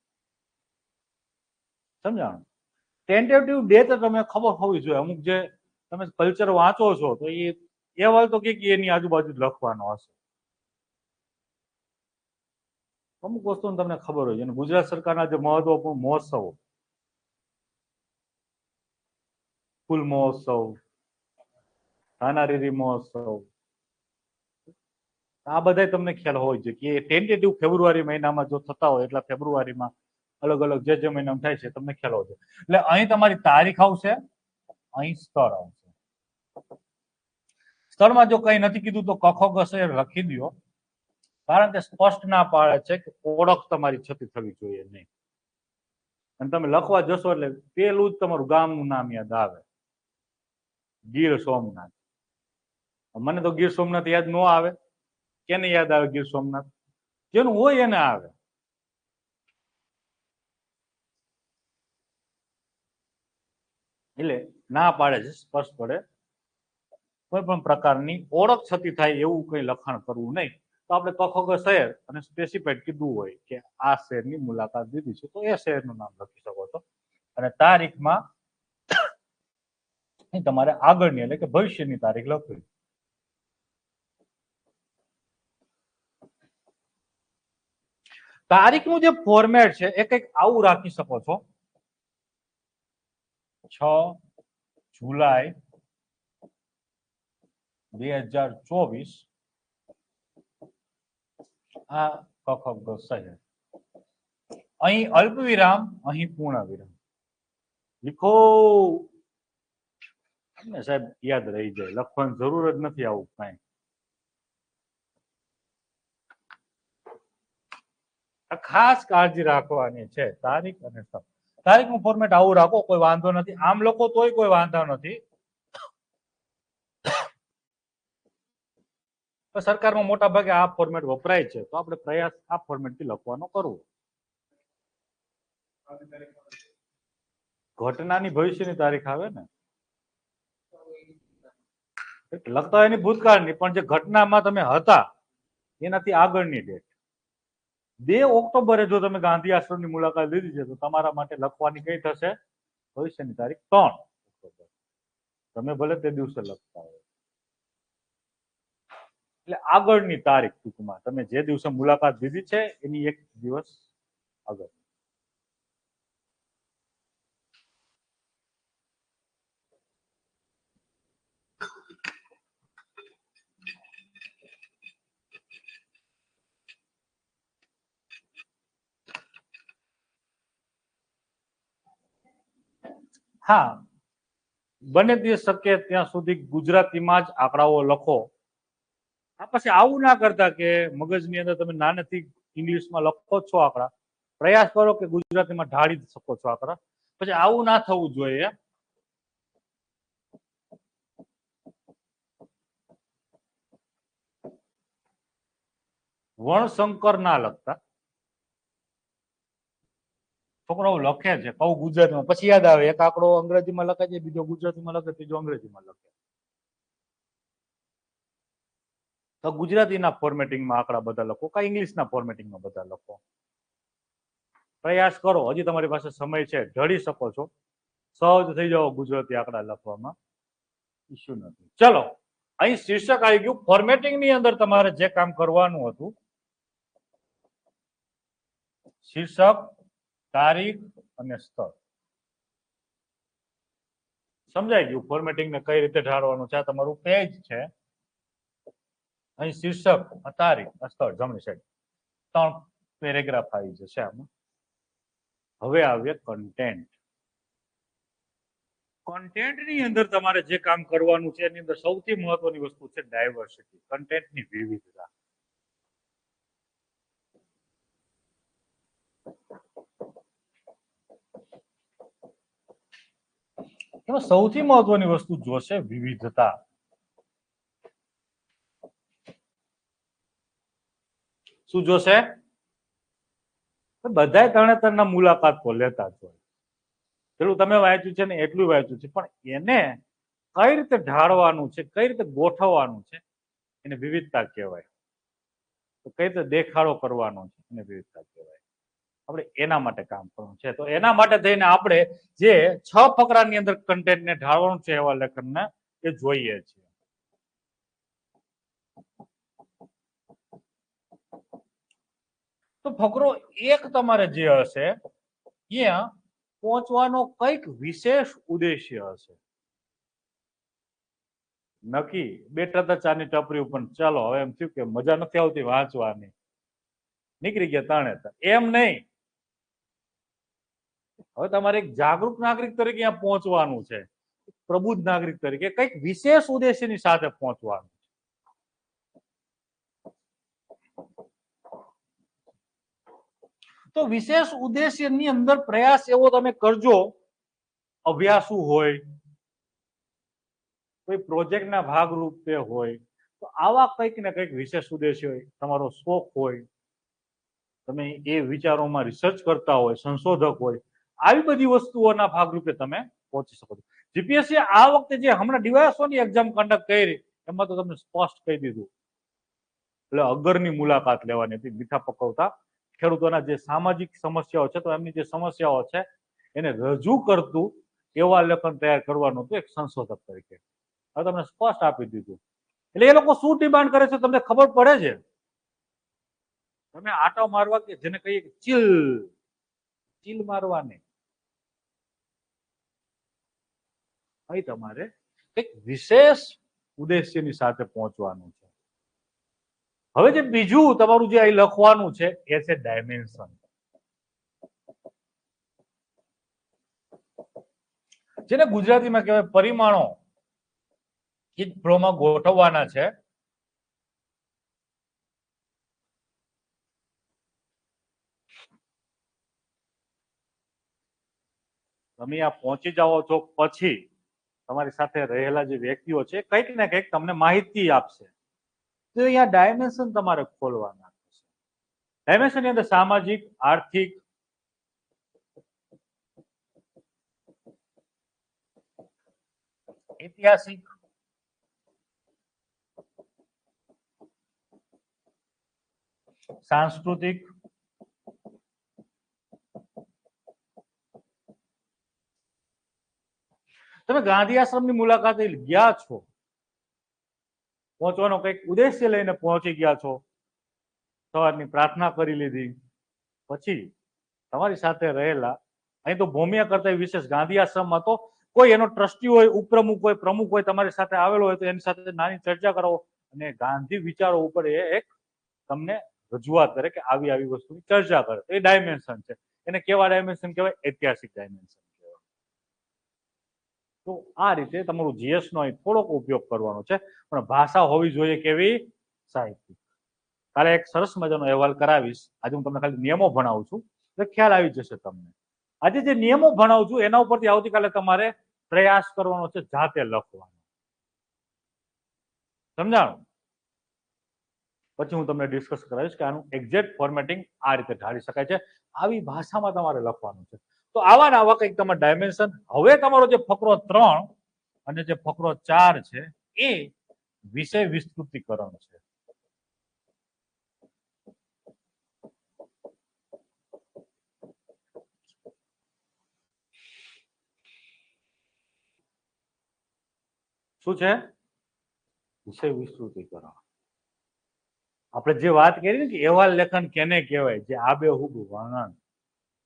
સમજાણું? ટેન્ટેટિવ ડેટ તમે ખબર હોવી જોઈએ. અમુક જે તમે કલ્ચર વાંચો છો તો એ વાળ તો કે એની આજુબાજુ લખવાનો હશે. અમુક વસ્તુ તમને ખબર હોય છે. ગુજરાત સરકારના જે મહત્વપૂર્ણ મહોત્સવો, ફૂલ મહોત્સવ, ધાનારીરી મહોત્સવ, આ બધા તમને ખ્યાલ હોય છે કે ટેન્ટેટિવ ફેબ્રુઆરી મહિનામાં જો થતા હોય એટલા ફેબ્રુઆરીમાં અલગ અલગ જે મહિનામાં થાય છે તમને ખ્યાલ હોય છે. એટલે અહીં તમારી તારીખ આવશે, અહીં સ્થળ આવશે. સ્થળમાં જો કઈ નથી કીધું તો કખો ગસે લખી દો, કારણ કે સ્પષ્ટ ના પાડે છે કે ઓળખ તમારી છતી થવી જોઈએ નહીં. અને તમે લખવા જશો એટલે પેલું જ તમારું ગામનું નામ યાદ આવે, ગીર સોમનાથ. મને તો ગીર સોમનાથ યાદ ન આવે. કેને યાદ આવે ગીર સોમનાથ? જેનું હોય એને આવે. એટલે ના પાડે છે સ્પષ્ટ પડે, કોઈ પણ પ્રકારની ઓળખ છતી થાય એવું કઈ લખાણ કરવું નહીં. તો આપણે કખોગ શહેર અને સ્પેસિફાઈડ કીધું હોય કે આ શહેરની મુલાકાત લીધી છે તો એ શહેરનું નામ લખી શકો છો. અને તારીખમાં તમારે આગળની એટલે કે ભવિષ્યની તારીખ લખવી. તારીખનું જે ફોર્મેટ છે એ કંઈક આવું રાખી શકો છો. 6 જુલાઈ 2024 આ કખોગ શહેર. અહીં અલ્પ વિરામ, અહીં પૂર્ણ વિરામ લીખો. સાહેબ યાદ રહી જાય, લખવાની જરૂર જ નથી આવું કઈ. ખાસ કાળજી રાખવાની છે તારીખ અને સ્થળ. તારીખનું ફોર્મેટ આવું રાખો, કોઈ વાંધો નથી. આમ લોકો તોય કોઈ વાંધો નથી. સરકારમાં મોટા ભાગે આ ફોર્મેટ વપરાય છે તો આપણે પ્રયાસ આ ફોર્મેટથી લખવાનો કરવો. ઘટનાની ભવિષ્યની તારીખ આવે ને, લખતા એની ભૂતકાળની, પણ જે ઘટનામાં તમે હતા એનાથી આગળની ડેટ. 2 ઓક્ટોબરે જો તમે ગાંધી આશ્રમની મુલાકાત લીધી છે તો તમારા માટે લખવાની કઈ થશે? ભવિષ્યની તારીખ 3 ઓક્ટોબર. તમે ભલે તે દિવસે લખતા હોય. એટલે આગળની તારીખ, ટૂંકમાં તમે જે દિવસે મુલાકાત લીધી છે એની એક દિવસ આગળ. હા, બને તે શક્ય ત્યાં સુધી ગુજરાતીમાં જ આંકડાઓ લખો. આ પછી આવું ના કરતા કે મગજની અંદર તમે નાનેથી ઇંગ્લિશમાં લખો છો આંકડા, પ્રયાસ કરો કે ગુજરાતીમાં ઢાળી શકો છો આંકડા. પછી આવું ના થવું જોઈએ. વર્ણશંકર ના લખતા. છોકરાઓ લખે છે કહું ગુજરાતીમાં, પછી યાદ આવે એક આંકડો અંગ્રેજીમાં લખે છે, બીજો ગુજરાતીમાં લખે, ત્રીજો અંગ્રેજીમાં લખે. તો ગુજરાતીના ફોર્મેટિંગમાં આંકડા બધા લખો કે ઇંગ્લિશના ફોર્મેટિંગમાં બધા લખો. પ્રયાસ કરો, હજી તમારી પાસે સમય છે, ઢળી શકો છો. સહજ થઈ જાઓ ગુજરાતી આંકડા લખવામાં, ઇશ્યુ નથી. ચલો, અહીં શીર્ષક આવી ગયું. ફોર્મેટિંગની અંદર તમારે જે કામ કરવાનું હતું, શીર્ષક, તારીખ અને સ્થળ. સમજાઈ ગયું ફોર્મેટિંગને કઈ રીતે ઢાળવાનું છે. આ તમારું પેજ છે. અહીં શીર્ષક, તારીખ, સ્થળ જમણી સાઈડ 3 પેરેગ્રાફ આવી જશે આમાં. હવે આવીએ કન્ટેન્ટ. કન્ટેન્ટની અંદર તમારે જે કામ કરવાનું છે એની અંદર સૌથી મહત્વની વસ્તુ છે ડાયવર્સિટી, કન્ટેન્ટની વિવિધતા. એમાં સૌથી મહત્વની વસ્તુ જોશે વિવિધતા. શું જોશે? બધાય તરણેતરના મુલાકાત તો લેતા જ હોય. પેલું તમે વાંચ્યું છે ને એટલું વાંચ્યું છે, પણ એને કઈ રીતે ઢાળવાનું છે, કઈ રીતે ગોઠવવાનું છે, એને વિવિધતા કહેવાય. તો કઈ રીતે દેખાડો કરવાનો છે એને વિવિધતા કહેવાય. આપણે એના માટે કામ કરવાનું છે. તો એના માટે થઈને આપણે જે 6 ફકરાની અંદર કન્ટેન્ટને ઢાળવાનું છે એવા લેખનને એ જોઈએ છીએ. તો ફકરો એક તમારે જે હશે ત્યાં પહોંચવાનો કઈક વિશેષ ઉદ્દેશ્ય હશે. નક્કી બેઠા હતા ચાની ટપરી ઉપર, ચાલો હવે એમ થયું કે મજા નથી આવતી વાંચવાની, નીકળી ગયા તાણે. એમ નહીં, હવે તમારે એક જાગૃત નાગરિક તરીકે અહીંયા પહોંચવાનું છે, પ્રબુદ્ધ નાગરિક તરીકે કઈક વિશેષ ઉદ્દેશ્યની સાથે પહોંચવાનું. તો વિશેષ ઉદ્દેશ્યની અંદર પ્રયાસ એવો તમે કરજો, અભ્યાસુ હોય, કોઈ પ્રોજેક્ટના ભાગરૂપે હોય, તો આવા કંઈક ને કંઈક વિશેષ ઉદ્દેશ્ય હોય, તમારો શોખ હોય, તમે એ વિચારોમાં રિસર્ચ કરતા હોય, સંશોધક હોય, આવી બધી વસ્તુઓના ભાગરૂપે તમે પહોંચી શકો છો. જીપીએસસી આ વખતે જે હમણાં ડીવાયએસઓની એક્ઝામ કન્ડક્ટ કરી એમાં તો તમને સ્પષ્ટ કહી દીધું, એટલે અગરની મુલાકાત લેવાની હતી. મીઠા પકવતા ખેડૂતોના જે સામાજિક સમસ્યાઓ છે, તો એમની જે સમસ્યાઓ છે એને રજૂ કરતું એવા લેખન તૈયાર કરવાનું હતું એક સંશોધક તરીકે. હવે તમને સ્પષ્ટ આપી દીધું. એટલે એ લોકો શું ડિમાન્ડ કરે છે તમને ખબર પડે છે. તમે આટો મારવા કે જેને કહીએ કે ચીલ મારવાની, અહીં તમારે એક વિશેષ ઉદ્દેશ્યની સાથે પહોંચવાનું છે. હવે જે બીજું તમારું જે અહીં લખવાનું છે એ છે ડાયમેન્શન, જેને ગુજરાતીમાં કહેવાય પરિમાણો. ચિત્રોમાં ગોઠવવાના છે. તમે આ પહોંચી જાઓ છો પછી તમારી સાથે રહેલા જે વ્યક્તિઓ છે કંઈક ને કંઈક તમને માહિતી આપશે. તો અહીંયા ડાયમેન્શન તમારે ખોલવાના છે. ડાયમેન્શન ની અંદર સામાજિક, આર્થિક, ઐતિહાસિક, સાંસ્કૃતિક, તમે ગાંધી આશ્રમની મુલાકાતે ગયા છો, પહોંચવાનો કંઈક ઉદ્દેશ્ય લઈને પહોંચી ગયા છો, સવારની પ્રાર્થના કરી લીધી, પછી તમારી સાથે રહેલા અહીં તો ભૂમિયા કરતા વિશેષ ગાંધી આશ્રમમાં તો કોઈ એનો ટ્રસ્ટી હોય, ઉપપ્રમુખ હોય, પ્રમુખ હોય, તમારી સાથે આવેલો હોય તો એની સાથે નાની ચર્ચા કરો અને ગાંધી વિચારો ઉપર એ એક તમને રજૂઆત કરે કે આવી આવી વસ્તુની ચર્ચા કરે. એ ડાયમેન્શન છે. એને કેવા ડાયમેન્શન કહેવાય? ઐતિહાસિક ડાયમેન્શન કહેવાય. તો આ રીતે તમારું જીએસ નો અહીં થોડોક ઉપયોગ કરવાનો છે, પણ ભાષા હોવી જોઈએ કેવી? સાહિત્યિક. કાલે એક સરસ મજાનો અહેવાલ કરાવીશ. આજે હું તમને ખાલી નિયમો ભણાવું છું એટલે ખ્યાલ આવી જશે તમને. આજે જે નિયમો ભણાવું છું એના ઉપરથી આવતીકાલે તમારે પ્રયાસ કરવાનો છે જાતે લખવાનો. સમજાણું? પછી હું તમને ડિસ્કસ કરાવીશ કે આનું એક્ઝેક્ટ ફોર્મેટિંગ આ રીતે ઢાળી શકાય છે. આવી ભાષામાં તમારે લખવાનું છે. તો આવા ને આવા કંઈક તમારે ડાયમેન્શન. હવે તમારો જે ફકરો 3 અને જે ફકરો 4 છે એ વિષય વિસ્તૃતિકરણ છે. શું છે? વિષય વિસ્તૃતિકરણ. આપણે જે વાત કરી ને કે અહેવાલ લેખન કેને કહેવાય, જે આબેહૂબ વર્ણન,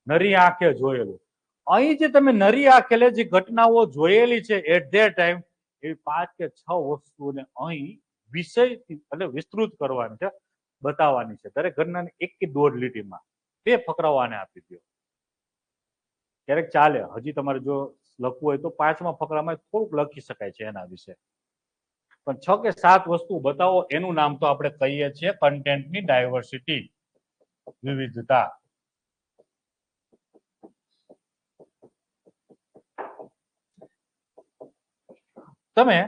નરી આંખે જોયેલું. અહીં જે તમે નરી આંખે જે ઘટનાઓ જોયેલી છે એટ ધેટ ટાઈમ, એવી 5 કે 6 વસ્તુઓને અહીં વિષય એટલે વિસ્તૃત કરવાની છે, બતાવવાની છે. દરેક ઘટનાની 1 કે 1.5 લીટીમાં 2 ફકરાઓ આને આપી દો. ક્યારેક ચાલે, હજી તમારે જો લખવું હોય તો 5મા ફકરામાં થોડુંક લખી શકાય છે એના વિશે, પણ 6 કે 7 વસ્તુ બતાવો. એનું નામ તો આપણે કહીએ છીએ કન્ટેન્ટની ડાયવર્સિટી, વિવિધતા. તમે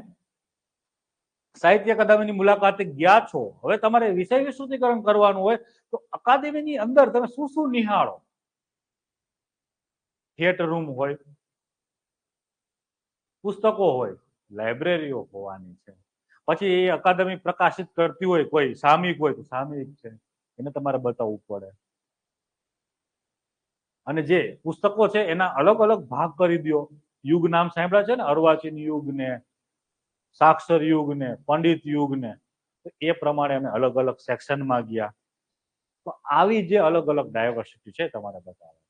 સાહિત્ય અકાદમીની મુલાકાતે ગયા છો, હવે તમારે વિષય વિસ્તૃતિકરણ કરવાનું હોય તો અકાદમીની અંદર તમે શું શું નિહાળો? થિયેટર રૂમ હોય, પુસ્તકો હોય, લાઇબ્રેરીઓ હોવાની છે. પછી એ અકાદમી પ્રકાશિત કરતી હોય કોઈ સામયિક હોય તો સામયિક છે, એને તમારે બતાવવું પડે. અને જે પુસ્તકો છે એના અલગ અલગ ભાગ કરી દો. યુગ નામ સાંભળ્યા છે ને, અર્વાચીન યુગ ને, સાક્ષર યુગ ને, પંડિત યુગ ને, એ પ્રમાણે અમે અલગ અલગ સેક્શનમાં ગયા. તો આવી જે અલગ અલગ ડાયવર્સિટી છે તમારે બતાવે.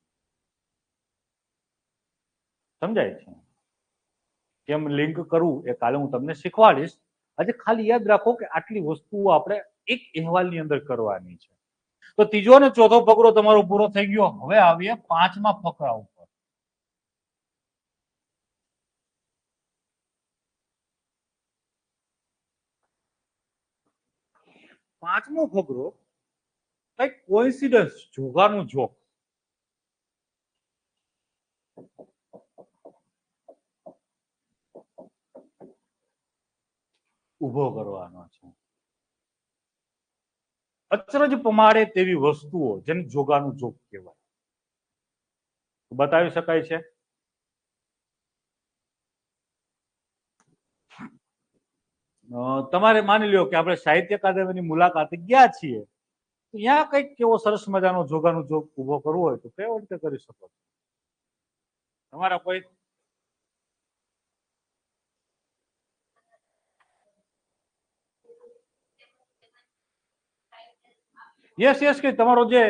સમજાય છે? કેમ લિંક કરવું એ કાલે હું તમને શીખવાડીશ. આજે ખાલી યાદ રાખો કે આટલી વસ્તુઓ આપણે એક અહેવાલની અંદર કરવાની છે. તો ત્રીજો અને ચોથો ફકરો તમારો પૂરો થઈ ગયો. હવે આવીએ પાંચમા ફકરા ઉપર. પાંચમો ફકરો કઈક કોઇન્સિડન્સ, જોગાનું જોગ. ઉભો કરવાનો છે. અચરજ પમાડે તેવી વસ્તુઓ જેને જોગાનું જોગ કહેવાય. બતાવી શકાય છે? તમારે માની લ્યો કે આપણે સાહિત્ય અકાદમીની મુલાકાતે ગયા છીએ, ત્યાં કઈક કેવો સરસ મજાનો જોગાનું જોગ ઉભો કરવો હોય તો કેવી રીતે કરી શકો? તમારા કોઈ યસ યસ કે તમારો જે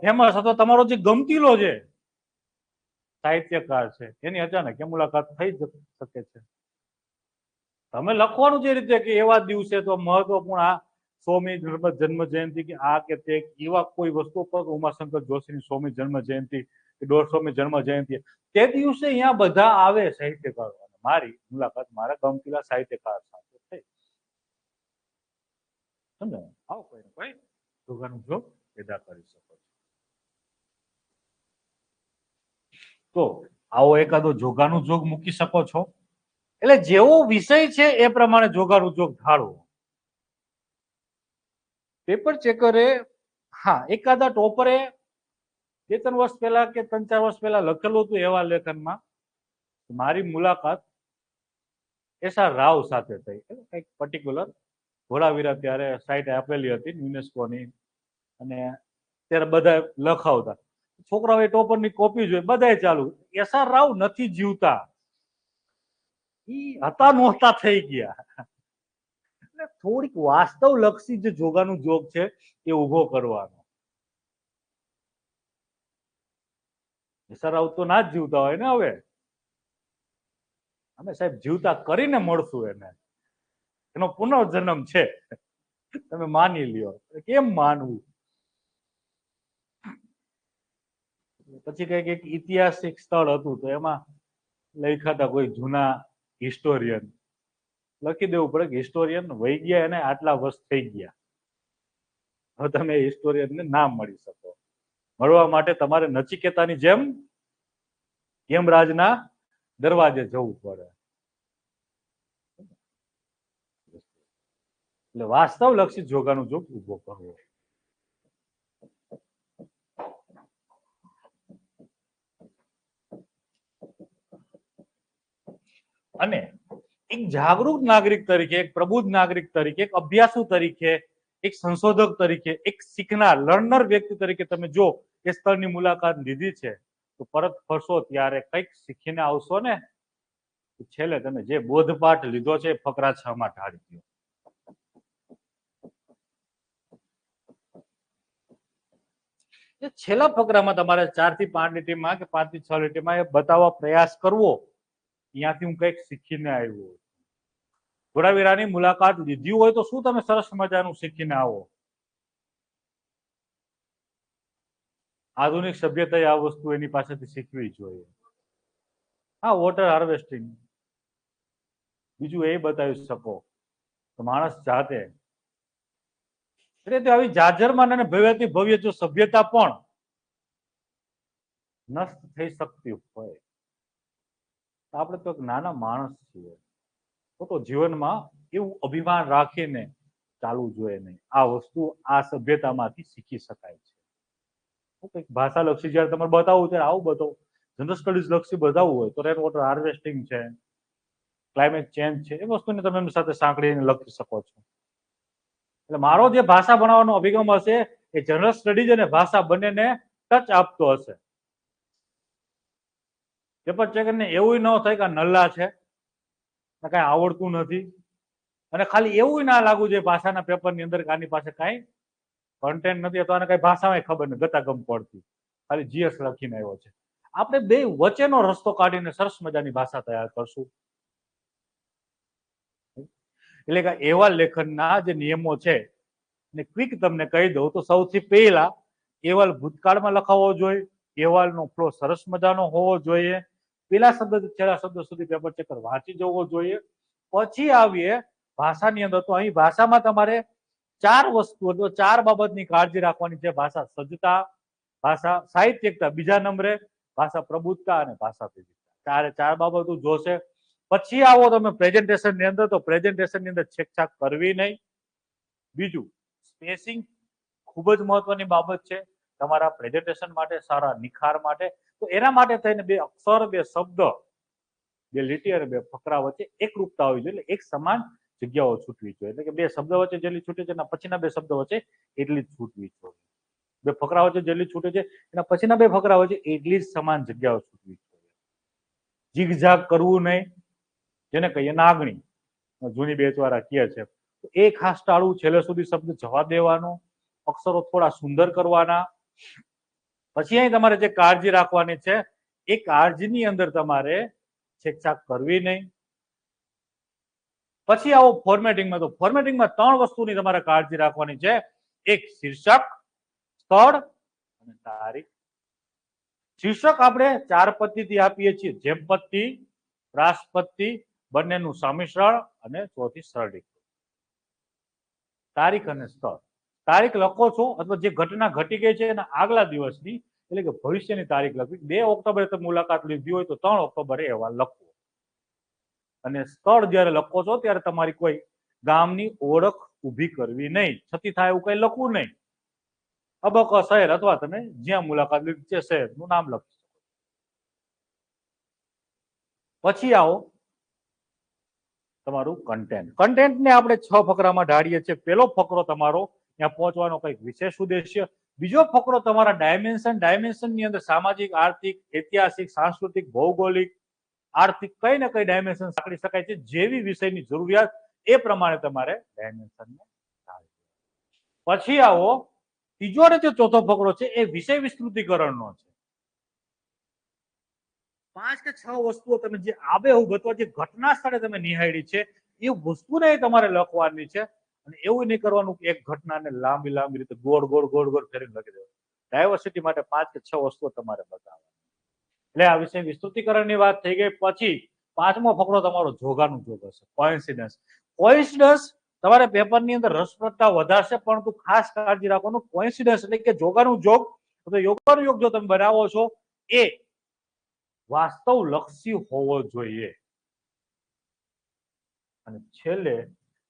ફેમસ અથવા તમારો જે ગમતીલો છે સાહિત્યકાર છે એની અચાનક કે મુલાકાત થઈ શકે છે. તમે લખવાનું જે રીતે કે એવા દિવસે તો મહત્વપૂર્ણ આ 100મી જન્મ જયંતિ કે આ કે તે એવા કોઈ વસ્તુ પર ઉમાશંકર જોશીની 100મી જન્મ જયંતિ કે 150મી જન્મ જયંતિ તે દિવસે અહીંયા બધા આવે સાહિત્યકારો. મારી મુલાકાત મારા ગમતીલા સાહિત્યકાર સાથે થઈ. સમજાય? આવો કોઈ કોઈ જોગાનું જોગ પેદા કરી શકો છો. તો આવો એકાદો જોગાનું જોગ મૂકી શકો છો. એટલે જેવો વિષય છે એ પ્રમાણે જોગાનું જોગ ઢાળવો. પેપર ચેકરે હા એકાદા ટોપરે 2-3 વર્ષ પહેલા કે 3-4 વર્ષ પહેલા લખેલું હતું એવા લેખનમાં મારી મુલાકાત એસઆર રાવ સાથે થઈ. કંઈક પર્ટિક્યુલર ધોળાવીરા ત્યારે સાઇટ આપેલી હતી યુનેસ્કોની, અને ત્યારે બધા લખાવતા છોકરાઓ ટોપરની કોપી જોઈ બધાય ચાલુ. એસઆર રાવ નથી જીવતા, ઈ હતા નહોતા થઈ ગયા. એટલે થોડીક વાસ્તવલક્ષી જે જોગાનું જોગ છે એ ઉભો કરવાનો. એસઆર રાવ તો ના જ જીવતા હોય ને હવે. અમે સાહેબ જીવતા કરીને મળશું એને. એનો પુનર્જન્મ છે, તમે માની લ્યો. કેમ માનવું? પછી કઈક એક ઐતિહાસિક સ્થળ હતું તો એમાં લખ્યા હતા કોઈ જૂના હિસ્ટોરિયન, લખી દેવું પડે કે હિસ્ટોરિયન વહી ગયા એને આટલા વર્ષ થઈ ગયા. હવે તમે હિસ્ટોરિયનને ના મળી શકો. મળવા માટે તમારે નચિકેતાની જેમ યમરાજના દરવાજે જવું પડે. એટલે વાસ્તવલક્ષી જોગાનું જોગ ઉભો કરવો. અને એક જાગૃત નાગરિક તરીકે, એક પ્રબુદ્ધ નાગરિક તરીકે, એક અભ્યાસુ તરીકે, એક સંશોધક તરીકે, એક શીખનાર લર્નર વ્યક્તિ તરીકે તમે જો એ સ્થળની મુલાકાત લીધી છે તો પરત ફરશો ત્યારે કંઈક શીખીને આવશો ને. છેલ્લે તમે જે બોધપાઠ લીધો છે ફકરા 6 માં ઢાળી દો. છેલ્લા ફકરામાં તમારે 4 થી 5 લીટીમાં કે 5 થી 6 લીટીમાં એ બતાવવા પ્રયાસ કરવો ત્યાંથી હું કંઈક શીખીને આવ્યો. ધોળાવીરાની મુલાકાત લીધી હોય તો શું તમે સરસ મજાનું શીખીને આવો? આધુનિક સભ્યતાએ આ વસ્તુ એની પાસેથી શીખવી જોઈએ. હા, વોટર હાર્વેસ્ટિંગ. બીજું એ બતાવી શકો તો માણસ જાતે એટલે આવી જાજરમાન અને ભવ્યથી ભવ્ય જો સભ્યતા પણ નષ્ટ થઈ શકતી હોય તો આપણે તો એક નાના માણસ છીએ, તો જીવનમાં એવું અભિમાન રાખીને ચાલવું જોઈએ નહીં. આ વસ્તુ આ સભ્યતામાંથી શીખી શકાય છે. કંઈક ભાષા લક્ષી જયારે તમારે બતાવવું ત્યારે આવું બતાવો. જનરલ સ્ટડીઝ લક્ષી બતાવવું હોય તો રેન વોટર હાર્વેસ્ટિંગ છે, ક્લાઇમેટ ચેન્જ છે, એ વસ્તુને તમે એમની સાથે સાંકળીને લખી શકો છો. એટલે મારો જે ભાષા ભણાવવાનો અભિગમ હશે એ જનરલ સ્ટડીઝ અને ભાષા બંનેને ટચ આપતો હશે. પેપર ચેકર ને એવું ન થાય કે નલ્લા છે, કઈ આવડતું નથી, અને ખાલી એવું ના લાગવું જોઈએ ભાષાના પેપરની અંદર આની પાસે કઈ કન્ટેન્ટ નથી, અથવા કઈ ભાષામાં ખબર નથી, ગતાગમ પડતી, ખાલી જીએસ લખીને આવ્યો છે. આપણે બે વચ્ચેનો રસ્તો કાઢીને સરસ મજાની ભાષા તૈયાર કરશું. એટલે કે એવા લેખનના જે નિયમો છે ને ક્વિક તમને કહી દઉં તો સૌથી પહેલા અહેવાલ ભૂતકાળમાં લખાવવો જોઈએ, અહેવાલનો ફ્લો સરસ મજાનો હોવો જોઈએ, પેલા શબ્દ છેલ્લા શબ્દ સુધી પેપર ચેકર વાંચી જવો જોઈએ. પછી આવીએ ભાષાની અંદર, તો અહીં ભાષામાં તમારે ચાર વસ્તુ, ચાર બાબતની કાળજી રાખવાની છે. ભાષા સજ્જતા, ભાષા સાહિત્યિકતા બીજા નંબરે, ભાષા પ્રબુદ્ધતા અને ભાષા વિવિધતા, ચાર બાબતો જોશે. પછી આવો તમે પ્રેઝન્ટેશન ની અંદર, તો પ્રેઝન્ટેશન ની અંદર છેકછાક કરવી નહીં. બીજું, સ્પેસિંગ ખૂબ જ મહત્વની બાબત છે તમારા પ્રેઝન્ટેશન માટે, સારા નિખાર માટે. તો એના માટે થઈને બે અક્ષર, બે શબ્દ, બે લીટી અને બે ફકરા વચ્ચે એકરૂપતા હોવી જોઈએ, એટલે એક સમાન જગ્યાઓ છૂટવી જોઈએ. એટલે કે બે શબ્દ વચ્ચે જેટલી છૂટે છે એના પછીના બે શબ્દ વચ્ચે એટલી જ છૂટવી જોઈએ. બે ફકરા વચ્ચે જેટલી છૂટે છે એના પછીના બે ફકરા વચ્ચે એટલી જ સમાન જગ્યાઓ છૂટવી જોઈએ. જીગઝાગ કરવું નહીં, જેને કહીએ નાગણી, જૂની બેચ વાળા કહે છે. એ ખાસ ટાળવું, છેલ્લે સુધી શબ્દ જવા દેવાનો, અક્ષરો થોડા સુંદર કરવાના. પછી અહીં તમારે જે કાળજી રાખવાની છે એ કાળજીની અંદર તમારે છેકછાક કરવી નહીં. પછી આવો ફોર્મેટિંગમાં, તો ફોર્મેટિંગમાં ત્રણ વસ્તુની તમારે કાળજી રાખવાની છે. એક શીર્ષક, સ્થળ અને તારીખ. શીર્ષક આપણે ચાર પદ્ધતિથી આપીએ છીએ, જેમ પદ્ધતિ, પ્રાસ પદ્ધતિ, બંનેનું સંમિશ્રણ અને ચોથી સરળ. તારીખ અને સ્થળ, તારીખ લખો છો અથવા જે ઘટના ઘટી ગઈ છે એના આગલા દિવસની, એટલે કે ભવિષ્યની તારીખ લખવી. 2 ઓક્ટોબરે તમે મુલાકાત લીધી હોય તો 3 ઓક્ટોબરે અહેવાલ લખવો. અને સ્થળ જયારે લખો છો ત્યારે તમારી કોઈ ગામની ઓળખ ઊભી કરવી નહીં, છતી થાય એવું કઈ લખવું નહીં. અબક શહેર અથવા તમે જ્યાં મુલાકાત લીધી છે શહેરનું નામ લખી શકો. પછી આવો તમારું કન્ટેન્ટ. કન્ટેન્ટને આપણે 6 ફકરામાં ઢાળીએ છીએ. પહેલો ફકરો તમારો ત્યાં પહોંચવાનો કંઈક વિશેષ ઉદ્દેશ્ય. બીજો ફકરો તમારા ડાયમેન્શન, ડાયમેન્શનની અંદર સામાજિક, આર્થિક, ઐતિહાસિક, સાંસ્કૃતિક, ભૌગોલિક, આર્થિક કઈ ને કઈ ડાયમેન્શન સાંકળી શકાય છે. જેવી વિષયની જરૂરિયાત એ પ્રમાણે તમારે ડાયમેન્શનને ઢાળવું. પછી આવો ત્રીજો અને જે ચોથો ફકરો છે એ વિષય વિસ્તૃતિકરણનો છે. 5 કે 6 વસ્તુઓ તમે જે આબેહૂબ અથવા જે ઘટના સ્થળે તમે નિહાળી છે એ વસ્તુને તમારે લખવાની છે. અને એવું નહીં કરવાનું કે એક ઘટનાને લાંબી લાંબી રીતે ગોળ ગોળ ગોળ ગોળ ફેરીને લખી દેવાનું. ડાયવર્સિટી માટે 5 કે 6 વસ્તુઓ તમારે બતાવવાની. એટલે આ વિષય વિસ્તૃતિકરણની વાત થઈ ગઈ. પછી પાંચમો ફકરો તમારો જોગાનું જોગ હશે, કોઇન્સિડન્સ. કોઇન્સિડન્સ તમારે પેપરની અંદર રસપ્રદતા વધારશે, પરંતુ ખાસ કાળજી રાખવાનું, કોઇન્સિડન્સ એટલે કે જોગાનું જોગ અથવા યોગાનું યોગ જો તમે બનાવો છો એ વાસ્તવ લક્ષી હોવો જોઈએ. અને છેલ્લે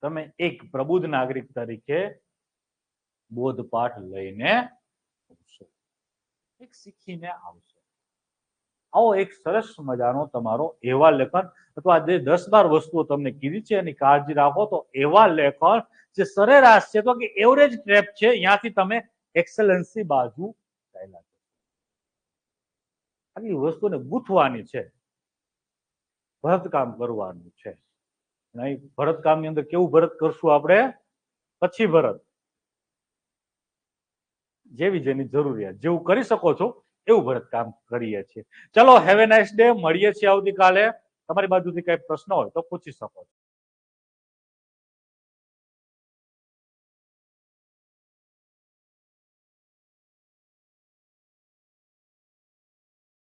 તમે એક પ્રબુદ્ધ નાગરિક તરીકે બોધપાઠ લઈને આવશો, એક શીખીને આવશો. આવો એક સરસ મજાનો તમારો અહેવાલ લેખન, અથવા જે 10-12 વસ્તુઓ તમને કીધી છે એની કાળજી રાખો તો અહેવાલ લેખન જે સરેરાશ છે તો કે એવરેજ ટ્રેપ છે, અહીંયાથી તમે એક્સેલન્સી બાજુ ચાલ્યા છો. આટલી વસ્તુને ગૂંથવાની છે, ભરતકામ કરવાનું છે. નહીં, ભરતકામની અંદર કેવું ભરત કરશું આપણે? પછી ભરત, જેવી જેની જરૂરિયાત, જેવું કરી શકો છો એવું ભરતકામ કરીએ છીએ. ચલો, હેવ એ નાઇસ ડે. મળીએ છીએ આવતીકાલે. તમારી બાજુથી કઈ પ્રશ્ન હોય તો પૂછી શકો છો.